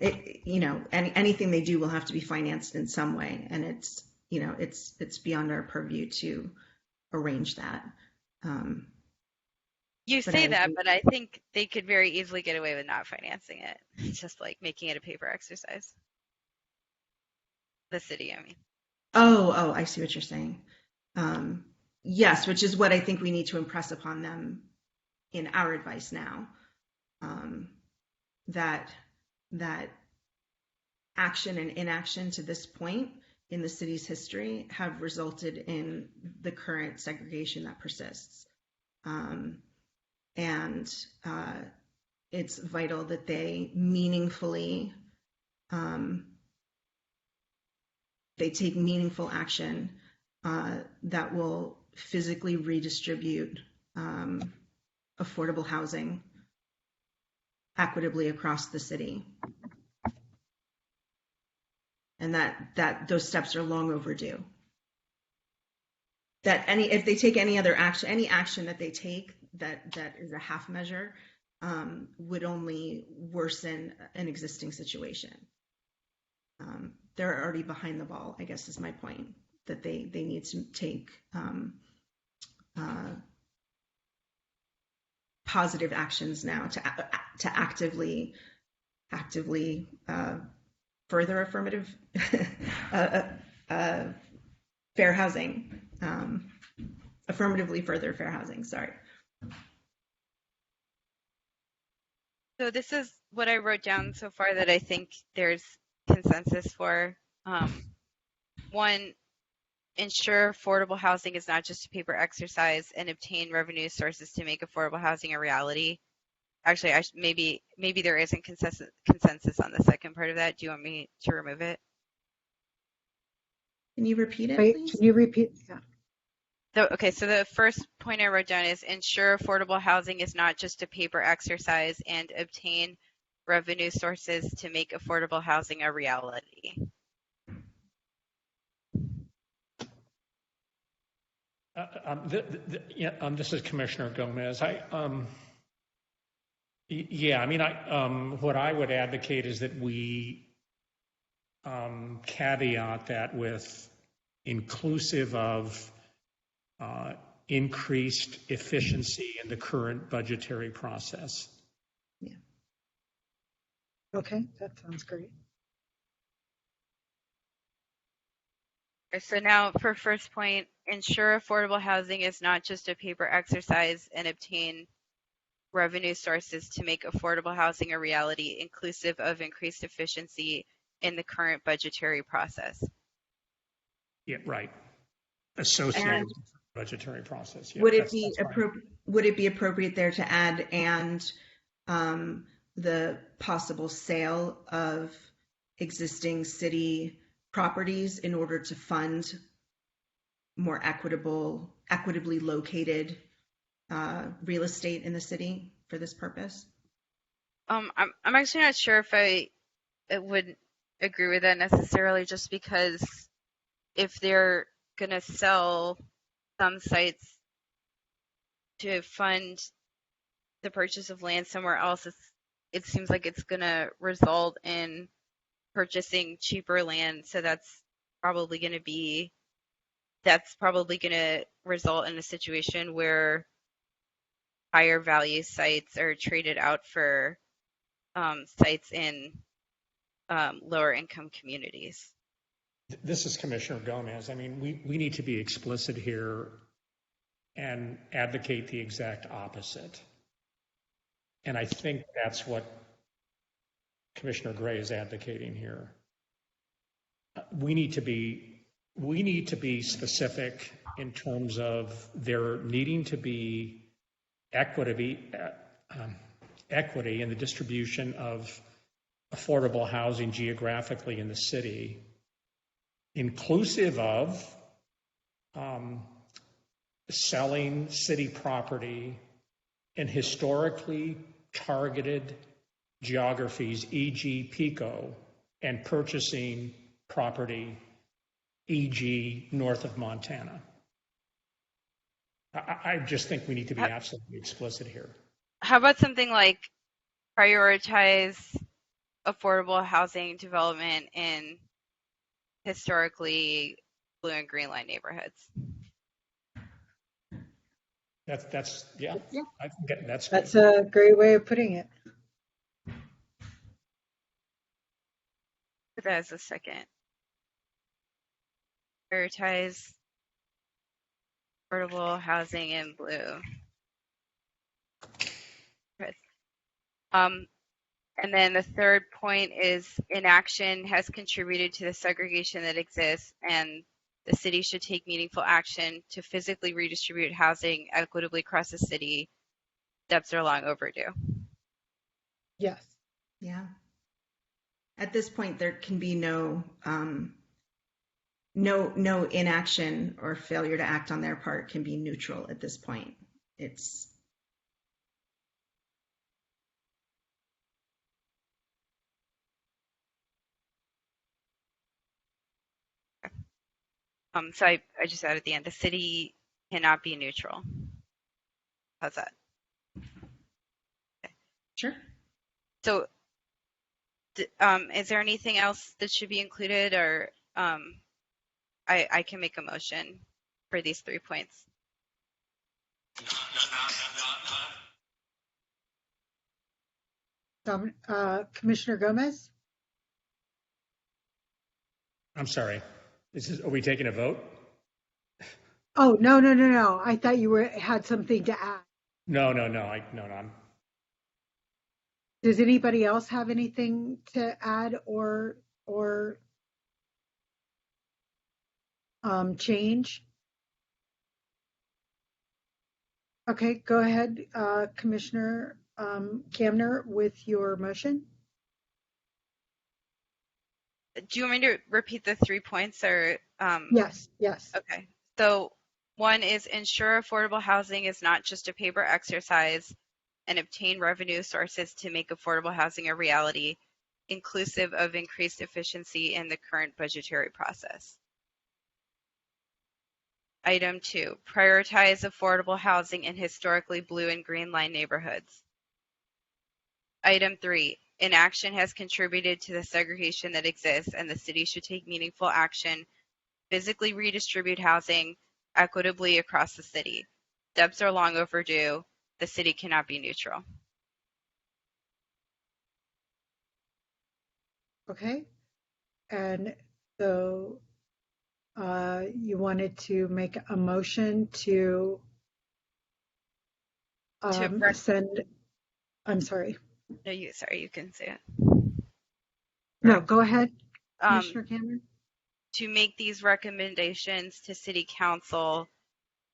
anything they do will have to be financed in some way, and it's beyond our purview to arrange that. You say that, but I think they could very easily get away with not financing it. It's just like making it a paper exercise. The city, I mean. Oh, I see what you're saying. Yes, which is what I think we need to impress upon them in our advice now. That action and inaction to this point in the city's history have resulted in the current segregation that persists. And it's vital that they meaningfully, they take meaningful action that will physically redistribute affordable housing equitably across the city. And that those steps are long overdue. If they take any other action, any action that they take that is a half measure, would only worsen an existing situation. They're already behind the ball, I guess is my point, that they need to take positive actions now to actively further affirmative fair housing, affirmatively further fair housing, sorry. So this is what I wrote down so far that I think there's consensus for. One, ensure affordable housing is not just a paper exercise, and obtain revenue sources to make affordable housing a reality. Actually, maybe there isn't consensus on the second part of that. Do you want me to remove it? Can you repeat it, Wait, please? can you repeat? Yeah. So the first point I wrote down is ensure affordable housing is not just a paper exercise, and obtain revenue sources to make affordable housing a reality. This is Commissioner Gomez. What I would advocate is that we caveat that with inclusive of increased efficiency in the current budgetary process. Yeah. Okay, that sounds great. So now for first point, ensure affordable housing is not just a paper exercise, and obtain revenue sources to make affordable housing a reality, inclusive of increased efficiency in the current budgetary process. Yeah, right. Associated with the budgetary process. Yeah, would it be appropriate there to add the possible sale of existing city properties in order to fund more equitably located real estate in the city for this purpose? I'm actually not sure if I would agree with that necessarily, just because if they're going to sell some sites to fund the purchase of land somewhere else, it seems like it's going to result in purchasing cheaper land. So that's probably going to result in a situation where higher value sites are traded out for sites in lower income communities. This is Commissioner Gomez. I mean, we need to be explicit here and advocate the exact opposite. And I think that's what Commissioner Gray is advocating here. We need to be specific in terms of there needing to be equity in the distribution of affordable housing geographically in the city, inclusive of selling city property in historically targeted geographies, e.g. PICO, and purchasing property, e.g. north of Montana. I just think we need to be absolutely explicit here. How about something like prioritize affordable housing development in historically blue and green line neighborhoods? That's yeah. I think that's That's a great way of putting it. Put that as a second. Prioritize affordable housing in blue. And then the third point is inaction has contributed to the segregation that exists, and the city should take meaningful action to physically redistribute housing equitably across the city. Steps are long overdue. Yes. Yeah. At this point, there can be no inaction or failure to act on their part can be neutral at this point. It's So I just added at the end, the city cannot be neutral. How's that? Okay. Sure. So is there anything else that should be included, or I can make a motion for these 3 points? Commissioner Gomez? I'm sorry. Are we taking a vote? Oh, no. I thought you had something to add. No. Does anybody else have anything to add or change? Okay, go ahead, Commissioner Kamner, with your motion. Do you want me to repeat the 3 points, or? Yes. Okay. So one is ensure affordable housing is not just a paper exercise, and obtain revenue sources to make affordable housing a reality, inclusive of increased efficiency in the current budgetary process. Item 2, prioritize affordable housing in historically blue and green line neighborhoods. Item 3, inaction has contributed to the segregation that exists, and the city should take meaningful action, physically redistribute housing equitably across the city. Steps are long overdue. The city cannot be neutral. Okay. And so you wanted to make a motion to send, I'm sorry. No, you can say it. No, go ahead, Commissioner Cameron. To make these recommendations to City Council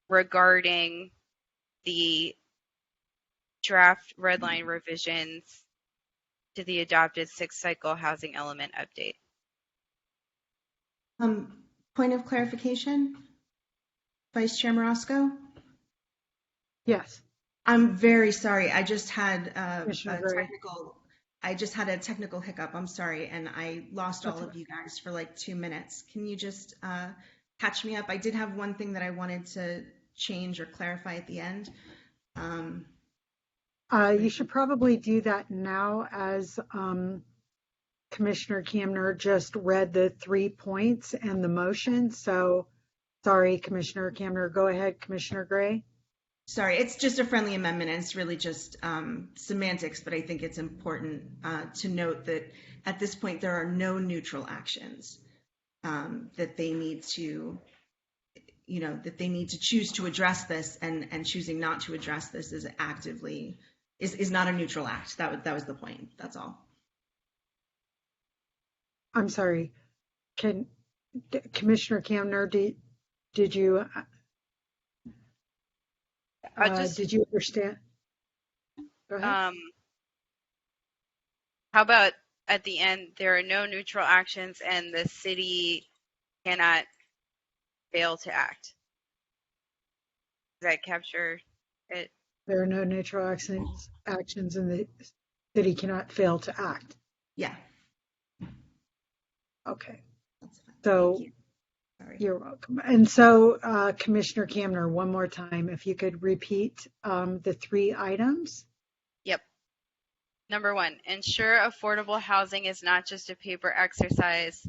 regarding the draft red line revisions to the adopted 6th cycle housing element update. Point of clarification, Vice Chair Morosco? Yes. I'm very sorry. I just had a technical hiccup. I'm sorry, and I lost all of you guys for like 2 minutes. Can you just catch me up? I did have one thing that I wanted to change or clarify at the end. You should probably do that now, as Commissioner Kamner just read the 3 points and the motion. So sorry, Commissioner Kamner. Go ahead, Commissioner Gray. Sorry, it's just a friendly amendment, and it's really just semantics, but I think it's important to note that at this point there are no neutral actions that they need to, that they need to choose to address this, and choosing not to address this is not a neutral act. That was the point. That's all. I'm sorry. Commissioner Kamner, did you? Did you understand? Go ahead. How about at the end, there are no neutral actions and the city cannot fail to act? Does that capture it? There are no neutral actions and the city cannot fail to act. Yeah, Okay, that's fine. so Thank you. Sorry. you're welcome. And so Commissioner Kamner, one more time, if you could repeat the 3 items. Yep. Number 1, ensure affordable housing is not just a paper exercise,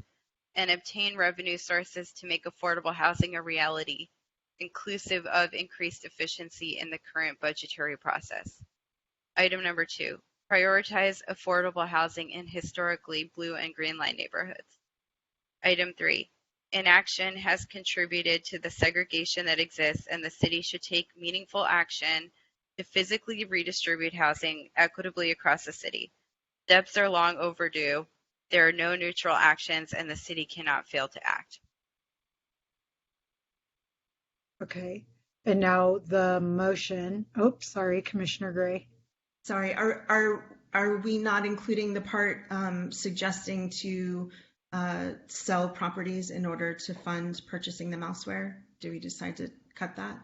and obtain revenue sources to make affordable housing a reality, inclusive of increased efficiency in the current budgetary process. Item number 2, prioritize affordable housing in historically blue and green line neighborhoods. Item 3, inaction has contributed to the segregation that exists, and the city should take meaningful action to physically redistribute housing equitably across the city. Steps are long overdue. There are no neutral actions, and the city cannot fail to act. Okay, and now the motion. Oh, sorry, Commissioner Gray. Sorry, are we not including the part suggesting to sell properties in order to fund purchasing them elsewhere? Do we decide to cut that?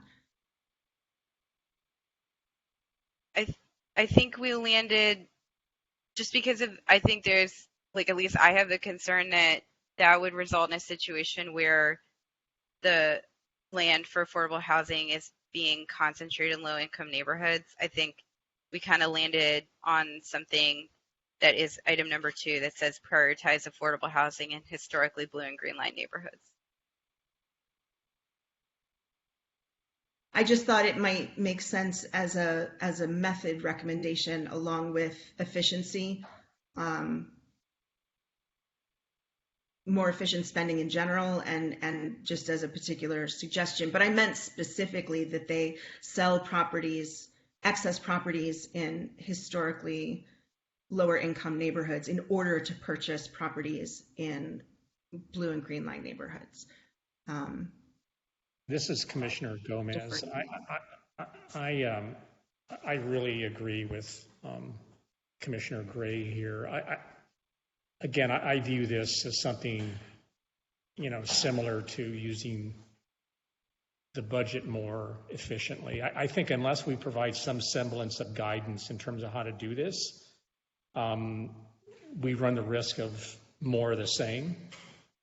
I think we landed just because of, I think there's, like, at least I have the concern that that would result in a situation where the land for affordable housing is being concentrated in low-income neighborhoods. I think we kind of landed on something that is item number 2 that says prioritize affordable housing in historically blue and green line neighborhoods. I just thought it might make sense as a method recommendation along with efficiency, more efficient spending in general, and just as a particular suggestion. But I meant specifically that they sell properties, excess properties in historically lower income neighborhoods in order to purchase properties in blue and green line neighborhoods. This is Commissioner Gomez. I really agree with Commissioner Gray here. I view this as something, similar to using the budget more efficiently. I think unless we provide some semblance of guidance in terms of how to do this, we run the risk of more of the same.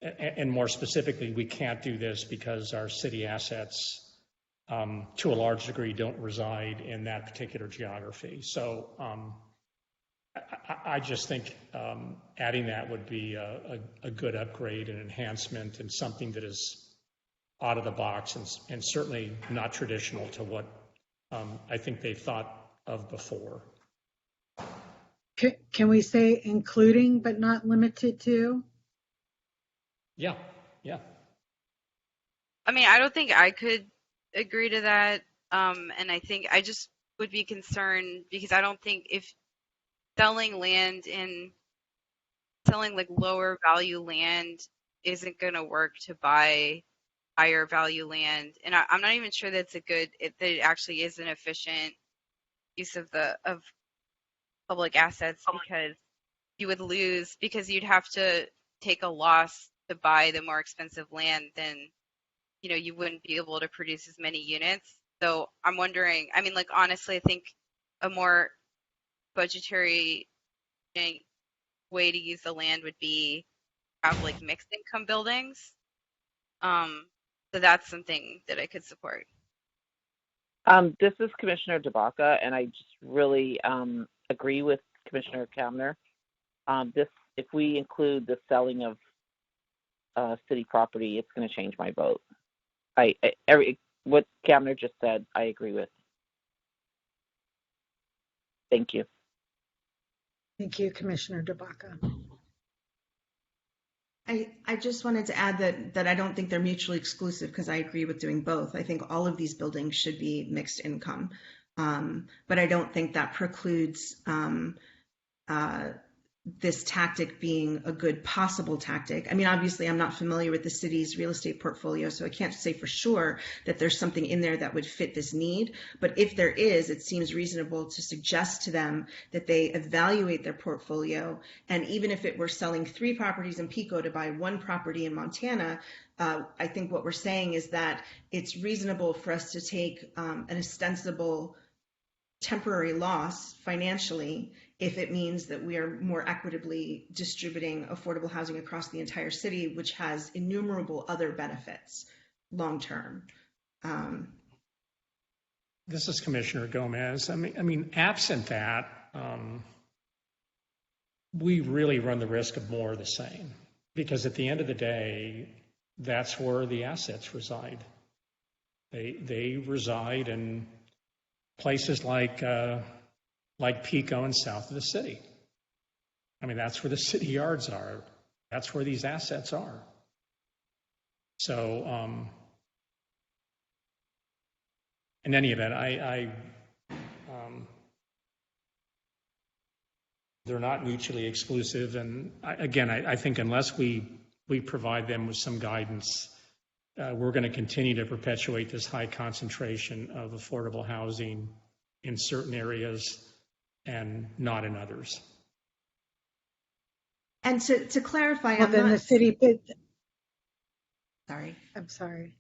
And more specifically, we can't do this because our city assets, to a large degree, don't reside in that particular geography. So I just think adding that would be a good upgrade and enhancement, and something that is out of the box and certainly not traditional to what I think they thought of before. Can we say including but not limited to? Yeah. I mean, I don't think I could agree to that. And I think I just would be concerned because I don't think if selling like lower value land isn't going to work to buy higher value land. And I'm not even sure that that it actually is an efficient use of public assets, because you would lose, because you'd have to take a loss to buy the more expensive land, then you wouldn't be able to produce as many units. So I'm wondering, I mean, like, honestly, I think a more budgetary way to use the land would be have like mixed income buildings. So that's something that I could support. This is Commissioner DeBaca, and I just really agree with Commissioner Kamner. If we include the selling of city property, it's going to change my vote. What Kamner just said, I agree with. Thank you. Thank you, Commissioner DeBaca. I just wanted to add that I don't think they're mutually exclusive, because I agree with doing both. I think all of these buildings should be mixed income, but I don't think that precludes this tactic being a good possible tactic. I mean, obviously, I'm not familiar with the city's real estate portfolio, so I can't say for sure that there's something in there that would fit this need. But if there is, it seems reasonable to suggest to them that they evaluate their portfolio. And even if it were selling 3 properties in Pico to buy 1 property in Montana, I think what we're saying is that it's reasonable for us to take an ostensible temporary loss financially if it means that we are more equitably distributing affordable housing across the entire city, which has innumerable other benefits long term. This is Commissioner Gomez. I mean, absent that, we really run the risk of more of the same, because at the end of the day, that's where the assets reside. They reside in places like Pico and south of the city. I mean, that's where the city yards are. That's where these assets are. So, in any event, they're not mutually exclusive. And I think unless we provide them with some guidance, we're going to continue to perpetuate this high concentration of affordable housing in certain areas and not in others. And to clarify, Well, then the city, sorry. I'm sorry.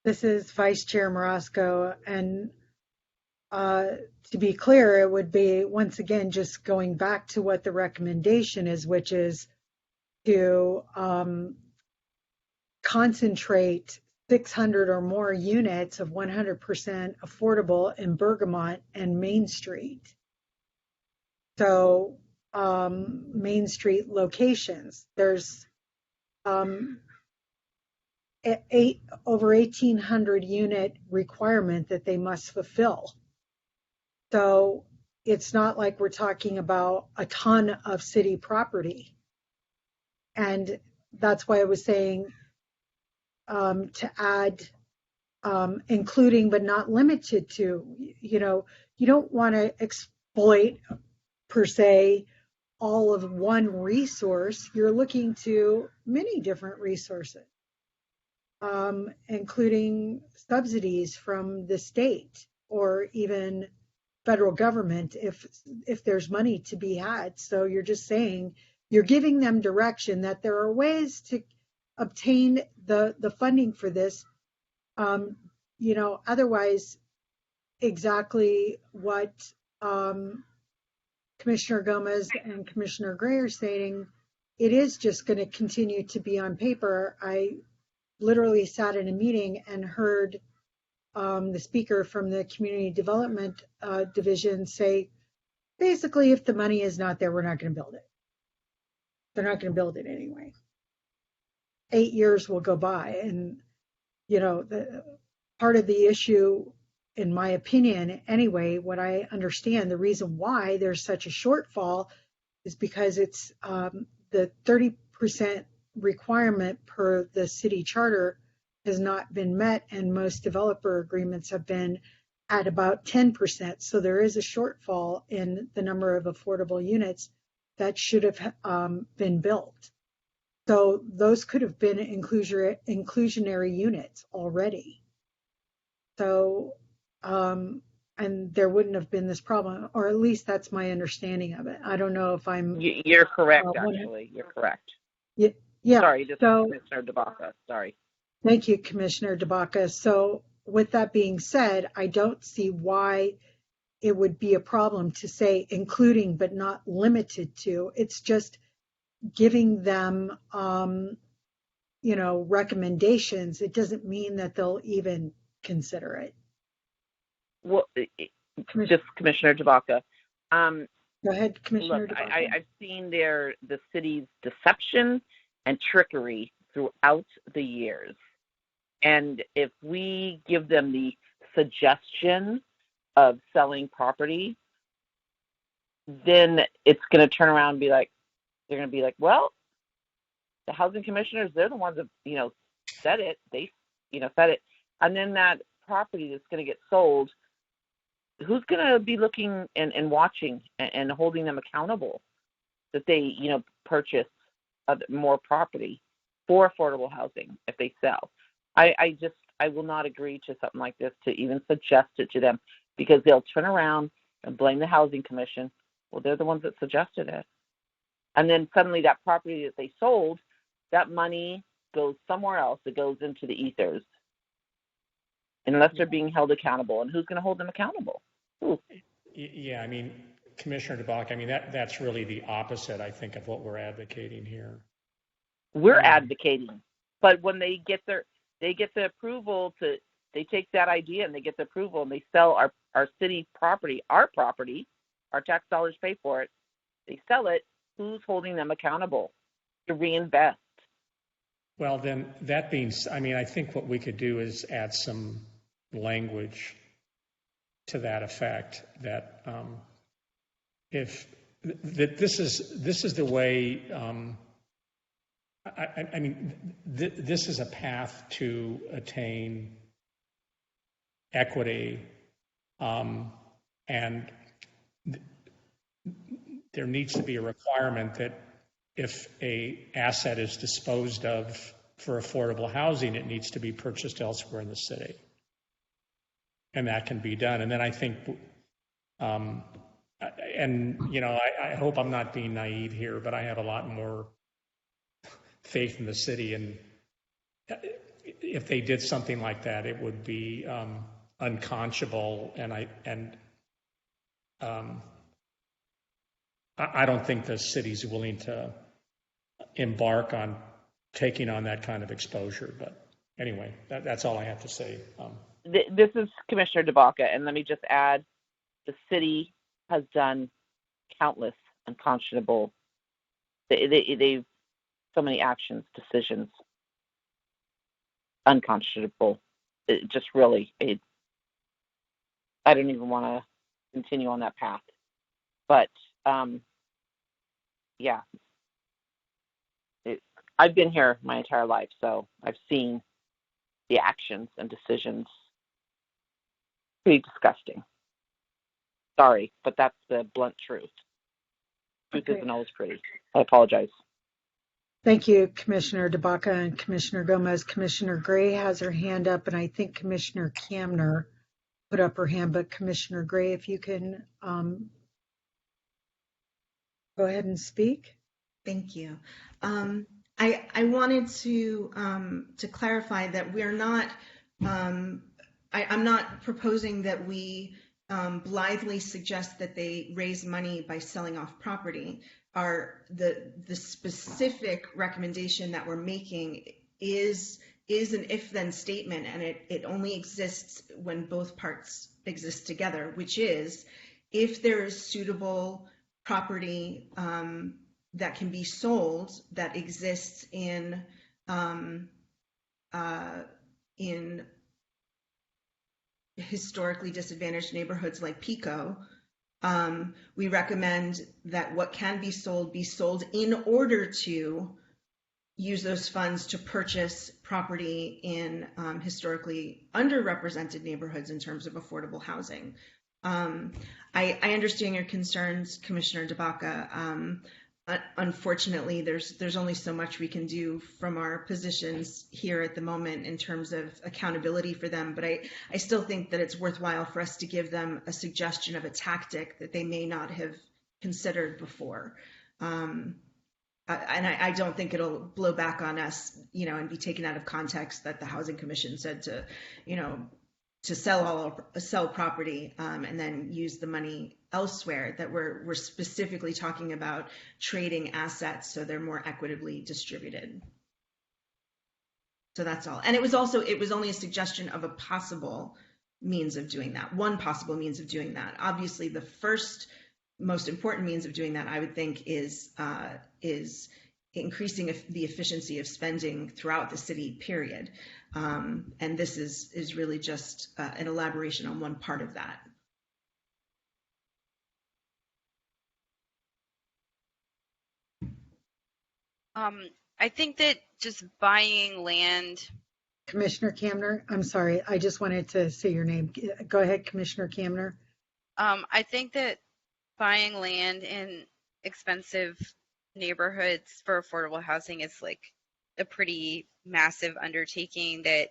This is Vice Chair Marasco, and to be clear, it would be, once again, just going back to what the recommendation is, which is to concentrate 600 or more units of 100% affordable in Bergamot and Main Street. So Main Street locations, there's over 1,800 unit requirement that they must fulfill. So it's not like we're talking about a ton of city property. And that's why I was saying to add including but not limited to, you don't want to exploit per se all of one resource. You're looking to many different resources, including subsidies from the state or even federal government if there's money to be had. So you're just saying, you're giving them direction that there are ways to obtain the funding for this. Otherwise, exactly what Commissioner Gomez and Commissioner Gray are saying, it is just going to continue to be on paper. I literally sat in a meeting and heard the speaker from the Community Development Division say, basically, if the money is not there, we're not going to build it. They're not going to build it anyway. 8 years will go by, and the part of the issue, in my opinion anyway, what I understand, the reason why there's such a shortfall is because it's the 30% requirement per the city charter has not been met, and most developer agreements have been at about 10%. So there is a shortfall in the number of affordable units that should have been built. So those could have been inclusionary units already. So, and there wouldn't have been this problem, or at least that's my understanding of it. I don't know if I'm... You're correct, actually. You're correct. Yeah. Sorry, this is Commissioner DeBaca. Sorry. Thank you, Commissioner DeBaca. So with that being said, I don't see why it would be a problem to say including but not limited to. It's just giving them, recommendations. It doesn't mean that they'll even consider it. Well, just Commissioner DeBaca. Go ahead, Commissioner Look, DeBaca. I've seen the city's deception and trickery throughout the years. And if we give them the suggestion of selling property, then it's going to turn around and be like, they're going to be like, well, the housing commissioners, they're the ones that, said it. They, said it. And then that property that's going to get sold, who's going to be looking and watching and holding them accountable that they, purchase more property for affordable housing if they sell? I will not agree to something like this, to even suggest it to them, because they'll turn around and blame the housing commission. Well, they're the ones that suggested it. And then suddenly that property that they sold, that money goes somewhere else. It goes into the ethers, unless they're being held accountable. And who's going to hold them accountable? Who? Yeah, I mean, Commissioner DeBach, I mean, that's really the opposite, I think, of what we're advocating here. We're advocating, but when they get the approval they take that idea and they get the approval and they sell our city property, our tax dollars pay for it, they sell it, who's holding them accountable to reinvest? Well, then that being, I mean, I think what we could do is add some language to that effect that this is the way. I mean, this is a path to attain equity, and there needs to be a requirement that if a asset is disposed of for affordable housing, it needs to be purchased elsewhere in the city. And that can be done. And then I think, and you know, I hope I'm not being naive here, but I have a lot more faith in the city. And if they did something like that, it would be unconscionable. And I don't think the city's willing to embark on taking on that kind of exposure. But anyway, that's all I have to say. This is Commissioner DeBaca, and let me just add, the city has done countless unconscionable, they've so many actions, decisions, unconscionable. It just really, I don't even want to continue on that path. But yeah, I've been here my entire life, so I've seen the actions and decisions. Pretty disgusting. Sorry, but that's the blunt truth. Truth isn't always pretty. I apologize. Thank you, Commissioner DeBaca and Commissioner Gomez. Commissioner Gray has her hand up, and I think Commissioner Camner put up her hand. But Commissioner Gray, if you can go ahead and speak. Thank you. I wanted to clarify that we're not. I'm not proposing that we blithely suggest that they raise money by selling off property. The specific recommendation that we're making is an if-then statement, and it only exists when both parts exist together, which is if there is suitable property that can be sold that exists in historically disadvantaged neighborhoods like Pico, we recommend that what can be sold in order to use those funds to purchase property in historically underrepresented neighborhoods in terms of affordable housing. I understand your concerns, Commissioner DeBaca. Unfortunately, there's only so much we can do from our positions here at the moment in terms of accountability for them, but I still think that it's worthwhile for us to give them a suggestion of a tactic that they may not have considered before. And I don't think it'll blow back on us, and be taken out of context that the Housing Commission said to sell property and then use the money elsewhere, that we're specifically talking about trading assets so they're more equitably distributed. So that's all. And it was only a suggestion of a possible means of doing that, one possible means of doing that. Obviously, the first most important means of doing that, I would think, is increasing the efficiency of spending throughout the city, period. And this is really just an elaboration on one part of that. I think that just buying land. Commissioner Camner, I'm sorry, I just wanted to say your name. Go ahead, Commissioner Camner. I think that buying land in expensive neighborhoods for affordable housing is like a pretty massive undertaking that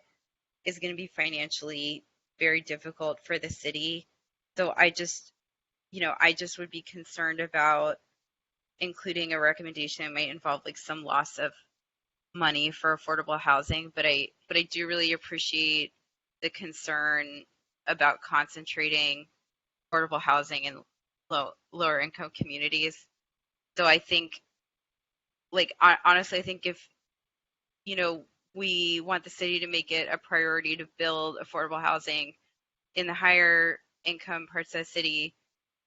is going to be financially very difficult for the city. So I just would be concerned about including a recommendation that might involve like some loss of money for affordable housing. But I do really appreciate the concern about concentrating affordable housing in lower income communities. So I think, like, honestly, I think if, we want the city to make it a priority to build affordable housing in the higher income parts of the city,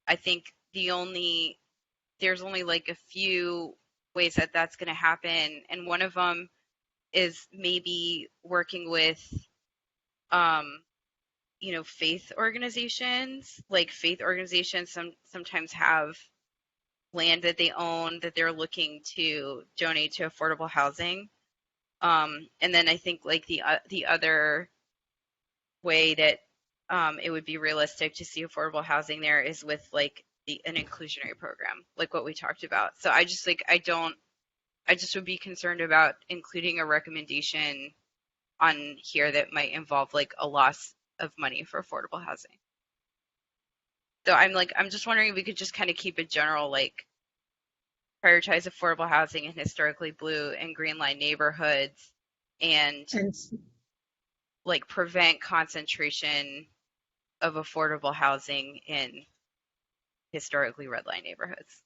I think there's only like a few ways that that's going to happen. And one of them is maybe working with, faith organizations. Like faith organizations sometimes have land that they own that they're looking to donate to affordable housing. And then I think like the other way that it would be realistic to see affordable housing there is with like an inclusionary program, like what we talked about. So I just would be concerned about including a recommendation on here that might involve like a loss of money for affordable housing. So I'm just wondering if we could just kind of keep it general, like prioritize affordable housing in historically blue and green line neighborhoods, and like prevent concentration of affordable housing in historically red line neighborhoods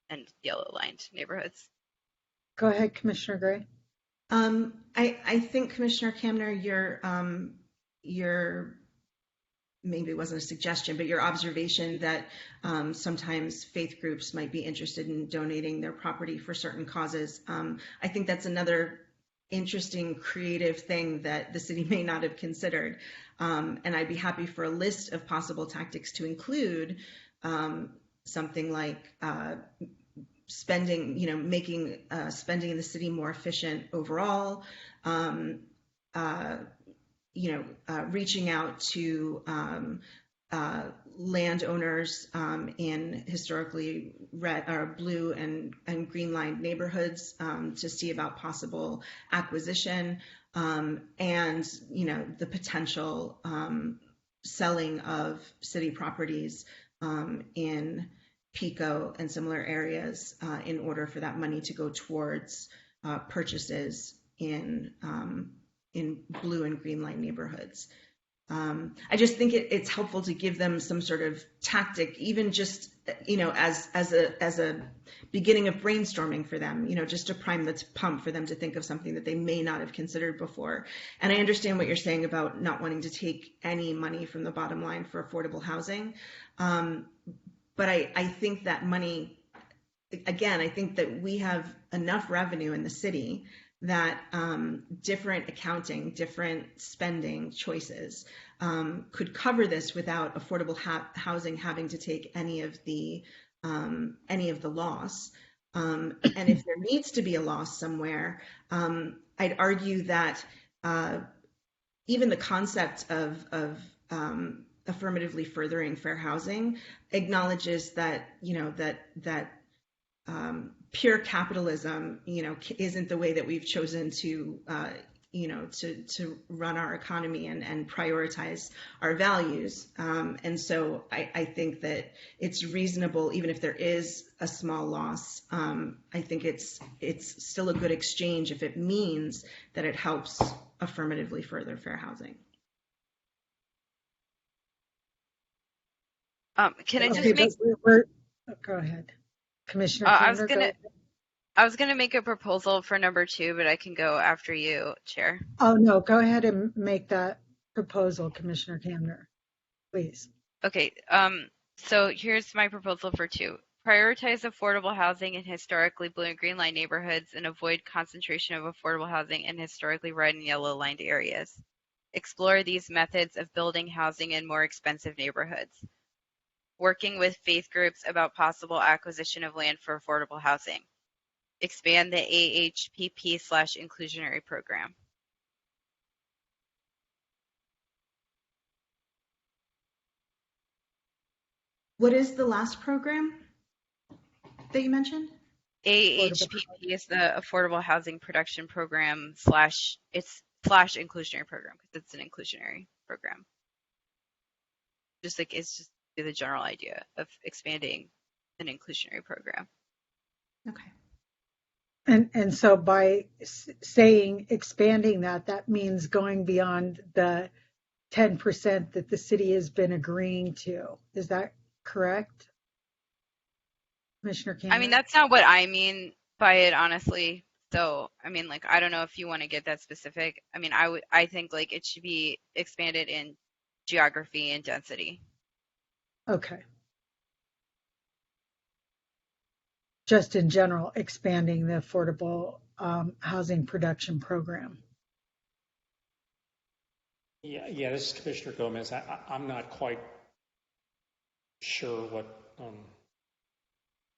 and yellow lined neighborhoods. Go ahead, Commissioner Gray. I think Commissioner Kamner, your maybe it wasn't a suggestion, but your observation that sometimes faith groups might be interested in donating their property for certain causes. I think that's another interesting, creative thing that the city may not have considered. And I'd be happy for a list of possible tactics to include something like spending, making spending in the city more efficient overall, reaching out to landowners in historically red or blue and green line neighborhoods to see about possible acquisition, and the potential selling of city properties in Pico and similar areas in order for that money to go towards purchases in blue and green line neighborhoods. I just think it's helpful to give them some sort of tactic, even just, as a beginning of brainstorming for them, just to prime the pump for them to think of something that they may not have considered before. And I understand what you're saying about not wanting to take any money from the bottom line for affordable housing. But I think that money, again, I think that we have enough revenue in the city that different accounting, different spending choices could cover this without affordable housing having to take any of the loss. And if there needs to be a loss somewhere, I'd argue that even the concept of affirmatively furthering fair housing acknowledges that pure capitalism, isn't the way that we've chosen to, to run our economy and prioritize our values. And so I think that it's reasonable, even if there is a small loss. I think it's still a good exchange if it means that it helps affirmatively further fair housing. Can I just Okay, make? Go ahead, Commissioner. I was gonna make a proposal for number 2, but I can go after you, Chair. Oh no, go ahead and make that proposal, Commissioner Kamner, please. Okay. So here's my proposal for 2. Prioritize affordable housing in historically blue and green line neighborhoods and avoid concentration of affordable housing in historically red and yellow lined areas. Explore these methods of building housing in more expensive neighborhoods. Working with faith groups about possible acquisition of land for affordable housing. Expand the AHPP/inclusionary program. What is the last program that you mentioned? AHPP is the Affordable Housing Production Program /inclusionary program, because it's an inclusionary program. It's just the general idea of expanding an inclusionary program. Okay. And so by saying expanding that means going beyond the 10% that the city has been agreeing to. Is that correct? Commissioner Cameron? I mean, that's not what I mean by it, honestly. So, I mean, like, I don't know if you want to get that specific. I mean, I think like it should be expanded in geography and density. Okay. Just in general, expanding the affordable housing production program. Yeah, this is Commissioner Gomez. I'm not quite sure what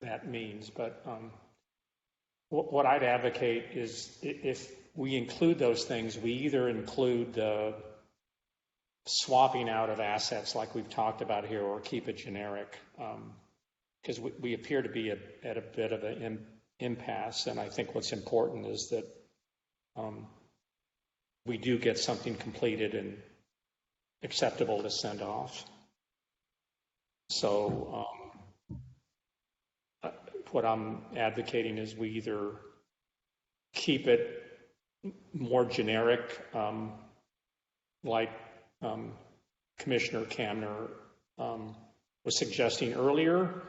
that means, but what I'd advocate is if we include those things, we either include the swapping out of assets like we've talked about here, or keep it generic, because we appear to be at a bit of an impasse. And I think what's important is that we do get something completed and acceptable to send off. So what I'm advocating is we either keep it more generic, like Commissioner Kamner was suggesting earlier,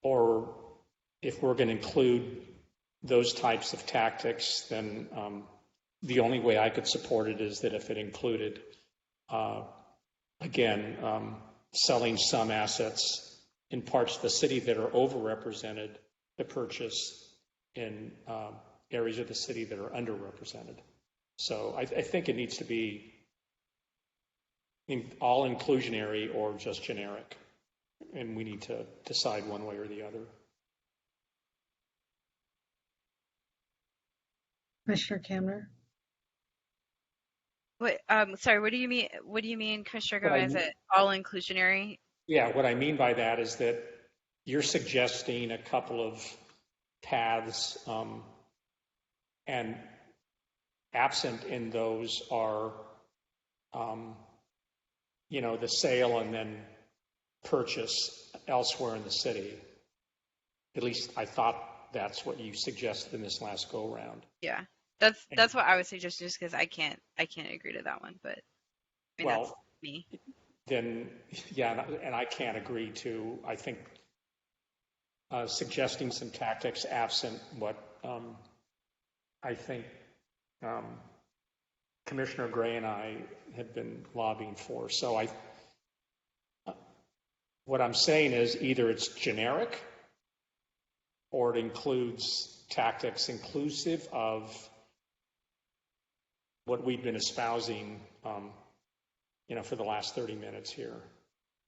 or if we're going to include those types of tactics, then the only way I could support it is that if it included, again, selling some assets in parts of the city that are overrepresented to purchase in areas of the city that are underrepresented. So I think it needs to be all inclusionary or just generic, and we need to decide one way or the other. Commissioner Kamner? What, sorry, what do you mean? What do you mean, Commissioner Gomez? Is it all inclusionary? Yeah, what I mean by that is that you're suggesting a couple of paths, and absent in those are, the sale and then purchase elsewhere in the city. At least I thought that's what you suggested in this last go round. Yeah, that's what I would suggest, just because I can't agree to that one, but I mean, that's me. Then, yeah, and I can't agree to, I think, suggesting some tactics absent what I think Commissioner Gray and I have been lobbying for. So what I'm saying is either it's generic or it includes tactics inclusive of what we've been espousing, for the last 30 minutes here.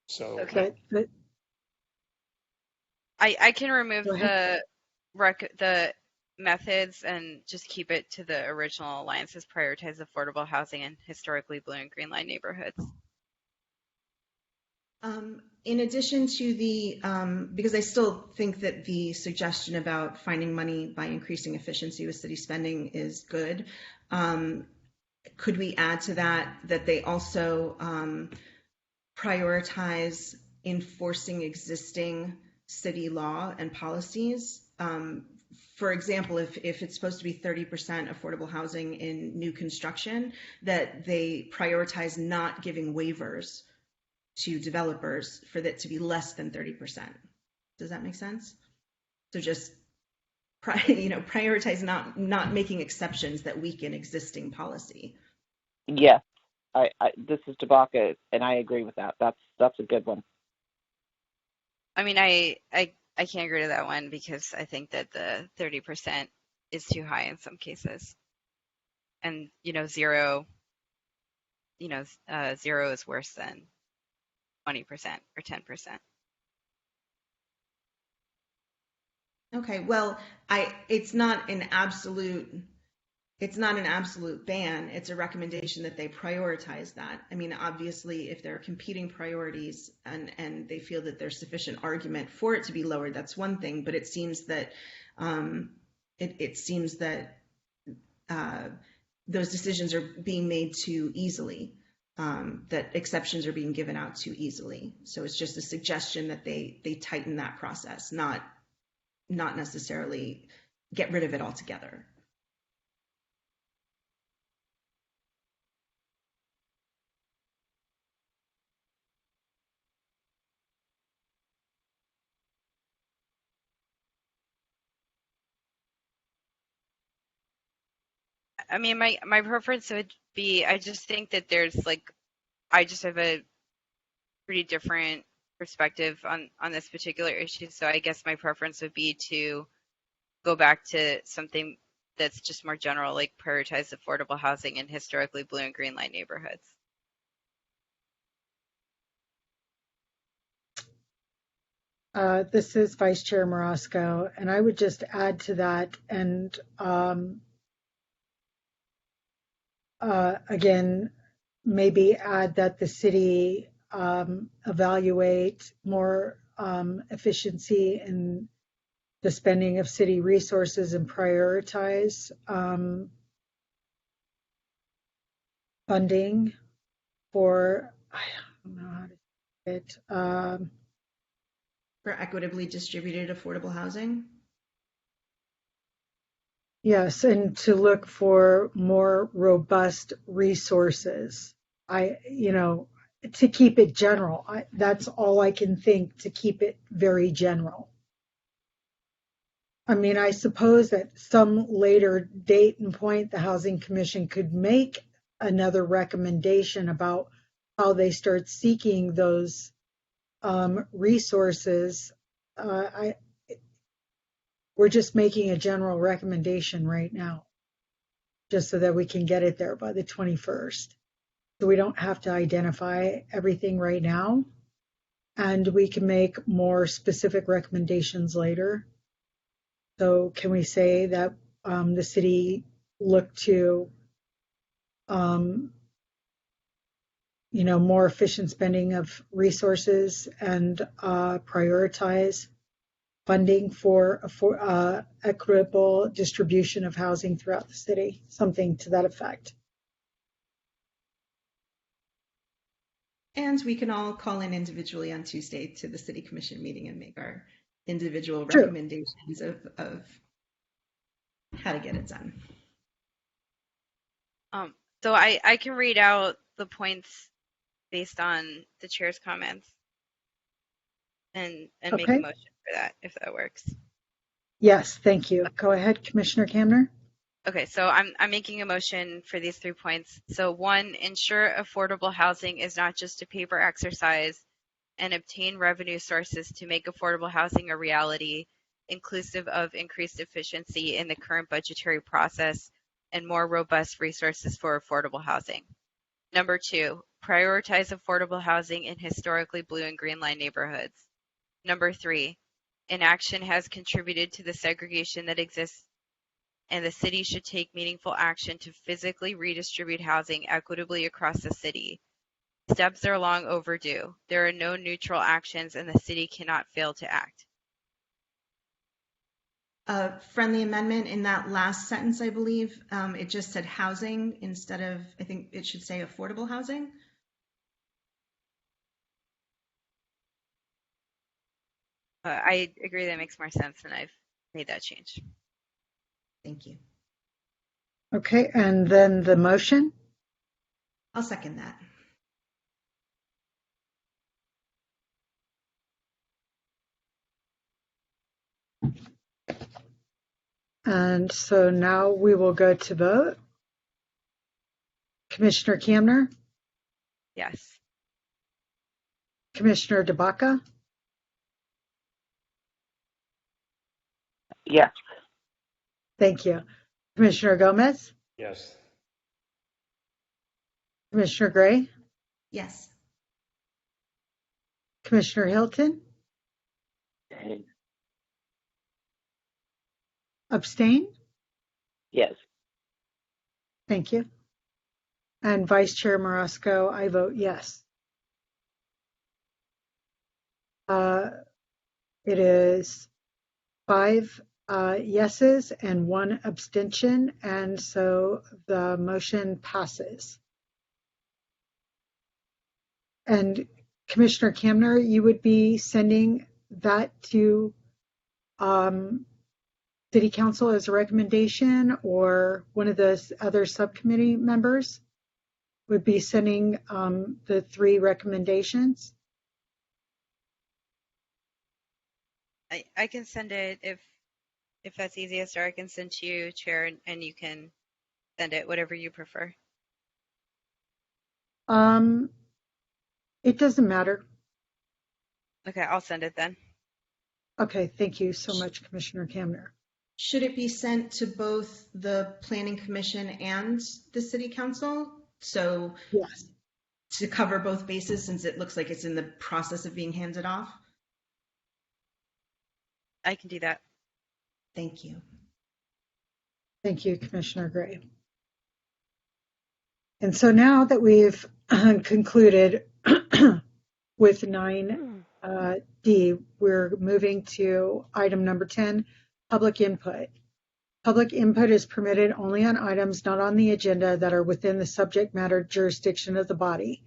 So okay. I can remove the methods and just keep it to the original alliances prioritize affordable housing in historically blue and green line neighborhoods. In addition to the, because I still think that the suggestion about finding money by increasing efficiency with city spending is good. Could we add to that they also prioritize enforcing existing city law and policies? For example, if it's supposed to be 30% affordable housing in new construction, that they prioritize not giving waivers to developers for that to be less than 30%. Does that make sense? So just prioritize not making exceptions that weaken existing policy. Yes, this is Tabaka, and I agree with that. That's a good one. I mean, I can't agree to that one because I think that the 30% is too high in some cases, and zero is worse than 20% or 10%. Okay, well, it's not an absolute ban. It's a recommendation that they prioritize that. I mean, obviously, if there are competing priorities and they feel that there's sufficient argument for it to be lowered, that's one thing. But it seems that those decisions are being made too easily. That exceptions are being given out too easily. So it's just a suggestion that they tighten that process, not necessarily get rid of it altogether. I mean, my preference would be, I just think that there's like, I just have a pretty different perspective on this particular issue. So I guess my preference would be to go back to something that's just more general, like prioritize affordable housing in historically blue and green line neighborhoods. This is Vice Chair Morosco, and I would just add to that and again, maybe add that the city evaluate more efficiency in the spending of city resources and prioritize funding for, I don't know how to say it, For equitably distributed affordable housing? yes, and to look for more robust resources. To keep it general, that's all I can think, to keep it very general. I mean, I suppose at some later date and point, the Housing Commission could make another recommendation about how they start seeking those resources. We're just making a general recommendation right now, just so that we can get it there by the 21st. So we don't have to identify everything right now, and we can make more specific recommendations later. So can we say that the city look to, more efficient spending of resources and prioritize funding for equitable distribution of housing throughout the city, something to that effect. And we can all call in individually on Tuesday to the city commission meeting and make our individual True. recommendations of how to get it done. So I can read out the points based on the chair's comments and make a Okay. motion for that, if that works. Yes, thank you. Go ahead, Commissioner Kamner. Okay, so I'm making a motion for these 3 points. So 1, ensure affordable housing is not just a paper exercise, and obtain revenue sources to make affordable housing a reality, inclusive of increased efficiency in the current budgetary process and more robust resources for affordable housing. Number 2, prioritize affordable housing in historically blue and green line neighborhoods. Number 3, inaction has contributed to the segregation that exists, and the city should take meaningful action to physically redistribute housing equitably across the city. Steps are long overdue. There are no neutral actions, and the city cannot fail to act. A friendly amendment in that last sentence, I believe, it just said housing instead of, I think it should say affordable housing. I agree that makes more sense, and I've made that change. Thank you. Okay, and then the motion? I'll second that. And so now we will go to vote. Commissioner Kamner, Yes. Commissioner DeBaca, Yes. thank you. Commissioner Gomez, Yes. Commissioner Gray, Yes. Commissioner Hilton, abstain? Yes. Thank you. And Vice Chair Morosco, I vote yes. It is 5 yeses and 1 abstention, and so the motion passes. And Commissioner Kamner, you would be sending that to City Council as a recommendation, or one of the other subcommittee members would be sending the 3 recommendations? I can send it if that's easiest, or I can send to you, Chair, and you can resend it, whatever you prefer. It doesn't matter. Okay, I'll send it then. Okay, thank you so much, Commissioner Kamner. Should it be sent to both the Planning Commission and the City Council? So Yes. to cover both bases, since it looks like it's in the process of being handed off? I can do that. Thank you. Thank you, Commissioner Gray. And so now that we've concluded with 9D, we're moving to item number 10, public input. Public input is permitted only on items not on the agenda that are within the subject matter jurisdiction of the body.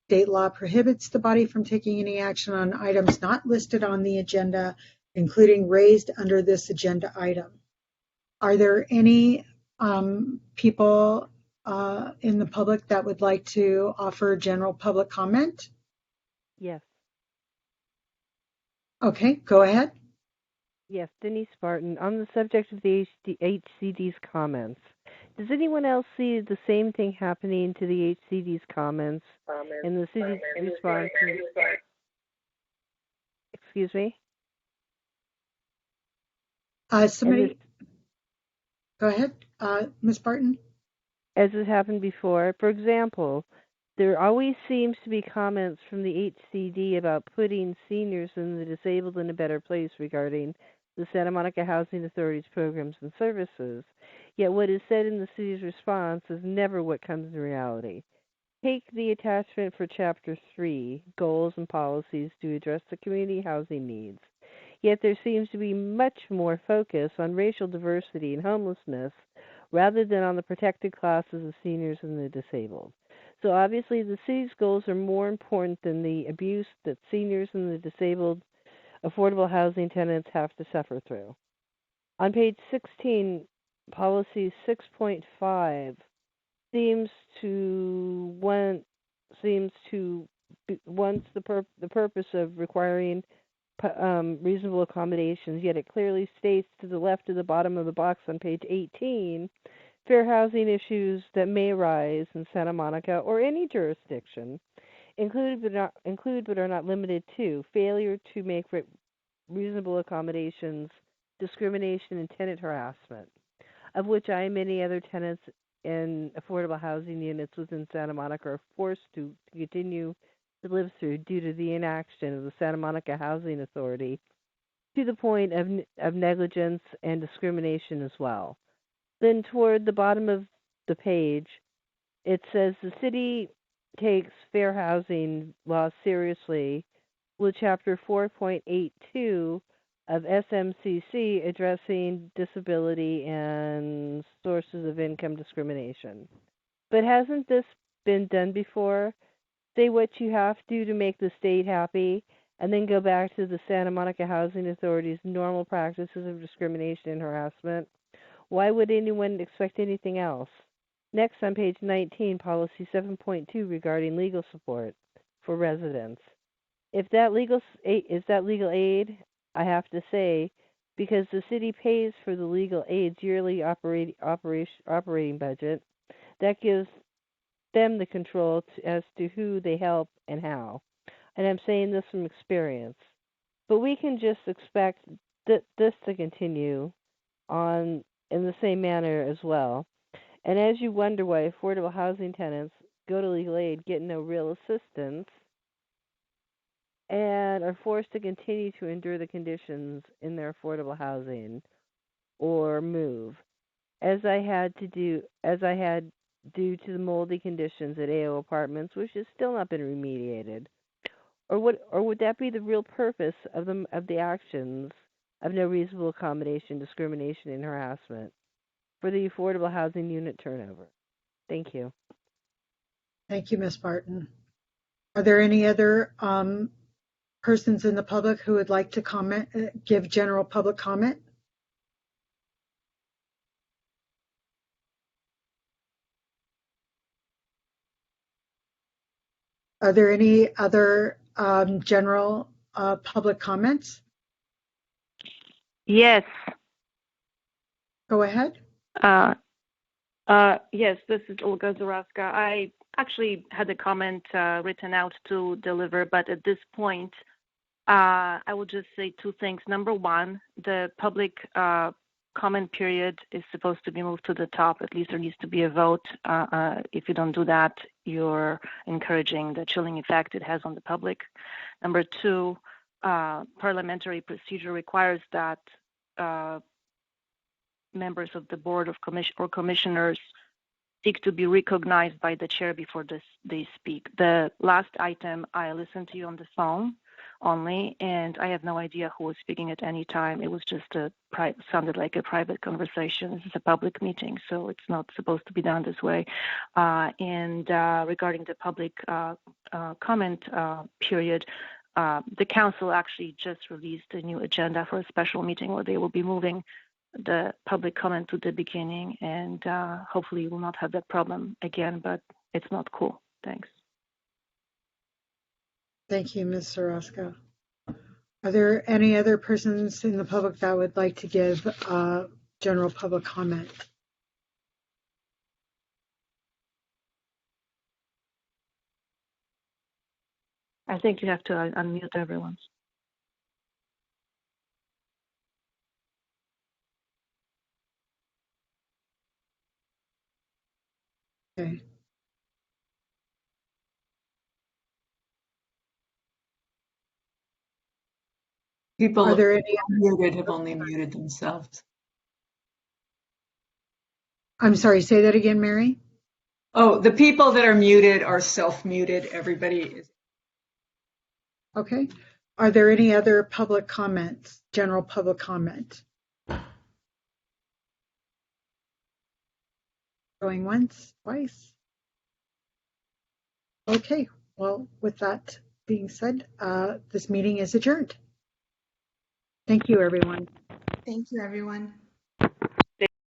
State law prohibits the body from taking any action on items not listed on the agenda, including raised under this agenda item. Are there any people in the public that would like to offer general public comment? Yes. Okay, go ahead. Yes, Denise Barton. On the subject of the HCD's comments, does anyone else see the same thing happening to the HCD's comments and the city's response? Excuse me? Somebody, go ahead, Ms. Barton. As has happened before, for example, there always seems to be comments from the HCD about putting seniors and the disabled in a better place regarding the Santa Monica Housing Authority's programs and services. Yet what is said in the city's response is never what comes in reality. Take the attachment for Chapter 3, Goals and Policies to Address the Community Housing Needs. Yet there seems to be much more focus on racial diversity and homelessness rather than on the protected classes of seniors and the disabled. So obviously the city's goals are more important than the abuse that seniors and the disabled affordable housing tenants have to suffer through. On page 16, policy 6.5 wants the purpose of requiring reasonable accommodations, yet it clearly states to the left of the bottom of the box on page 18, fair housing issues that may arise in Santa Monica or any jurisdiction include but are not limited to failure to make reasonable accommodations, discrimination, and tenant harassment, of which I and many other tenants in affordable housing units within Santa Monica are forced to continue to live through due to the inaction of the Santa Monica Housing Authority, to the point of negligence and discrimination as well. Then toward the bottom of the page, it says the city takes fair housing laws seriously, with Chapter 4.82 of SMCC addressing disability and sources of income discrimination. But hasn't this been done before? Say what you have to make the state happy, and then go back to the Santa Monica Housing Authority's normal practices of discrimination and harassment. Why would anyone expect anything else? Next, on page 19, policy 7.2 regarding legal support for residents. If that is that legal aid, I have to say, because the city pays for the legal aid's yearly operating budget, that gives them the control as to who they help and how. And I'm saying this from experience. But we can just expect this to continue on in the same manner as well. And as you wonder why affordable housing tenants go to legal aid, get no real assistance, and are forced to continue to endure the conditions in their affordable housing or move, as I had due to the moldy conditions at AO Apartments, which has still not been remediated. Or would that be the real purpose of the actions of no reasonable accommodation, discrimination, and harassment for the affordable housing unit turnover? Thank you. Thank you, Ms. Barton. Are there any other persons in the public who would like to comment, give general public comment? Are there any other general public comments? Yes. Go ahead. Yes, this is Olga Zaraska. I actually had a comment written out to deliver, but at this point, I will just say two things. Number one, the public comment period is supposed to be moved to the top. At least there needs to be a vote. If you don't do that, you're encouraging the chilling effect it has on the public. Number two, parliamentary procedure requires that members of the board of commissioners seek to be recognized by the chair before they speak. The last item, I listened to you on the phone only, and I have no idea who was speaking at any time. It was just sounded like a private conversation. This is a public meeting, so it's not supposed to be done this way. And regarding the public comment period, the council actually just released a new agenda for a special meeting where they will be moving the public comment to the beginning, and hopefully we'll not have that problem again, but it's not cool. Thanks. Thank you, Ms. Zaraska. Are there any other persons in the public that would like to give general public comment? I think you have to unmute everyone. Okay. People Are there any? muted have only muted themselves. I'm sorry, say that again, Mary. Oh, the people that are muted are self-muted. Everybody is. Okay. Are there any other public comments, general public comment? Going once, twice. Okay, well, with that being said, this meeting is adjourned. Thank you, everyone. Thank you, everyone.